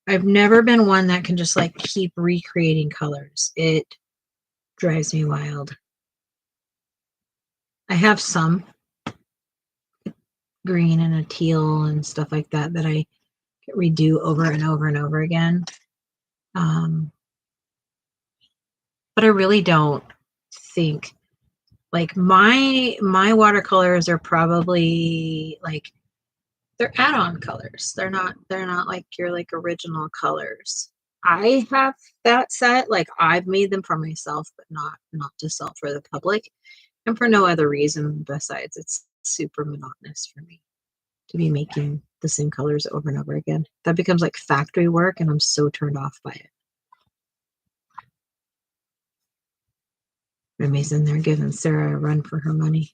A: I've never been one that can just like keep recreating colors. It drives me wild. I have some green and a teal and stuff like that that I redo over and over and over again. But I really don't think like my watercolors are probably like they're add-on colors. They're not like your like original colors. I have that set, like I've made them for myself, but not to sell for the public, and for no other reason besides it's super monotonous for me to be making the same colors over and over again. That becomes like factory work, and I'm so turned off by it. Remy's in there giving Sarah a run for her money.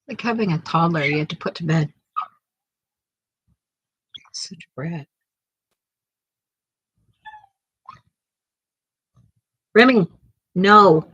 A: Like having a toddler you had to put to bed. Such a brat. Remy, no.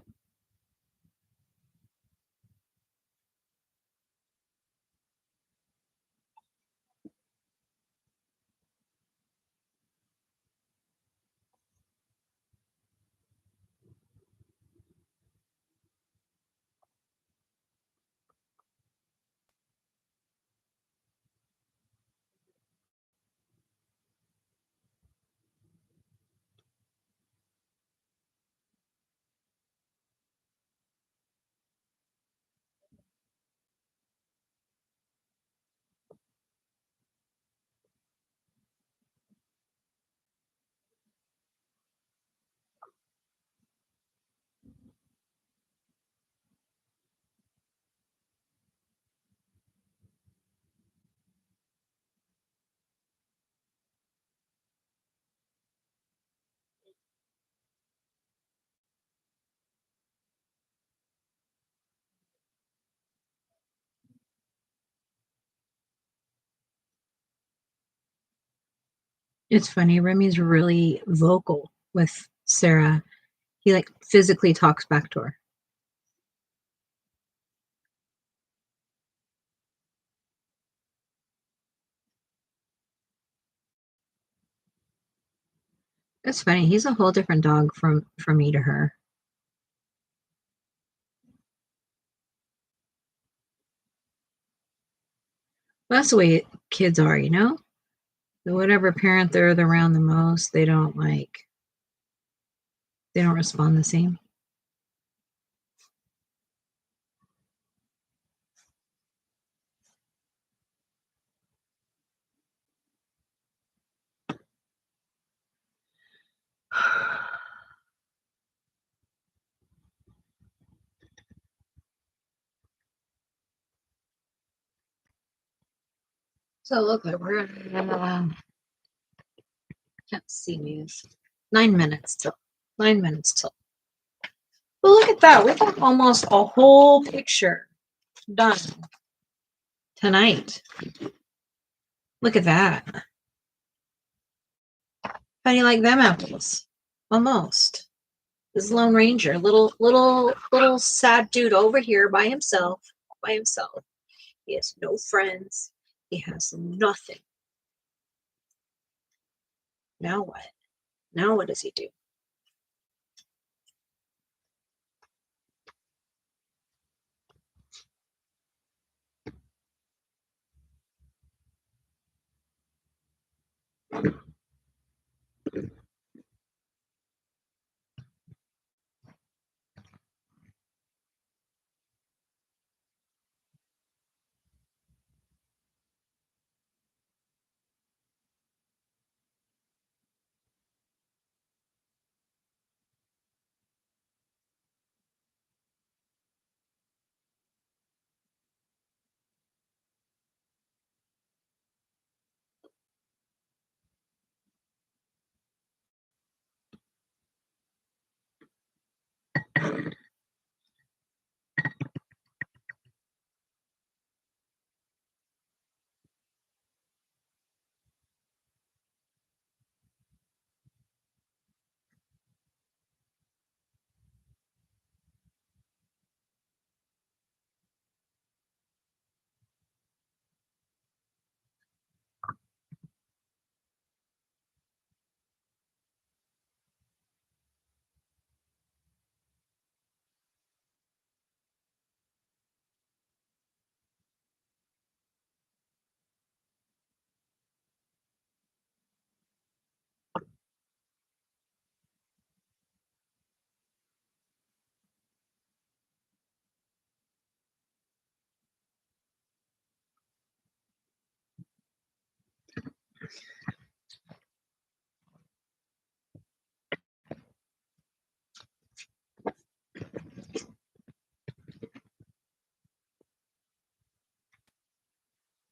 A: It's funny. Remy's really vocal with Sarah. He like physically talks back to her. It's funny. He's a whole different dog from me to her. Well, that's the way kids are, you know? Whatever parent they're around the most, they don't respond the same. So look, we're can't see me. 9 minutes till 9 minutes till. Well, look at that. We got almost a whole picture done tonight. Look at that. How do you like them apples? Almost. This Lone Ranger, little sad dude over here by himself. By himself. He has no friends. He has nothing. Now what? Now what does he do?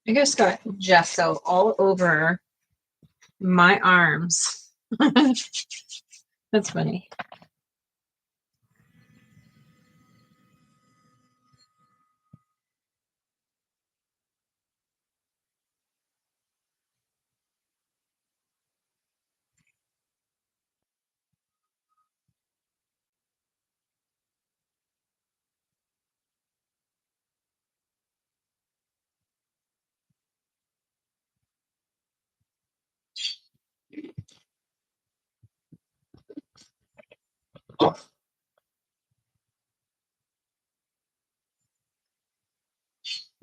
A: I just got gesso all over my arms. That's funny.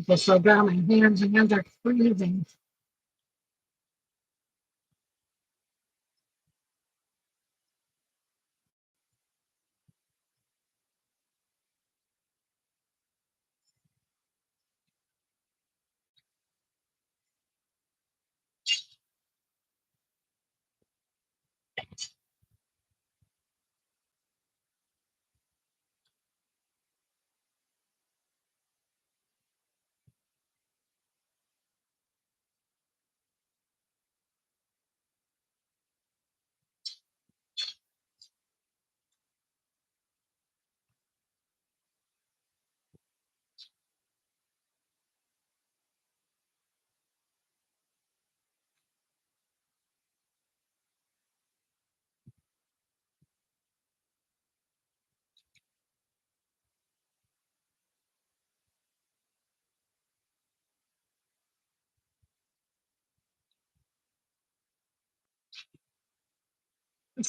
A: Just so down my hands are freezing.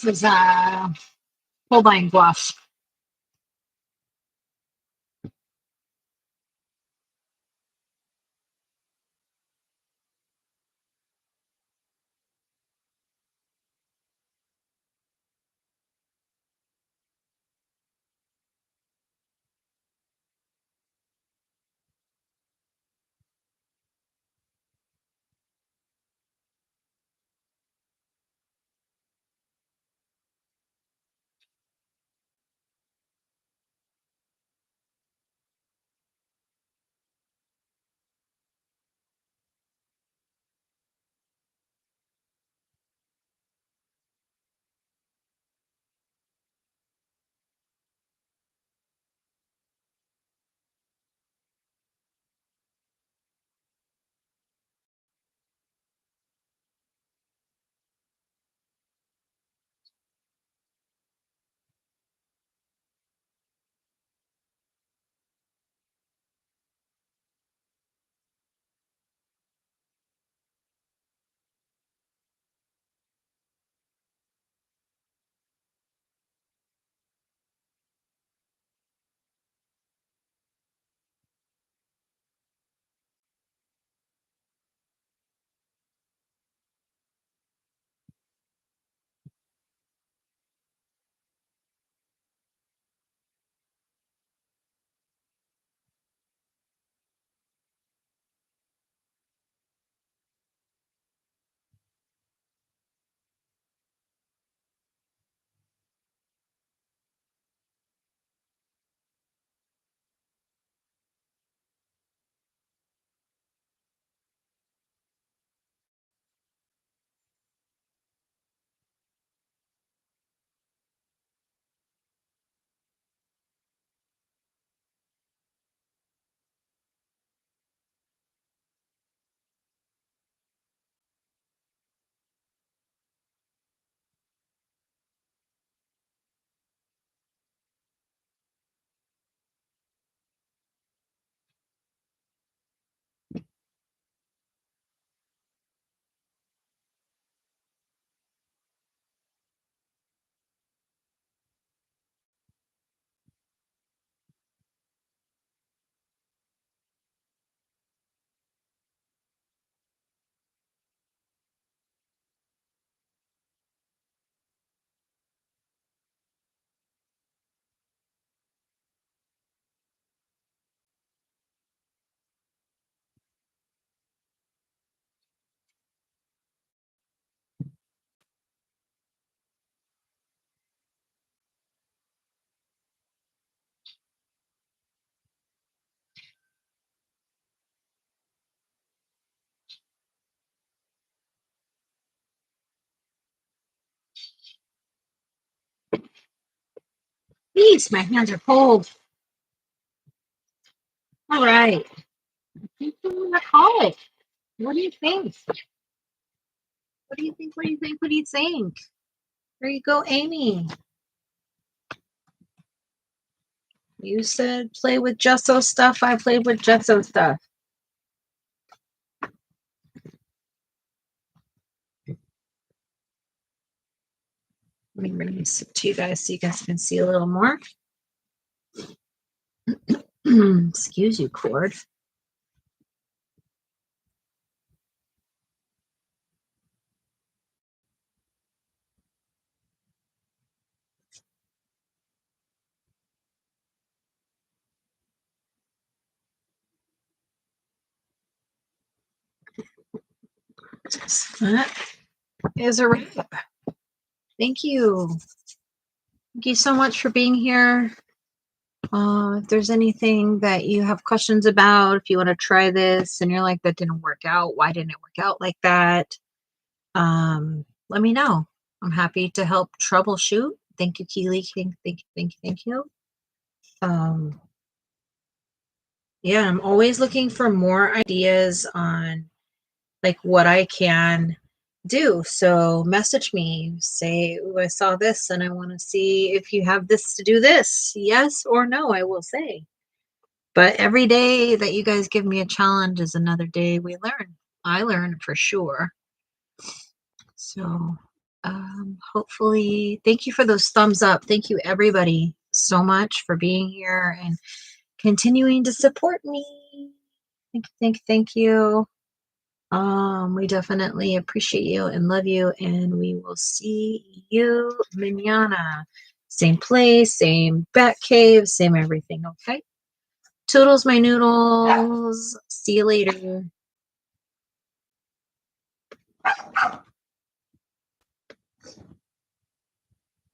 A: This is Holbein gouache. Jeez, my hands are cold. All right. I think I'm gonna call it. What do you think? What do you think? What do you think? What do you think? There you go, Amy. You said play with gesso stuff. I played with gesso stuff. Let me bring this to you guys so you guys can see a little more. Excuse you, cord. That is a wrap. Thank you. Thank you so much for being here. If there's anything that you have questions about, if you want to try this and you're like, that didn't work out, why didn't it work out like that? Let me know. I'm happy to help troubleshoot. Thank you, Keely. Thank you. Yeah, I'm always looking for more ideas on like what I can do. So message me, say, oh, I saw this and I want to see if you have this to do this. Yes or no, I will say. But every day that you guys give me a challenge is another day we learn. I learn for sure. So hopefully, thank you for those thumbs up. Thank you, everybody, so much for being here and continuing to support me. Thank you. We definitely appreciate you and love you, and we will see you mañana. Same place, same bat cave, same everything, okay? Toodles, my noodles. See you later.